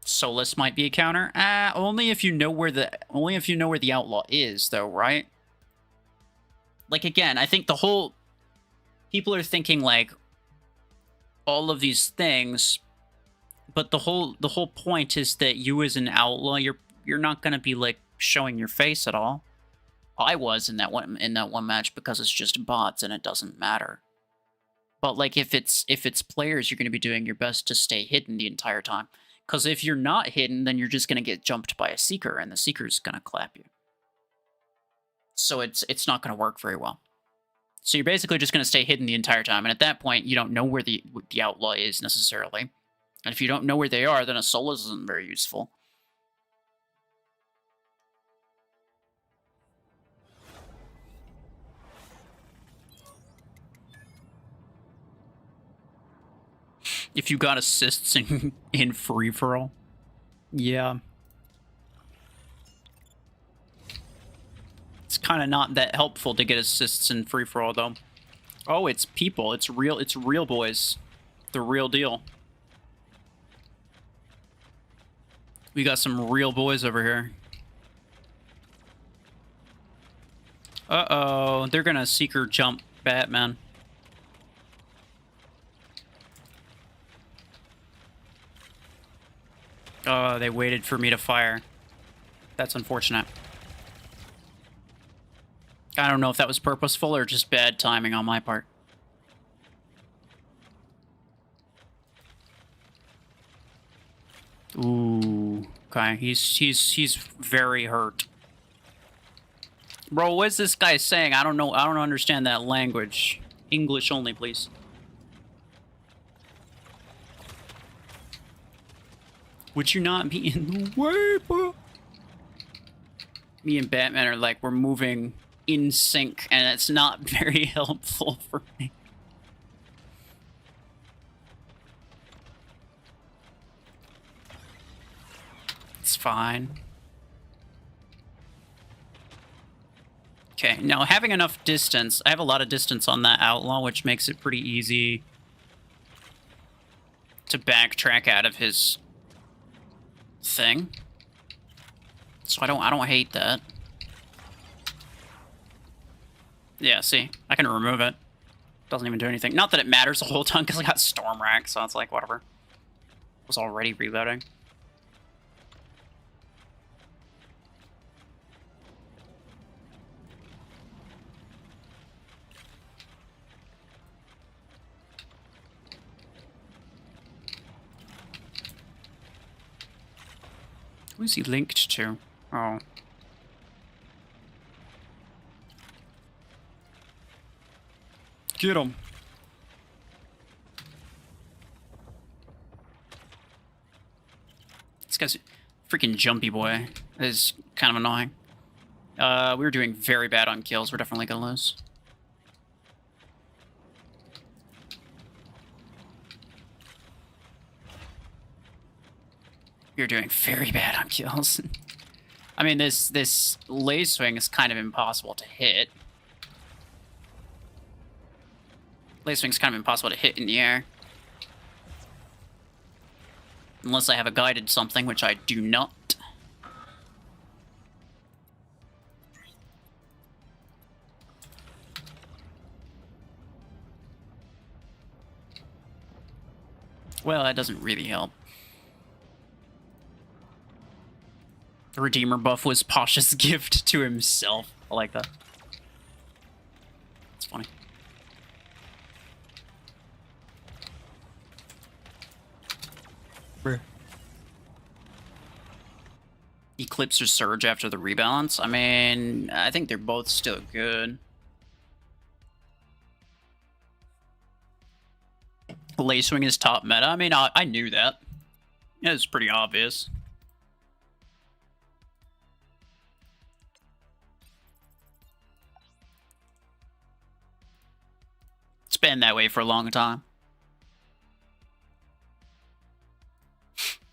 Solus might be a counter. Only if you know where the outlaw is, though, right? Like, again, I think people are thinking like all of these things, but the whole point is that you as an outlaw, you're not going to be like showing your face at all. I was in that one match because it's just bots and it doesn't matter. But like if it's players, you're going to be doing your best to stay hidden the entire time. Because if you're not hidden, then you're just going to get jumped by a Seeker, and the Seeker's going to clap you. So it's not going to work very well. So you're basically just going to stay hidden the entire time, and at that point, you don't know where the outlaw is, necessarily. And if you don't know where they are, then a Solus isn't very useful. If you got assists in free-for-all. Yeah. It's kind of not that helpful to get assists in free-for-all, though. Oh, it's people. It's real boys. The real deal. We got some real boys over here. Uh-oh. They're gonna Seeker jump Batman. Oh, they waited for me to fire. That's unfortunate. I don't know if that was purposeful or just bad timing on my part. okay. He's very hurt. Bro, what's this guy saying? I don't know. I don't understand that language. English only, please. Would you not be in the way, bro? Me and Batman are like, we're moving in sync, and it's not very helpful for me. It's fine. Okay, now having enough distance, I have a lot of distance on that outlaw, which makes it pretty easy to backtrack out of his thing. So I don't hate that. Yeah, see, I can remove it. Doesn't even do anything. Not that it matters the whole time, because I got Storm Rack, so it's like, whatever. I was already reloading. Who is he linked to? Oh. Get him. This guy's freaking jumpy boy. That is kind of annoying. We were doing very bad on kills. We're definitely gonna lose. You're doing very bad on kills. I mean, this laser swing is kind of impossible to hit. Laser swing's kind of impossible to hit in the air. Unless I have a guided something, which I do not. Well, that doesn't really help. The Redeemer buff was Pasha's gift to himself. I like that. It's funny. Eclipse or Surge after the rebalance? I mean, I think they're both still good. Laser Swing is top meta. I mean, I knew that. Yeah, it's pretty obvious. It's been that way for a long time.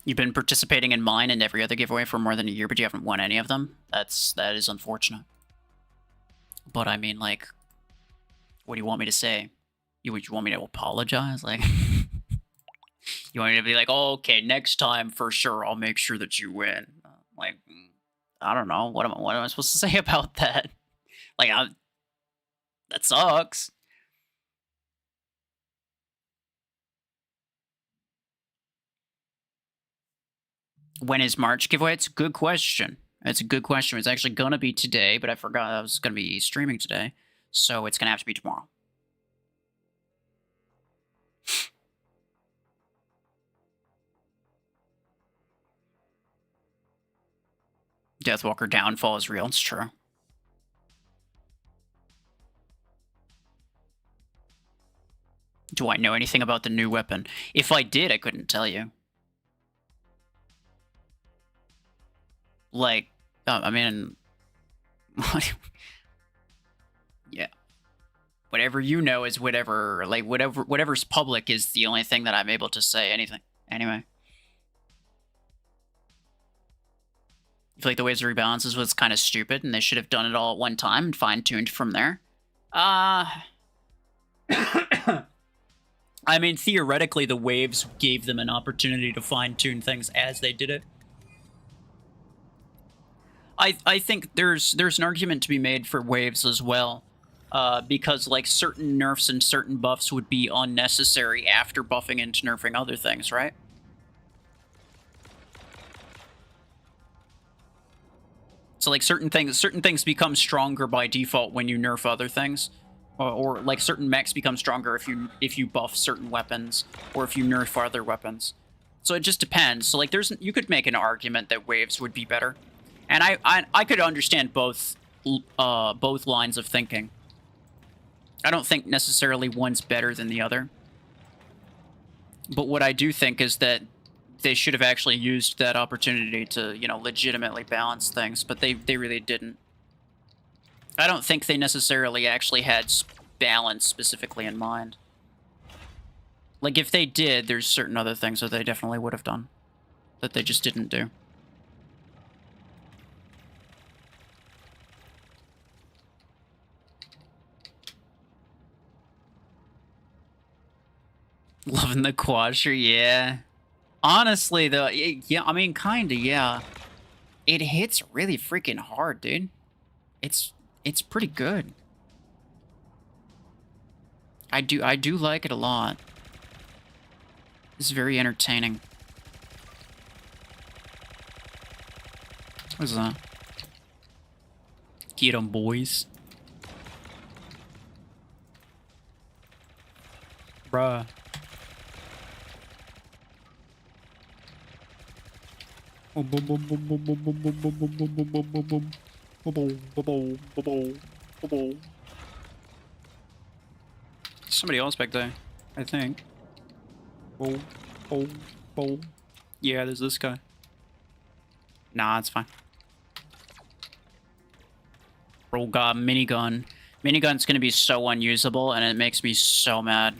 You've been participating in mine and every other giveaway for more than a year, but you haven't won any of them. That is unfortunate. But I mean, like, what do you want me to say? You want me to apologize? Like, you want me to be like, oh, okay, next time for sure, I'll make sure that you win. Like, I don't know. What am I supposed to say about that? Like, that sucks. When is March giveaway? It's a good question. It's a good question. It's actually going to be today, but I forgot I was going to be streaming today. So it's going to have to be tomorrow. Deathwalker downfall is real. It's true. Do I know anything about the new weapon? If I did, I couldn't tell you. Like, I mean, yeah. Whatever you know is whatever. Like, whatever's public is the only thing that I'm able to say anything. Anyway. I feel like the Waves of Rebalances was kind of stupid, and they should have done it all at one time and fine-tuned from there. I mean, theoretically, the Waves gave them an opportunity to fine-tune things as they did it. I think there's an argument to be made for Waves as well, because like certain nerfs and certain buffs would be unnecessary after buffing into nerfing other things, right? So like certain things become stronger by default when you nerf other things, or like certain mechs become stronger if you buff certain weapons or if you nerf other weapons. So it just depends. So like, you could make an argument that waves would be better, and I could understand both lines of thinking. I don't think necessarily one's better than the other, but what I do think is that they should have actually used that opportunity to, you know, legitimately balance things, but they really didn't. I don't think they necessarily actually had balance specifically in mind. Like, if they did, there's certain other things that they definitely would have done that they just didn't do. Loving the quadra, yeah. Honestly, though, yeah, I mean, kinda, yeah. It hits really freaking hard, dude. It's pretty good. I do like it a lot. It's very entertaining. What is that? Get 'em, boys. Bruh. Boom, boom, boom, boom, boom, boom, boom, boom, boom, boom, boom, boom, boom, boom, boom. Boom, boom, boom, boom, boom. Somebody else back there, I think. Boom, boom, boom. Yeah, there's this guy. Nah, it's fine. Bro got minigun. Minigun's gonna be so unusable, and it makes me so mad.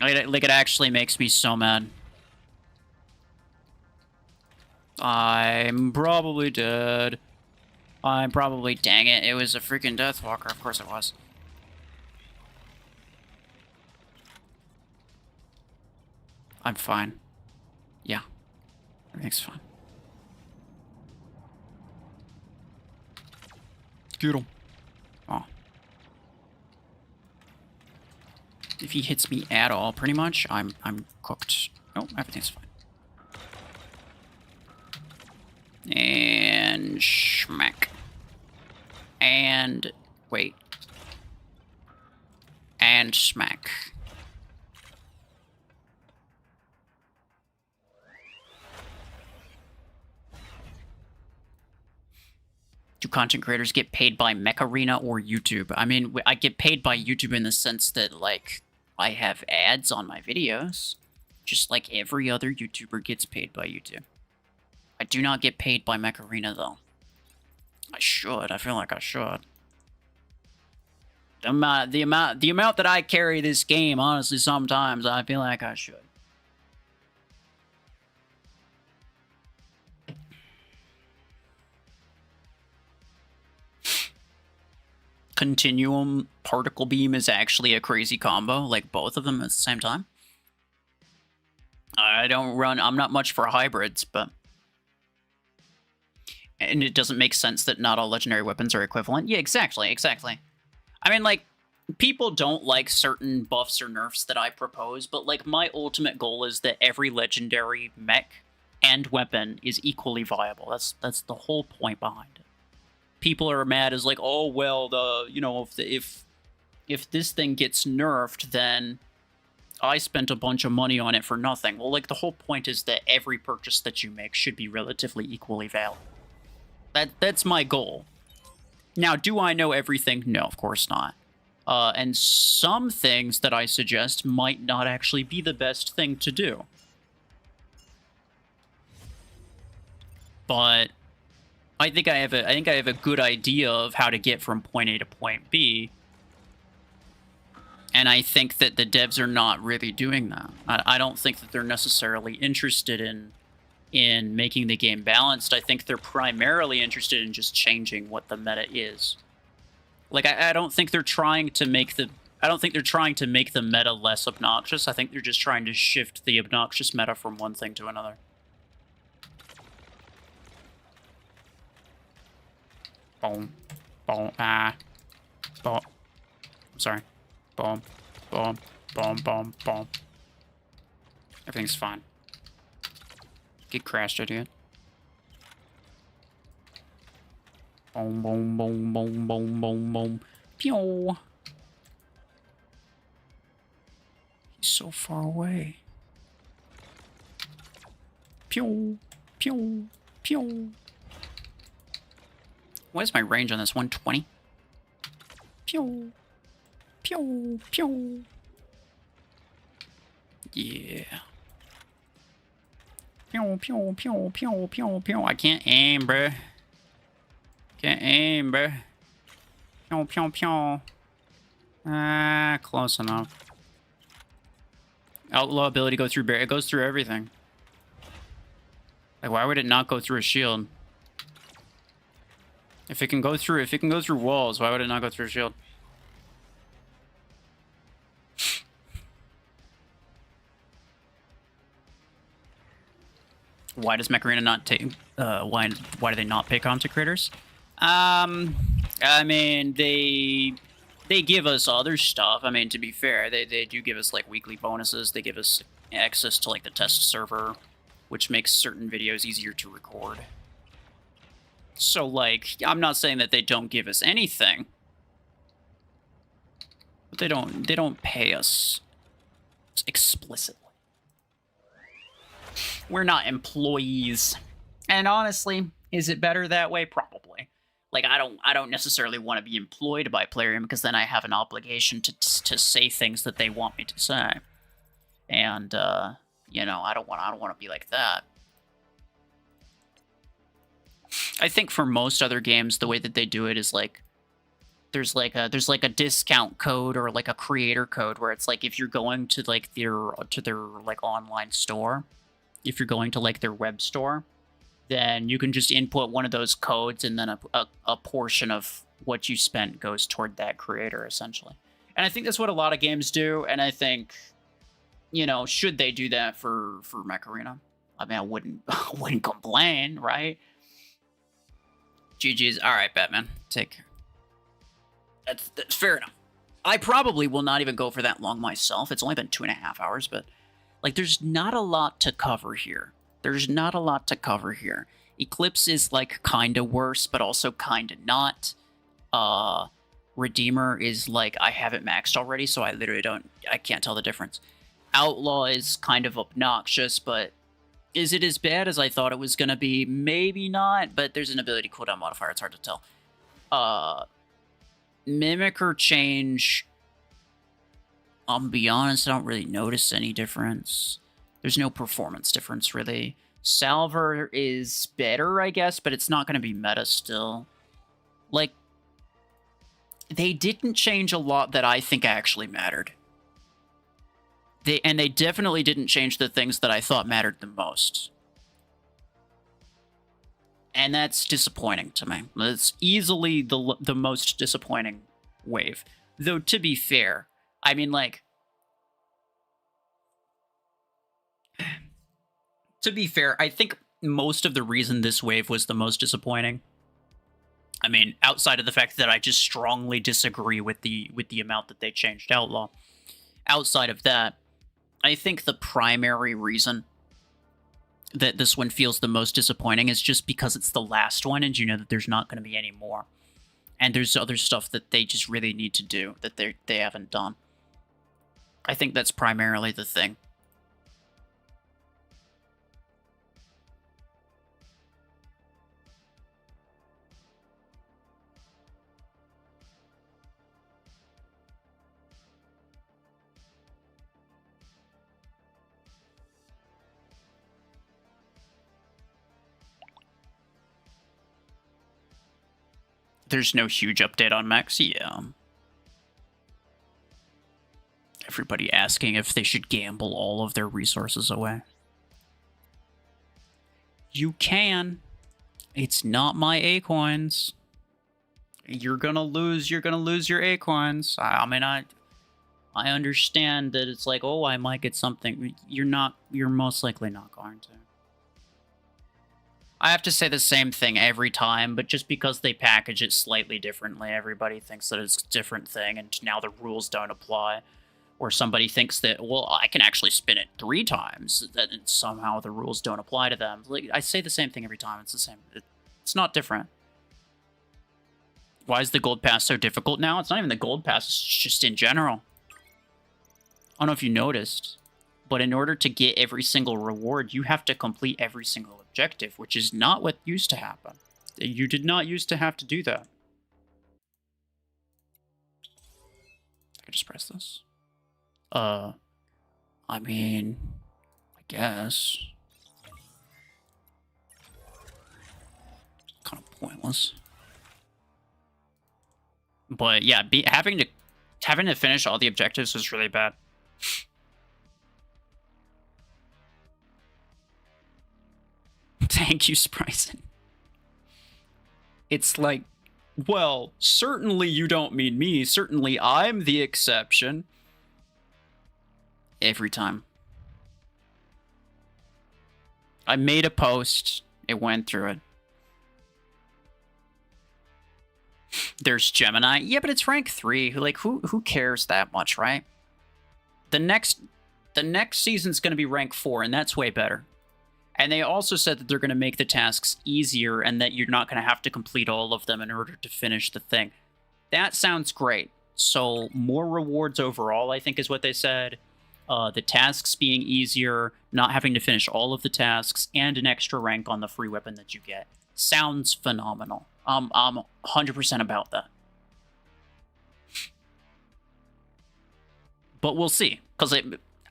Like, it actually makes me so mad. I'm probably dead. I'm probably... Dang it, it was a freaking Deathwalker. Of course it was. I'm fine. Yeah. Everything's fine. Get him. Oh. If he hits me at all, pretty much, I'm cooked. Oh, everything's fine. And schmack. And wait. And smack. Do content creators get paid by Mech Arena or YouTube? I mean, I get paid by YouTube in the sense that, like, I have ads on my videos, just like every other YouTuber gets paid by YouTube. I do not get paid by Mech Arena, though. I should. I feel like I should. The amount that I carry this game, honestly, sometimes I feel like I should. Continuum particle beam is actually a crazy combo, like both of them at the same time. I'm not much for hybrids, but... And it doesn't make sense that not all legendary weapons are equivalent. Yeah, exactly. I mean, like, people don't like certain buffs or nerfs that I propose, but, like, my ultimate goal is that every legendary mech and weapon is equally viable. That's the whole point behind it. People are mad as like, oh well, if this thing gets nerfed, then I spent a bunch of money on it for nothing. Well, like, the whole point is that every purchase that you make should be relatively equally valid. That's my goal. Now, do I know everything? No, of course not. And some things that I suggest might not actually be the best thing to do. But I think I have a good idea of how to get from point A to point B. And I think that the devs are not really doing that. I don't think that they're necessarily interested in making the game balanced. I think they're primarily interested in just changing what the meta is. Like, I don't think they're trying to make the meta less obnoxious. I think they're just trying to shift the obnoxious meta from one thing to another. Boom. Boom. Ah. Boom. I'm sorry. Boom. Boom. Boom. Boom. Boom. Everything's fine. Get crashed, idiot. Boom. Boom. Boom. Boom. Boom. Boom. Boom. Pew. He's so far away. Pew, pew, pew. What is my range on this? 120? Pew, pew, pew. Yeah. Pew, pew, pew, pew, pew, pew. I can't aim, bruh. Can't aim, bruh. Pew, pew, pew. Ah, close enough. Outlaw ability go through barrier. It goes through everything. Like, why would it not go through a shield? If it can go through walls, why would it not go through a shield? Why does Mech Arena not take? Why do they not pay content creators? I mean, they give us other stuff. I mean, to be fair, they do give us like weekly bonuses. They give us access to like the test server, which makes certain videos easier to record. So like, I'm not saying that they don't give us anything, but they don't pay us explicitly. We're not employees. And honestly, is it better that way? Probably. Like, I don't necessarily want to be employed by Plarium, because then I have an obligation to say things that they want me to say. And you know, I don't want to be like that. I think for most other games, the way that they do it is like there's like a discount code or like a creator code where it's like if you're going to like their like online store, if you're going to like their web store, then you can just input one of those codes and then a portion of what you spent goes toward that creator, essentially. And I think that's what a lot of games do, and I think, you know, should they do that for Mech Arena? I mean, I wouldn't complain, right? GG's. All right, Batman. Take care. That's fair enough. I probably will not even go for that long myself. It's only been 2.5 hours, but like, there's not a lot to cover here. There's not a lot to cover here. Eclipse is like kind of worse, but also kind of not. Redeemer is like, I have it maxed already, so I can't tell the difference. Outlaw is kind of obnoxious, but is it as bad as I thought it was going to be? Maybe not, but there's an ability cooldown modifier. It's hard to tell. Mimicker change, I'll be honest, I don't really notice any difference. There's no performance difference, really. Salver is better, I guess, but it's not going to be meta still. Like, they didn't change a lot that I think actually mattered. They definitely didn't change the things that I thought mattered the most. And that's disappointing to me. It's easily the most disappointing wave. Though, to be fair, I mean, like, to be fair, I think most of the reason this wave was the most disappointing, I mean, outside of the fact that I just strongly disagree with the amount that they changed Outlaw, outside of that, I think the primary reason that this one feels the most disappointing is just because it's the last one, and you know that there's not going to be any more. And there's other stuff that they just really need to do that they haven't done. I think that's primarily the thing. There's no huge update on Mechs, yeah. Everybody asking if they should gamble all of their resources away. You can. It's not my A-coins. You're gonna lose your A-coins. I mean, I understand that it's like, oh, I might get something. You're most likely not going to. I have to say the same thing every time, but just because they package it slightly differently, everybody thinks that it's a different thing, and now the rules don't apply. Or somebody thinks that, well, I can actually spin it 3 times, that somehow the rules don't apply to them. Like, I say the same thing every time. It's the same. It's not different. Why is the gold pass so difficult now? It's not even the gold pass. It's just in general. I don't know if you noticed, But in order to get every single reward, you have to complete every single objective, which is not what used to happen. You did not used to have to do that. I could just press this. I mean, I guess. Kind of pointless. But yeah, having to finish all the objectives was really bad. Thank you, Spryson. It's like, well, certainly you don't mean me. Certainly I'm the exception. Every time. I made a post. It went through it. There's Gemini. Yeah, but it's rank 3. Like, who cares that much, right? The next season's going to be rank 4, and that's way better. And they also said that they're going to make the tasks easier and that you're not going to have to complete all of them in order to finish the thing. That sounds great. So more rewards overall, I think, is what they said. The tasks being easier, not having to finish all of the tasks, and an extra rank on the free weapon that you get. Sounds phenomenal. I'm 100% about that. But we'll see, because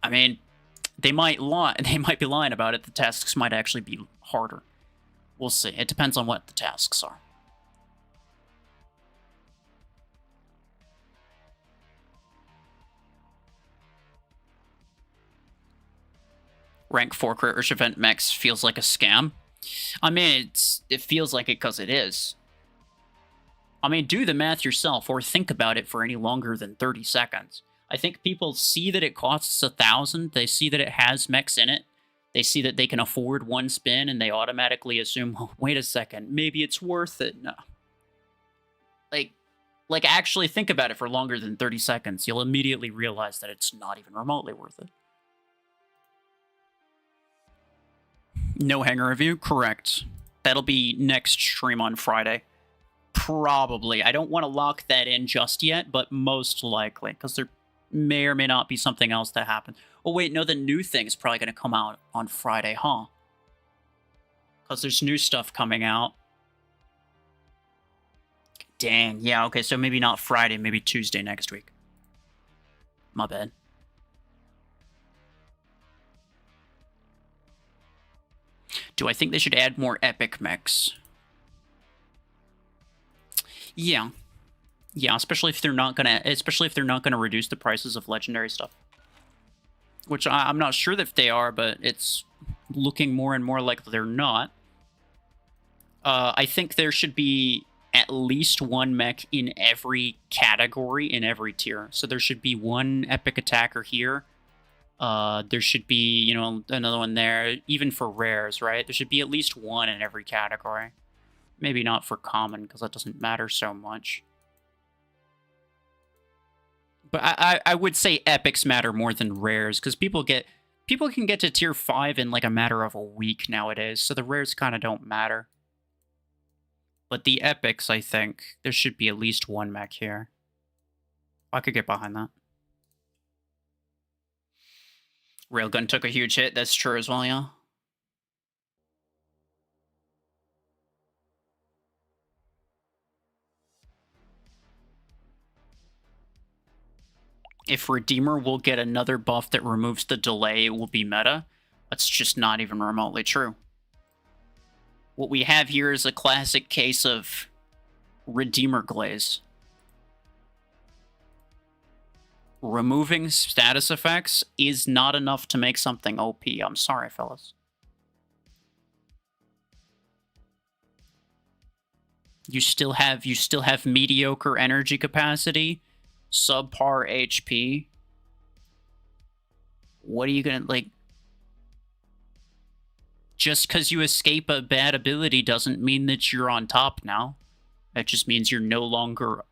I mean, they might be lying about it. The tasks might actually be harder. We'll see. It depends on what the tasks are. Rank 4 crit rush event mechs feels like a scam. I mean, it feels like it because it is. I mean, do the math yourself or think about it for any longer than 30 seconds. I think people see that it costs 1,000. They see that it has mechs in it. They see that they can afford one spin, and they automatically assume, oh, wait a second, maybe it's worth it. No. Like, actually think about it for longer than 30 seconds. You'll immediately realize that it's not even remotely worth it. No hanger review? Correct. That'll be next stream on Friday. Probably. I don't want to lock that in just yet, but most likely, because there may or may not be something else that happens. Oh, wait, no, the new thing is probably going to come out on Friday, huh? Because there's new stuff coming out. Dang, yeah, okay, so maybe not Friday, maybe Tuesday next week. My bad. Do I think they should add more epic mechs? Yeah. Yeah, especially if they're not gonna reduce the prices of legendary stuff. Which I'm not sure if they are, but it's looking more and more like they're not. I think there should be at least one mech in every category, in every tier. So there should be one epic attacker here. There should be, you know, another one there, even for rares, right? There should be at least one in every category. Maybe not for common, because that doesn't matter so much. But I would say epics matter more than rares, because people can get to tier 5 in like a matter of a week nowadays, so the rares kind of don't matter. But the epics, I think, there should be at least one mech here. I could get behind that. Railgun took a huge hit, that's true as well, yeah. If Redeemer will get another buff that removes the delay, it will be meta. That's just not even remotely true. What we have here is a classic case of Redeemer glaze. Removing status effects is not enough to make something OP. I'm sorry, fellas. You still have mediocre energy capacity, subpar HP. What are you gonna, like... Just because you escape a bad ability doesn't mean that you're on top now. That just means you're no longer,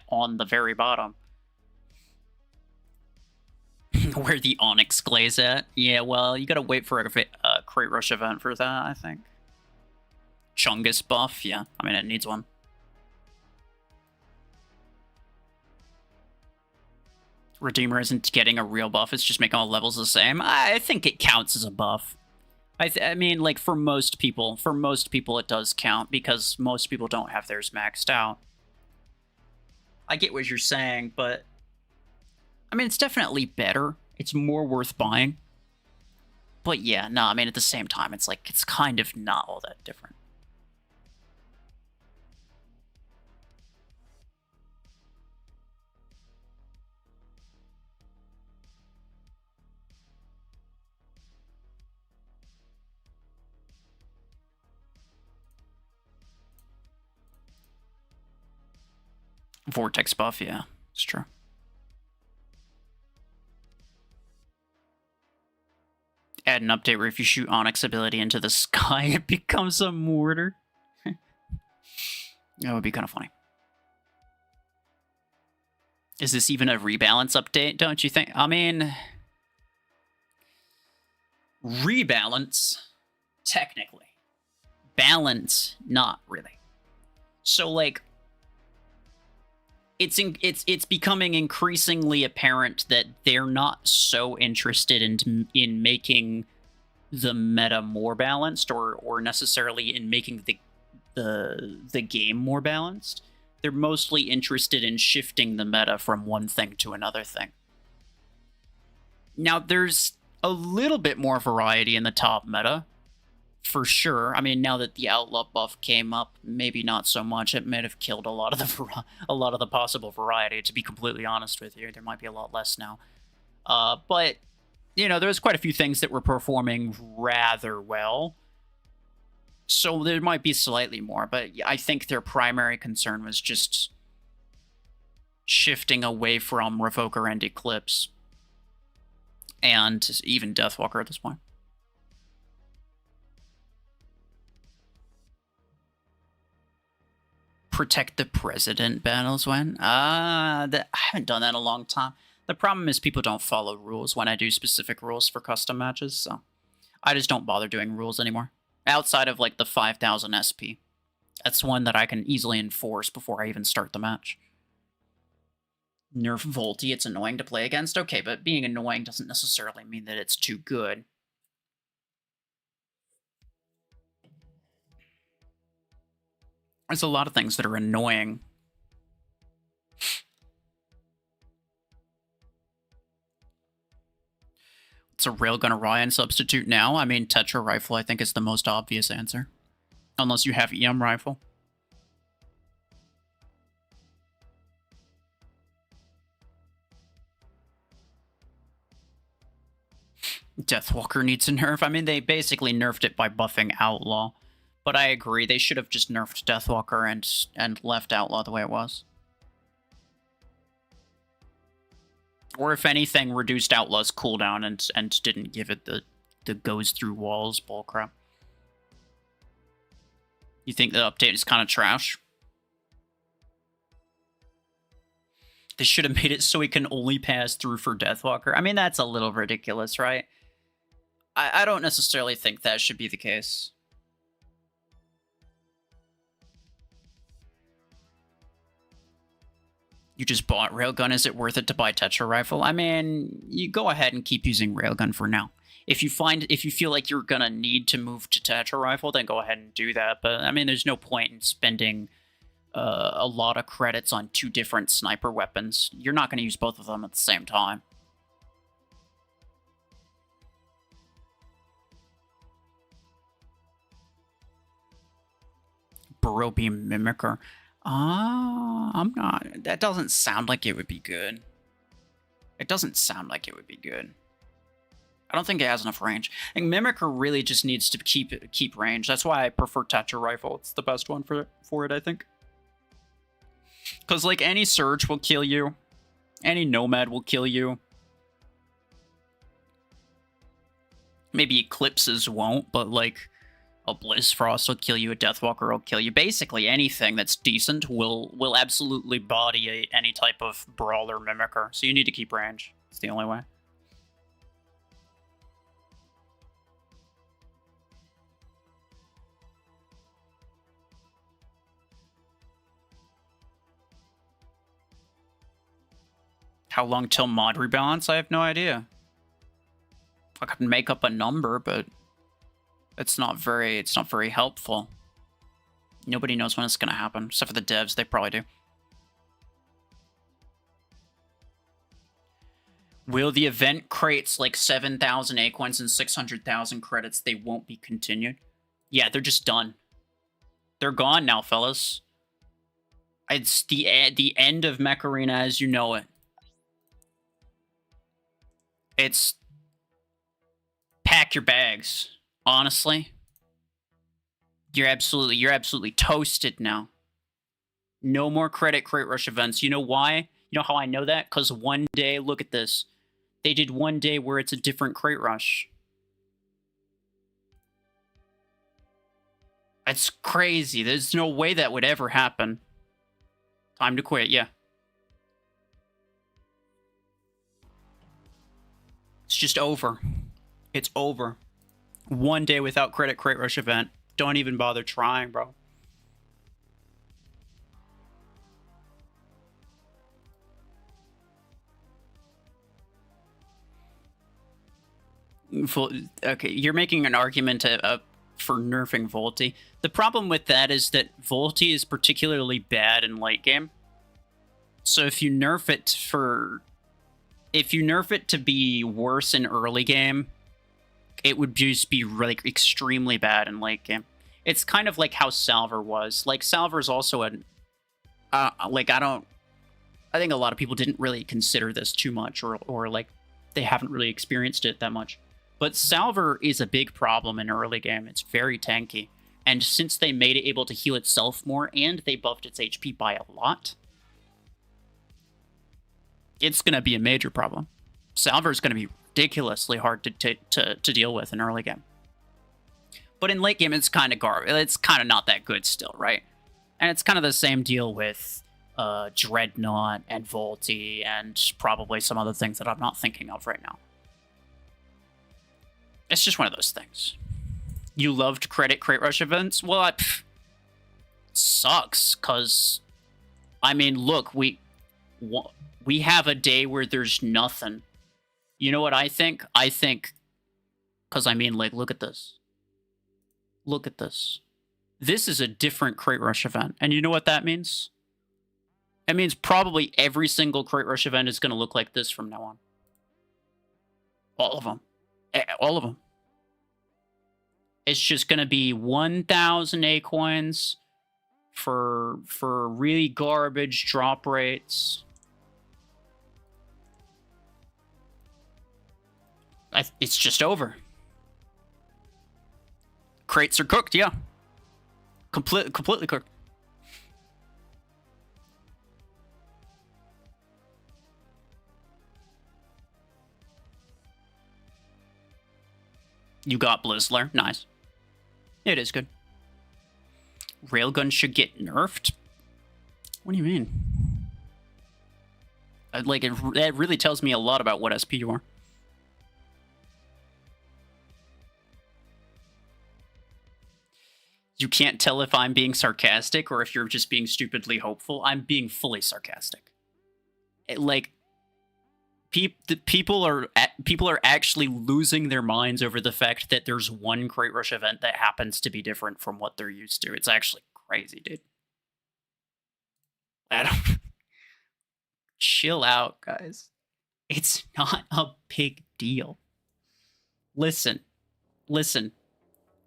on the very bottom. Where the Onyx glaze at? Yeah, well, you gotta wait for a Crate Rush event for that, I think. Chungus buff? Yeah, I mean, it needs one. Redeemer isn't getting a real buff, it's just making all levels the same. I think it counts as a buff. I mean, like, for most people it does count, because most people don't have theirs maxed out. I get what you're saying, but I mean, it's definitely better. It's more worth buying. But yeah, no, I mean, at the same time, it's like, it's kind of not all that different. Vortex buff, yeah, it's true. Add an update where if you shoot Onyx ability into the sky, it becomes a mortar. That would be kind of funny. Is this even a rebalance update, don't you think? I mean, rebalance, technically. Balance, not really. So, like, it's becoming increasingly apparent that they're not so interested in making the meta more balanced, or necessarily in making the game more balanced. They're mostly interested in shifting the meta from one thing to another thing. Now, there's a little bit more variety in the top meta, for sure. I mean, now that the outlaw buff came up, maybe not so much. It might have killed a lot of the possible variety. To be completely honest with you, there might be a lot less now. But you know, there's quite a few things that were performing rather well, so there might be slightly more. But I think their primary concern was just shifting away from Revoker and Eclipse, and even Deathwalker at this point. Protect the president battles when? I haven't done that in a long time. The problem is people don't follow rules when I do specific rules for custom matches, so I just don't bother doing rules anymore. Outside of, like, the 5000 SP. That's one that I can easily enforce before I even start the match. Nerf Volti, it's annoying to play against? Okay, but being annoying doesn't necessarily mean that it's too good. There's a lot of things that are annoying. It's a Railgun Orion substitute now. I mean, Tetra Rifle, I think, is the most obvious answer. Unless you have EM Rifle. Deathwalker needs a nerf. I mean, they basically nerfed it by buffing Outlaw. But I agree, they should have just nerfed Deathwalker and left Outlaw the way it was. Or if anything, reduced Outlaw's cooldown and didn't give it the goes through walls bullcrap. You think the update is kind of trash? They should have made it so he can only pass through for Deathwalker. I mean, that's a little ridiculous, right? I don't necessarily think that should be the case. You just bought Railgun. Is it worth it to buy Tetra Rifle? I mean, you go ahead and keep using Railgun for now. If you feel like you're gonna need to move to Tetra Rifle, then go ahead and do that. But I mean, there's no point in spending a lot of credits on two different sniper weapons. You're not gonna use both of them at the same time. Burrow Beam Mimicker. I'm not... That doesn't sound like it would be good. It doesn't sound like it would be good. I don't think it has enough range. I think Mimicker really just needs to keep range. That's why I prefer Tetra Rifle. It's the best one for it, I think. Because, like, any Surge will kill you. Any Nomad will kill you. Maybe Eclipses won't, but, like... A Blizzfrost will kill you, a Deathwalker will kill you. Basically, anything that's decent will absolutely body any type of Brawler Mimicker. So you need to keep range. It's the only way. How long till mod rebalance? I have no idea. I could make up a number, but it's not very helpful. Nobody knows when it's gonna happen, except for the devs. They probably do. Will the event crates like 7,000 Acorns and 600,000 credits? They won't be continued. Yeah, they're just done. They're gone now, fellas. It's the end of Mech Arena as you know it. It's pack your bags. Honestly, you're absolutely toasted now. No more credit crate rush events. You know why? You know how I know that? Because one day, look at this. They did one day where it's a different crate rush. That's crazy. There's no way that would ever happen. Time to quit, yeah. It's just over. It's over. One day without credit crate rush event. Don't even bother trying, bro. Okay, you're making an argument for nerfing Volti. The problem with that is that Volti is particularly bad in late game. So if you nerf it to be worse in early game, it would just be like extremely bad in late game. It's kind of like how Salver was. Like Salver's also I think a lot of people didn't really consider this too much, or like they haven't really experienced it that much. But Salver is a big problem in early game. It's very tanky. And since they made it able to heal itself more, and they buffed its HP by a lot, it's going to be a major problem. Salver is going to be ridiculously hard to deal with in early game. But in late game, it's kind of garbage. It's kind of not that good still, right? And it's kind of the same deal with Dreadnought and Volti and probably some other things that I'm not thinking of right now. It's just one of those things. You loved crate rush events? Well, sucks, because, I mean, look, we have a day where there's nothing. You know what I think? I think, because, I mean, like, look at this. Look at this. This is a different crate rush event. And you know what that means? It means probably every single crate rush event is going to look like this from now on. All of them. All of them. It's just going to be 1,000 Acorns for really garbage drop rates. It's just over. Crates are cooked, yeah. Completely cooked. You got Blizzler. Nice. It is good. Railgun should get nerfed? What do you mean? Like, that really tells me a lot about what SP you are. You can't tell if I'm being sarcastic or if you're just being stupidly hopeful. I'm being fully sarcastic. People are actually losing their minds over the fact that there's one crate rush event that happens to be different from what they're used to. It's actually crazy, dude. Chill out, guys. It's not a big deal. Listen.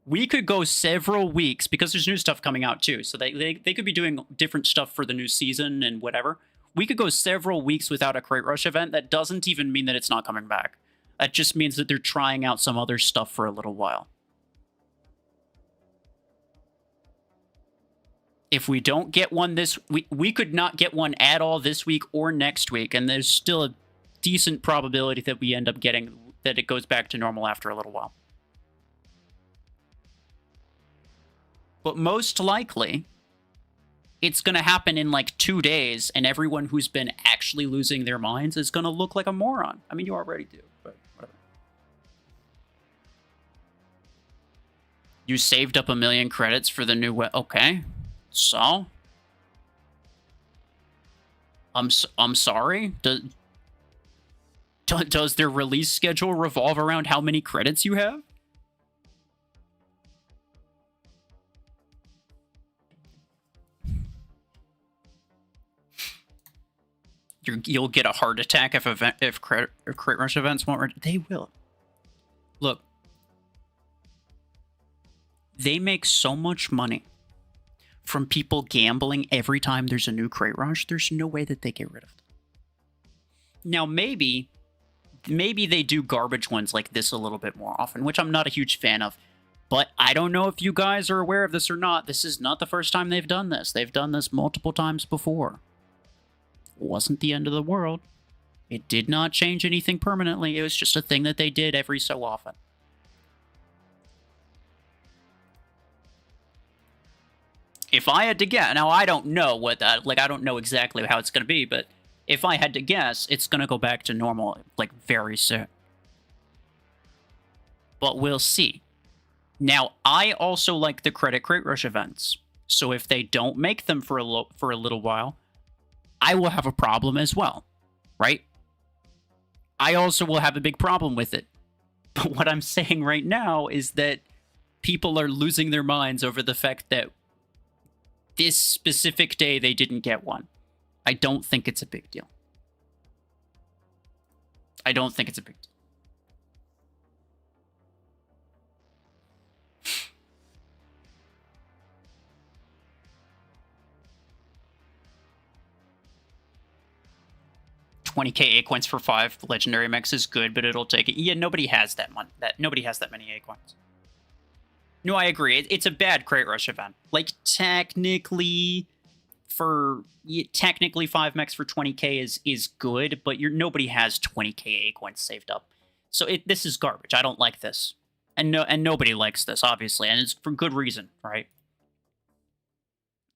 We could go several weeks, because there's new stuff coming out too, so they could be doing different stuff for the new season and whatever. We could go several weeks without a crate rush event. That doesn't even mean that it's not coming back. That just means that they're trying out some other stuff for a little while. If we don't get one we could not get one at all this week or next week, and there's still a decent probability that we end up getting, that it goes back to normal after a little while. But most likely, it's going to happen in like 2 days, and everyone who's been actually losing their minds is going to look like a moron. I mean, you already do, but whatever. You saved up 1 million credits for the new okay. So? I'm sorry? Does their release schedule revolve around how many credits you have? You'll get a heart attack if Crit Rush events won't. They will. Look, they make so much money from people gambling every time there's a new Crit Rush. There's no way that they get rid of them. Now, maybe they do garbage ones like this a little bit more often, which I'm not a huge fan of. But I don't know if you guys are aware of this or not. This is not the first time they've done this. They've done this multiple times before. Wasn't the end of the world. It did not change anything permanently. It was just a thing that they did every so often. If I had to guess, now I don't know what that, like, I don't know exactly how it's going to be, but if I had to guess, it's going to go back to normal, like, very soon. But we'll see. Now, I also like the Crit Rush events. So if they don't make them for a little while, I will have a problem as well, right? I also will have a big problem with it. But what I'm saying right now is that people are losing their minds over the fact that this specific day they didn't get one. I don't think it's a big deal. I don't think it's a big deal. $20K A coins for 5 legendary mechs is good, but it'll take it. Yeah, nobody has that nobody has that many A coins. No, I agree. It's a bad Crit Rush event. Like, technically 5 mechs for 20K is good, but nobody has 20K A coins saved up. So this is garbage. I don't like this. And nobody likes this, obviously, and it's for good reason, right?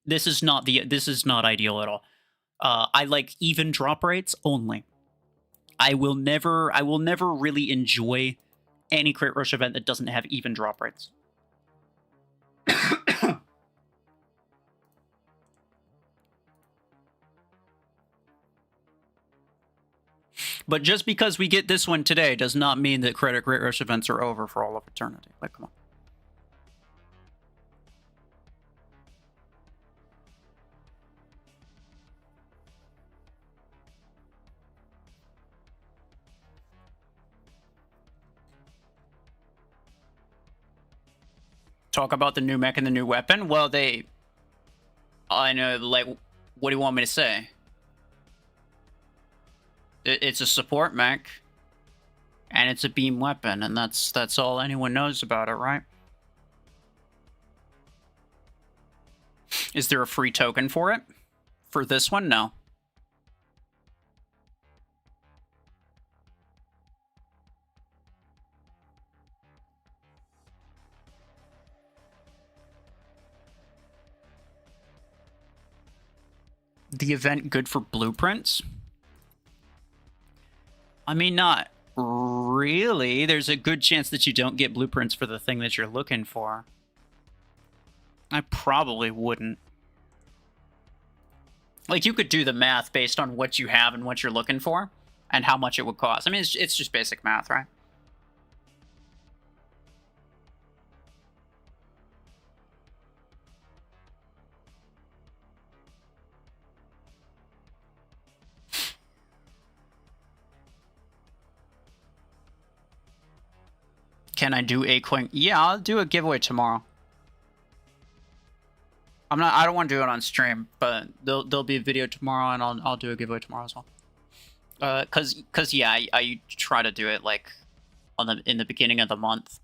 This is not ideal at all. I like even drop rates only. I will never really enjoy any Crit Rush event that doesn't have even drop rates. But just because we get this one today does not mean that Crit Rush events are over for all of eternity. Like, come on. Talk about the new mech and the new weapon? Well, I know, like, what do you want me to say? It's a support mech, and it's a beam weapon, and that's all anyone knows about it, right? Is there a free token for it? For this one? No. The event good for blueprints? I mean, not really. There's a good chance that you don't get blueprints for the thing that you're looking for. I probably wouldn't. Like, you could do the math based on what you have and what you're looking for, and how much it would cost. I mean, it's just basic math, right? Can I do a coin? Yeah, I'll do a giveaway tomorrow. I don't want to do it on stream, but there'll be a video tomorrow, and I'll do a giveaway tomorrow as well. Cause yeah, I try to do it like in the beginning of the month.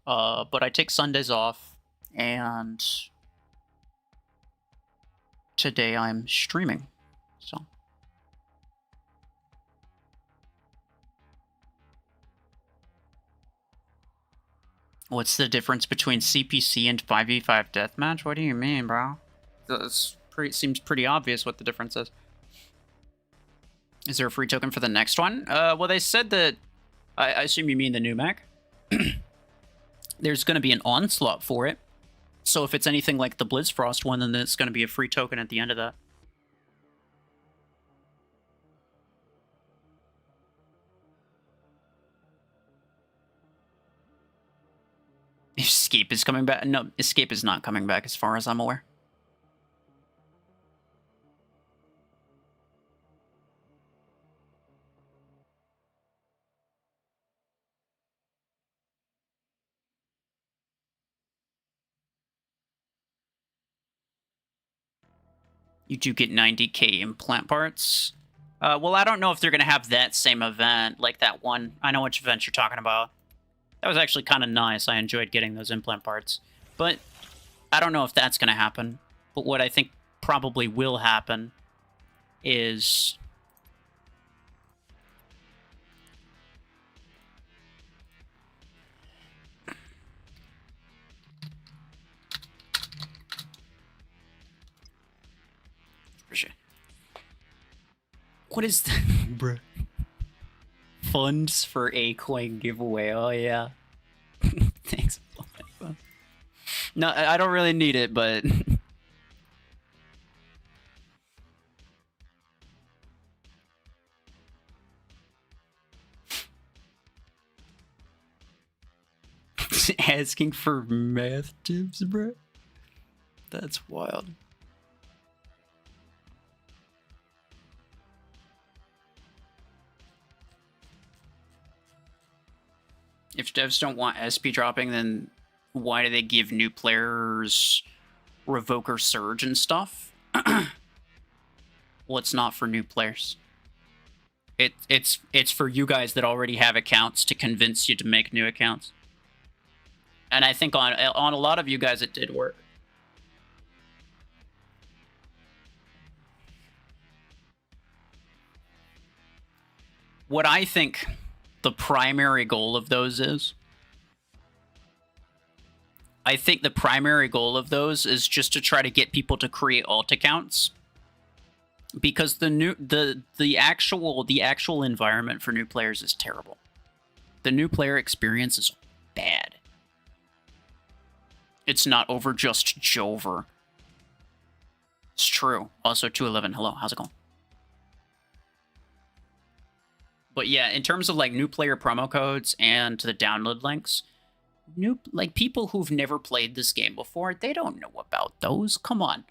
But I take Sundays off, and today I'm streaming, so. What's the difference between CPC and 5v5 deathmatch? What do you mean, bro? Seems pretty obvious what the difference is. Is there a free token for the next one? Well, they said that... I assume you mean the new mech? There's going to be an onslaught for it. So if it's anything like the Blitzfrost one, then it's going to be a free token at the end of that. Escape is coming back. No, Escape is not coming back as far as I'm aware. You do get 90k implant parts. Well, I don't know if they're going to have that same event, like that one. I know which event you're talking about. That was actually kind of nice. I enjoyed getting those implant parts. But I don't know if that's going to happen. But what I think probably will happen is... What is that, bruh? Funds for a coin giveaway. Oh, yeah. Thanks. No, I don't really need it, but... Asking for math tips, bro? That's wild. If devs don't want SP dropping, then why do they give new players Revoker Surge and stuff? Well, it's not for new players. It's for you guys that already have accounts to convince you to make new accounts. And I think on a lot of you guys it did work. What I think the primary goal of those is, I think the primary goal of those is just to try to get people to create alt accounts, because the actual environment for new players is terrible. The new player experience is bad. It's not over just Jover. It's true. Also 211. Hello, how's it going? But yeah, in terms of like new player promo codes and the download links, people who've never played this game before, they don't know about those. Come on.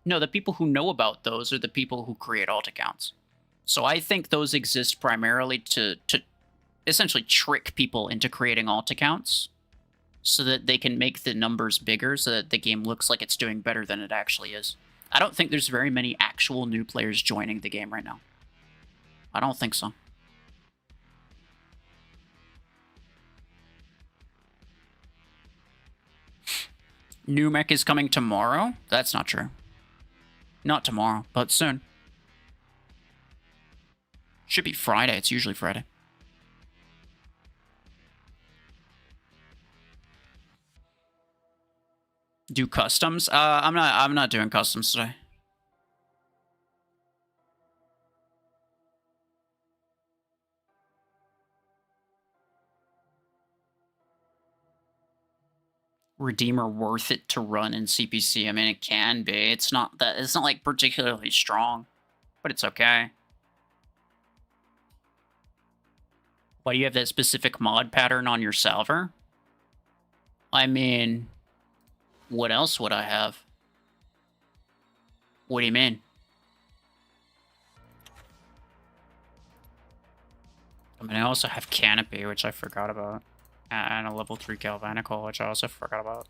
No, the people who know about those are the people who create alt accounts. So I think those exist primarily to essentially trick people into creating alt accounts so that they can make the numbers bigger so that the game looks like it's doing better than it actually is. I don't think there's very many actual new players joining the game right now. I don't think so. New Mech is coming tomorrow? That's not true. Not tomorrow, but soon. Should be Friday. It's usually Friday. Do customs? I'm not doing customs today. Redeemer worth it to run in CPC? I mean, it can be. It's not like particularly strong, but it's okay. Why do you have that specific mod pattern on your salver? I mean, what else would I have? What do you mean? I mean, I also have Canopy, which I forgot about. And a level 3 Galvanical, which I also forgot about.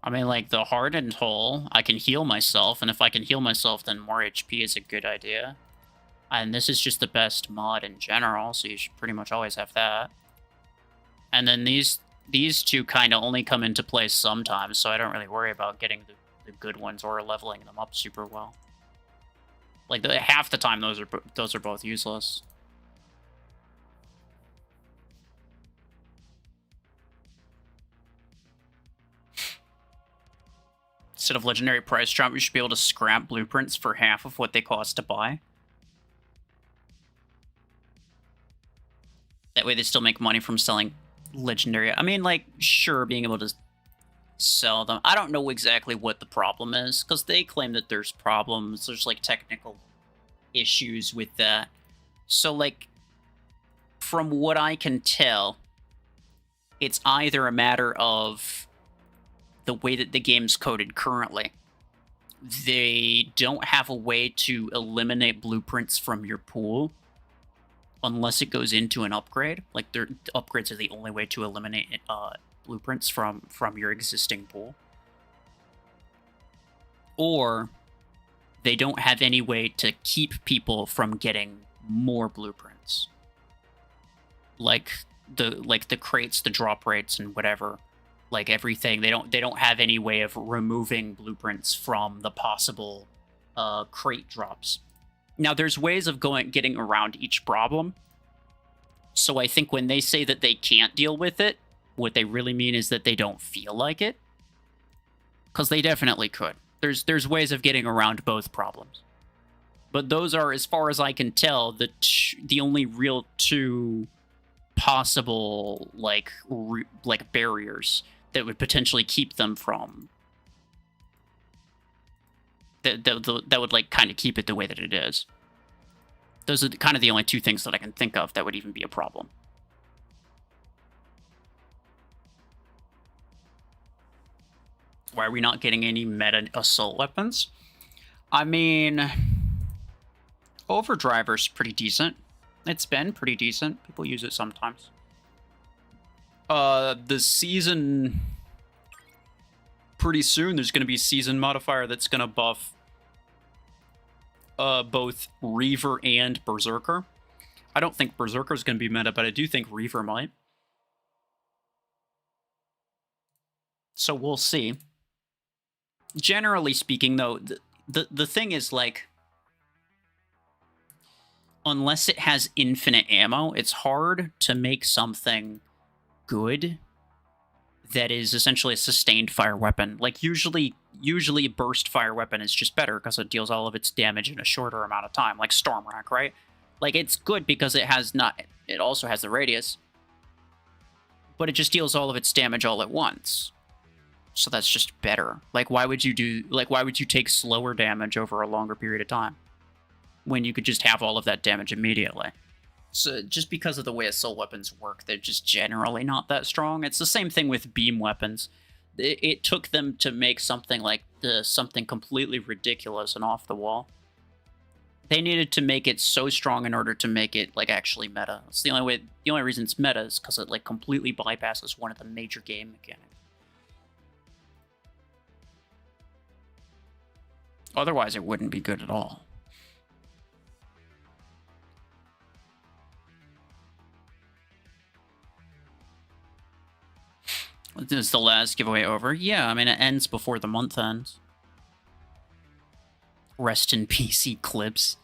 I mean, like, the Hardened Hole, I can heal myself, and if I can heal myself, then more HP is a good idea. And this is just the best mod in general, so you should pretty much always have that. And then these two kind of only come into play sometimes, so I don't really worry about getting the good ones or leveling them up super well. Like, half the time, those are both useless. Instead of legendary price drop, you should be able to scrap blueprints for half of what they cost to buy. That way they still make money from selling legendary. I mean, like, sure, being able to sell them. I don't know exactly what the problem is, because they claim that there's problems. There's, like, technical issues with that. So, like, from what I can tell, It's either a matter of the way that the game's coded currently. They don't have a way to eliminate blueprints from your pool unless it goes into an upgrade. Like, their upgrades are the only way to eliminate blueprints from your existing pool. Or they don't have any way to keep people from getting more blueprints. Like the crates, the drop rates, and whatever. Like everything, they don't have any way of removing blueprints from the possible crate drops. Now, there's ways of getting around each problem. So I think when they say that they can't deal with it, what they really mean is that they don't feel like it. Because they definitely could. There's ways of getting around both problems. But those are, as far as I can tell, the only real two possible like barriers that would potentially keep them from that would like kind of keep it the way that it is. Those are kind of the only two things that I can think of that would even be a problem. Why are we not getting any meta assault weapons? I mean, Overdriver's pretty decent. It's been pretty decent. People use it sometimes. The season... Pretty soon, there's going to be a season modifier that's going to buff both Reaver and Berserker. I don't think Berserker's going to be meta, but I do think Reaver might. So we'll see. Generally speaking, though, the thing is, like... Unless it has infinite ammo, it's hard to make something good that is essentially a sustained fire weapon. Like, usually burst fire weapon is just better because it deals all of its damage in a shorter amount of time, like Stormrack, right? Like, it's good because it also has the radius, but it just deals all of its damage all at once. So that's just better. Like, why would you take slower damage over a longer period of time when you could just have all of that damage immediately? So just because of the way assault weapons work, they're just generally not that strong. It's the same thing with beam weapons. It took them to make something like something completely ridiculous and off the wall. They needed to make it so strong in order to make it like actually meta. It's the only reason it's meta is because it like completely bypasses one of the major game mechanics. Otherwise, it wouldn't be good at all. Is the last giveaway over? Yeah, I mean, it ends before the month ends. Rest in peace, Eclipse.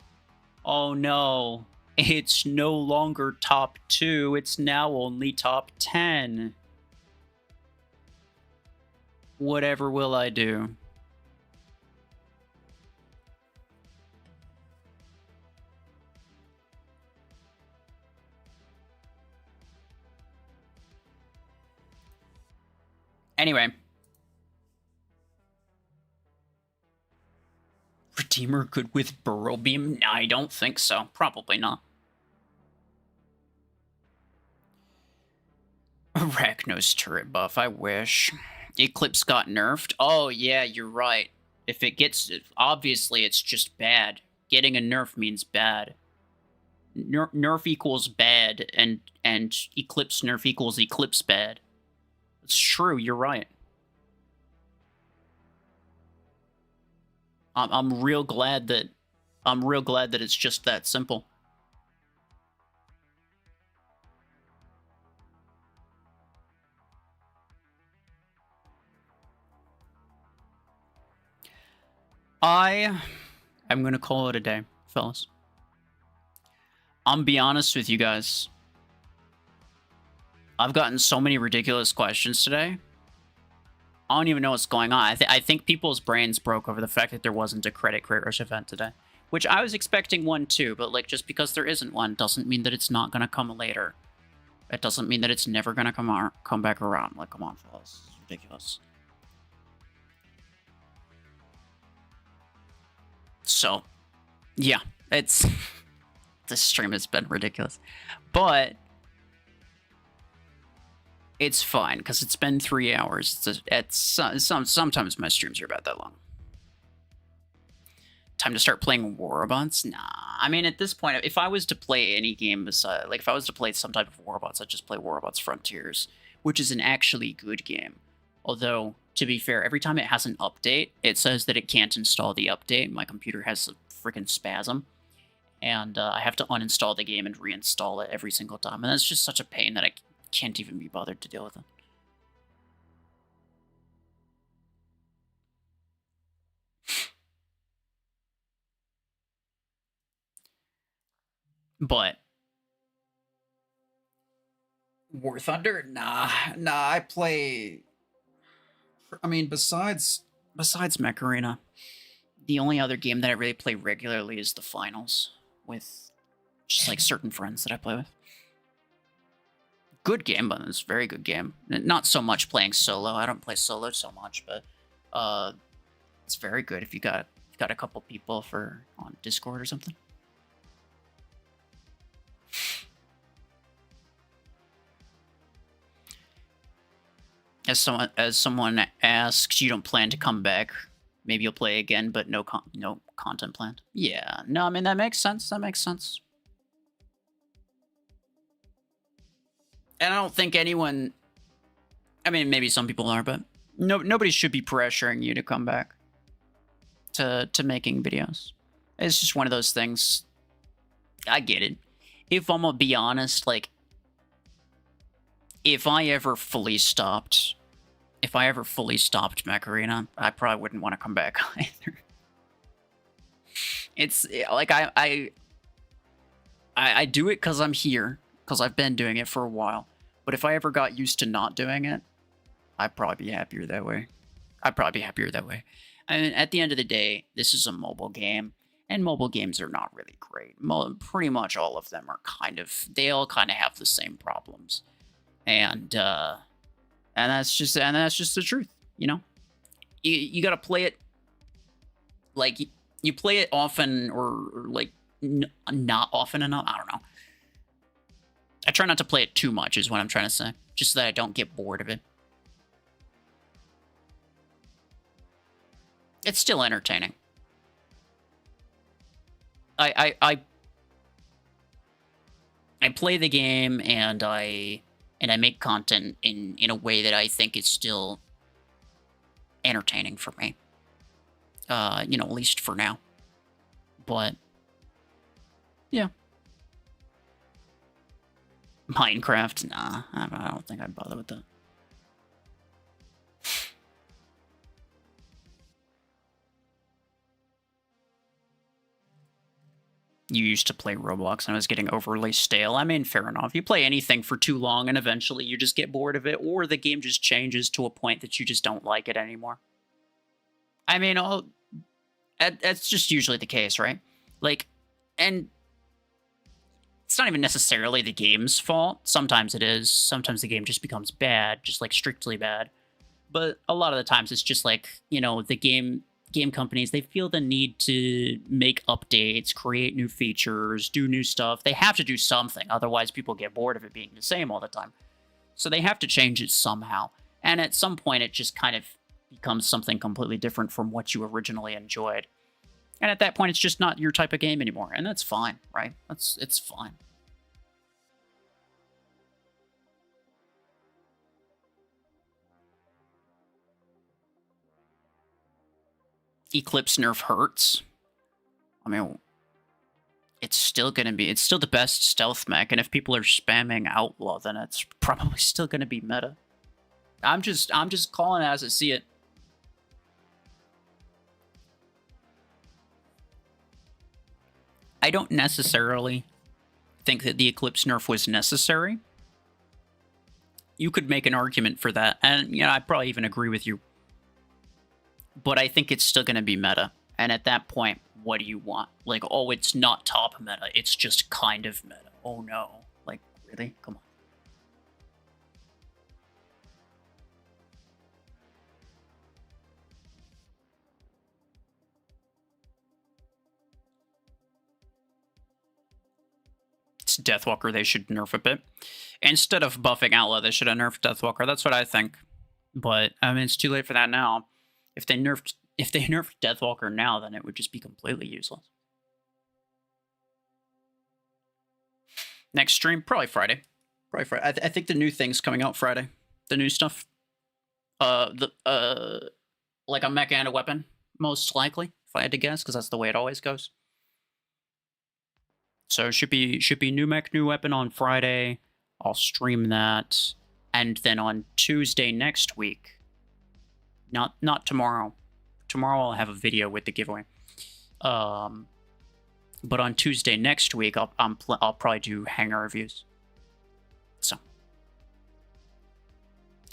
Oh no, it's no longer top 2, it's now only top 10. Whatever will I do? Anyway. Redeemer good with Burrow Beam? No, I don't think so. Probably not. Arachno's turret buff, I wish. Eclipse got nerfed? Oh, yeah, you're right. If it gets... Obviously, it's just bad. Getting a nerf means bad. Nerf equals bad, and Eclipse nerf equals Eclipse bad. It's true, you're right. I'm real glad that it's just that simple. I'm gonna call it a day, fellas. I'm be honest with you guys. I've gotten so many ridiculous questions today. I don't even know what's going on. I think people's brains broke over the fact that there wasn't a credit creators event today. Which I was expecting one too, but like just because there isn't one doesn't mean that it's not gonna come later. It doesn't mean that it's never gonna come back around. Like, come on, fellas. It's ridiculous. So, yeah, it's... this stream has been ridiculous. But... It's fine, because it's been 3 hours. Sometimes my streams are about that long. Time to start playing Warabots? Nah. I mean, at this point, if I was to play any game besides, like, if I was to play some type of Warabots, I'd just play Warabots Frontiers, which is an actually good game. Although, to be fair, every time it has an update, it says that it can't install the update. My computer has a freaking spasm. And I have to uninstall the game and reinstall it every single time. And that's just such a pain that I can't even be bothered to deal with it. But War Thunder? Nah, I play. I mean, besides Mech Arena, the only other game that I really play regularly is the finals with just like certain friends that I play with. Good game, but it's a very good game. Not so much playing solo. I don't play solo so much, but it's very good if you got a couple people on Discord or something. As someone asks, you don't plan to come back. Maybe you'll play again, but no content planned. Yeah, no, I mean that makes sense. That makes sense. And I don't think anyone. I mean, maybe some people are, but nobody should be pressuring you to come back to making videos. It's just one of those things. I get it. If I'm gonna be honest, like, if I ever fully stopped Mech Arena, I probably wouldn't want to come back either. It's like I do it because I'm here, because I've been doing it for a while. But if I ever got used to not doing it, I'd probably be happier that way. I mean, at the end of the day, this is a mobile game, and mobile games are not really great. Pretty much all of them are they all kind of have the same problems. And that's just the truth, you know. You got to play it like you play it often or like not often enough. I don't know. I try not to play it too much, is what I'm trying to say, just so that I don't get bored of it. It's still entertaining. I play the game and I make content in a way that I think is still entertaining for me. You know, at least for now. But yeah. Minecraft? Nah, I don't think I'd bother with that. You used to play Roblox and it was getting overly stale. I mean, fair enough. You play anything for too long and eventually you just get bored of it, or the game just changes to a point that you just don't like it anymore. I mean, that's just usually the case, right? Like, and it's not even necessarily the game's fault. Sometimes it is. Sometimes the game just becomes bad, just like strictly bad. But a lot of the times it's just like, you know, the game companies, they feel the need to make updates, create new features, do new stuff. They have to do something, otherwise people get bored of it being the same all the time. So they have to change it somehow. And at some point it just kind of becomes something completely different from what you originally enjoyed. And at that point it's just not your type of game anymore, and that's fine, right? It's fine. Eclipse nerf hurts. I mean, it's still the best stealth mech, and if people are spamming Outlaw, then it's probably still gonna be meta. I'm just calling it as I see it. I don't necessarily think that the Eclipse nerf was necessary. You could make an argument for that, and you know, I'd probably even agree with you. But I think it's still going to be meta. And at that point, what do you want? Like, oh, it's not top meta. It's just kind of meta. Oh, no. Like, really? Come on. It's Deathwalker, they should nerf a bit. Instead of buffing Outlaw, they should have nerfed Deathwalker. That's what I think. But I mean, it's too late for that now. If they nerfed Deathwalker now, then it would just be completely useless. Next stream, probably Friday. Probably Friday. I think the new thing's coming out Friday. The new stuff. Like a mech and a weapon, most likely, if I had to guess, because that's the way it always goes. So should be new mech, new weapon on Friday. I'll stream that, and then on Tuesday next week. Not tomorrow. Tomorrow I'll have a video with the giveaway. But on Tuesday next week, I'll probably do hangar reviews. So,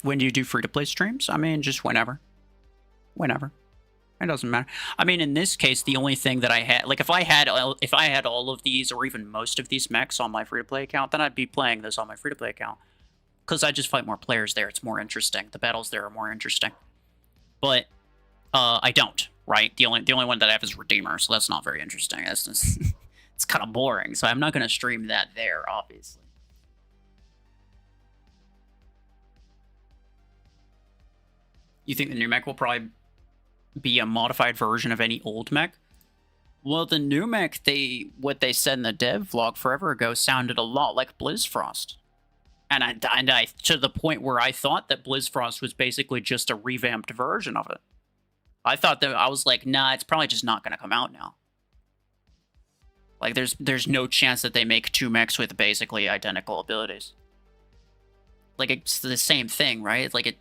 when do you do free-to-play streams? I mean, just whenever. Whenever. It doesn't matter. I mean, in this case, the only thing that I had, like, if I had all of these or even most of these mechs on my free-to-play account, then I'd be playing this on my free-to-play account. Because I just fight more players there. It's more interesting. The battles there are more interesting. But I don't. Right, the only one that I have is Redeemer, so that's not very interesting. It's just, it's kind of boring, so I'm not going to stream that there, obviously. You think the new mech will probably be a modified version of any old mech? Well, the new mech, what they said in the dev vlog forever ago sounded a lot like Blizzfrost. And I to the point where I thought that Blizzfrost was basically just a revamped version of it. I thought that, I was like, nah, it's probably just not going to come out now. Like, there's no chance that they make two mechs with basically identical abilities. Like, it's the same thing, right? It's like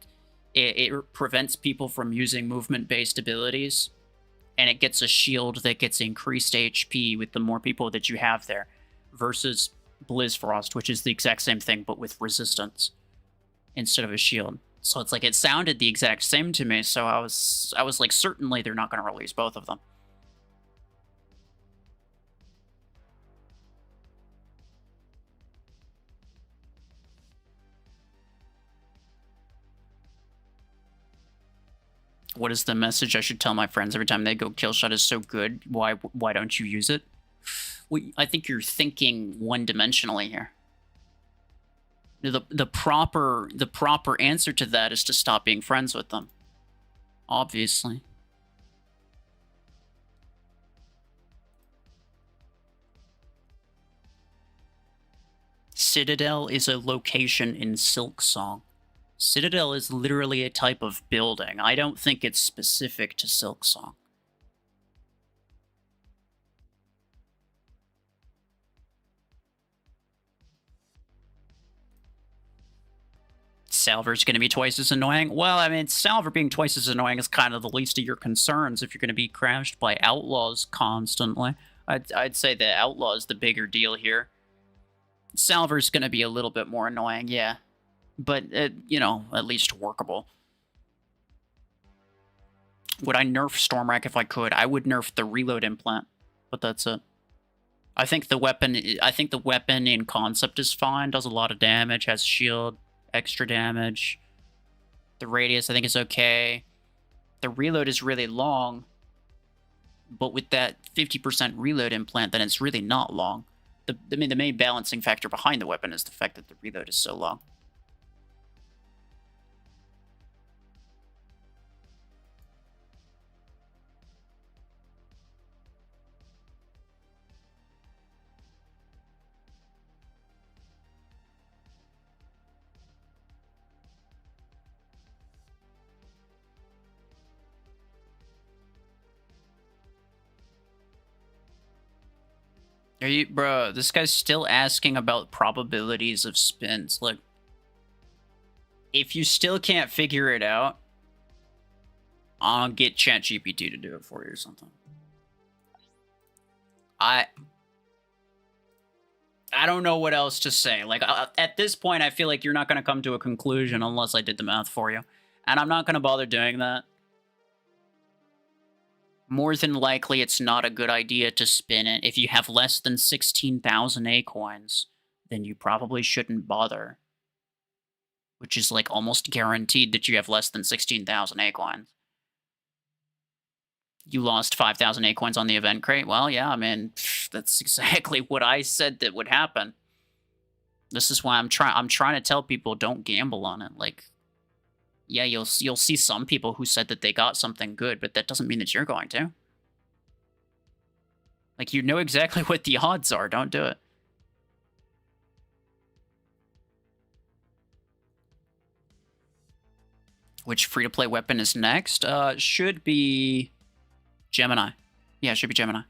it prevents people from using movement-based abilities, and it gets a shield that gets increased HP with the more people that you have there, versus Blizzfrost, which is the exact same thing, but with resistance instead of a shield. So it's like, it sounded the exact same to me, so I was like, certainly they're not going to release both of them. What is the message I should tell my friends every time they go, Killshot is so good, why don't you use it? Well, I think you're thinking one-dimensionally here. The proper answer to that is to stop being friends with them. Obviously. Citadel is a location in Silksong. Citadel is literally a type of building. I don't think it's specific to Silksong. Salver's going to be twice as annoying? Well, I mean, Salver being twice as annoying is kind of the least of your concerns if you're going to be crashed by Outlaws constantly. I'd say the Outlaw is the bigger deal here. Salver's going to be a little bit more annoying, yeah. But, you know, at least workable. Would I nerf Stormwreck if I could? I would nerf the reload implant, but that's it. I think the weapon in concept is fine, does a lot of damage, has shield, extra damage. The radius I think is okay. The reload is really long, but with that 50% reload implant, then it's really not long. I mean, the main balancing factor behind the weapon is the fact that the reload is so long. Are you, bro? This guy's still asking about probabilities of spins. Look, if you still can't figure it out, I'll get ChatGPT to do it for you or something. I don't know what else to say. Like, at this point, I feel like you're not going to come to a conclusion unless I did the math for you. And I'm not going to bother doing that. More than likely, it's not a good idea to spin it. If you have less than 16,000 A coins, then you probably shouldn't bother. Which is, like, almost guaranteed that you have less than 16,000 A coins. You lost 5,000 A coins on the event crate? Well, yeah, I mean, that's exactly what I said that would happen. This is why I'm trying to tell people don't gamble on it. Like, yeah, you'll see some people who said that they got something good, but that doesn't mean that you're going to. Like, you know exactly what the odds are. Don't do it. Which free-to-play weapon is next? Should be Gemini. Yeah, it should be Gemini.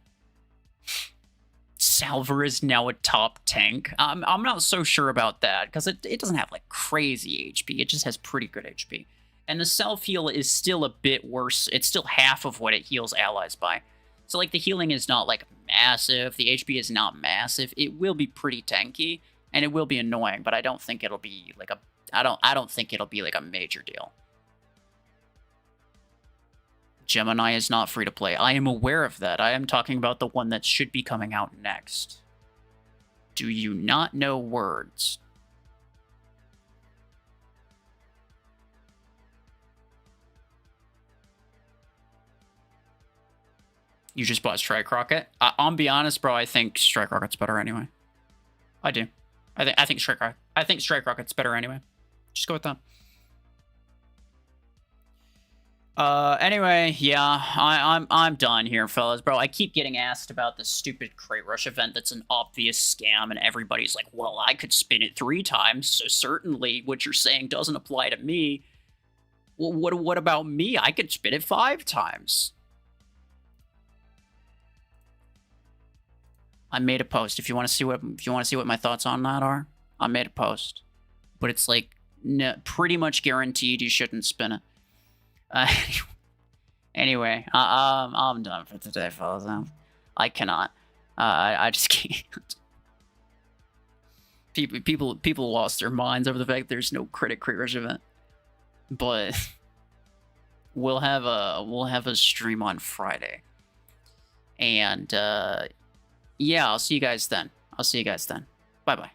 Salver is now a top tank. I'm not so sure about that, because it doesn't have, like, crazy HP. It just has pretty good HP. And the self-heal is still a bit worse. It's still half of what it heals allies by. So, like, the healing is not, like, massive. The HP is not massive. It will be pretty tanky, and it will be annoying, but I don't think it'll be, like, I don't think it'll be, like, a major deal. Gemini is not free to play. I am aware of that. I am talking about the one that should be coming out next. Do you not know words? You just bought Strike Rocket? I'll be honest, bro. I think Strike Rocket's better anyway. I do. I think Strike Rocket's better anyway. Just go with that. Anyway, yeah, I'm done here, fellas. Bro, I keep getting asked about this stupid Crate Rush event that's an obvious scam, and everybody's like, well, I could spin it 3 times, so certainly what you're saying doesn't apply to me. Well, what about me? I could spin it 5 times. I made a post. If you want to see what my thoughts on that are, I made a post. But it's like pretty much guaranteed you shouldn't spin it. Anyway, I'm done for today, fellas. I cannot. I just can't. People lost their minds over the fact there's no Crate Rush event. But we'll have a stream on Friday. And yeah, I'll see you guys then. Bye bye.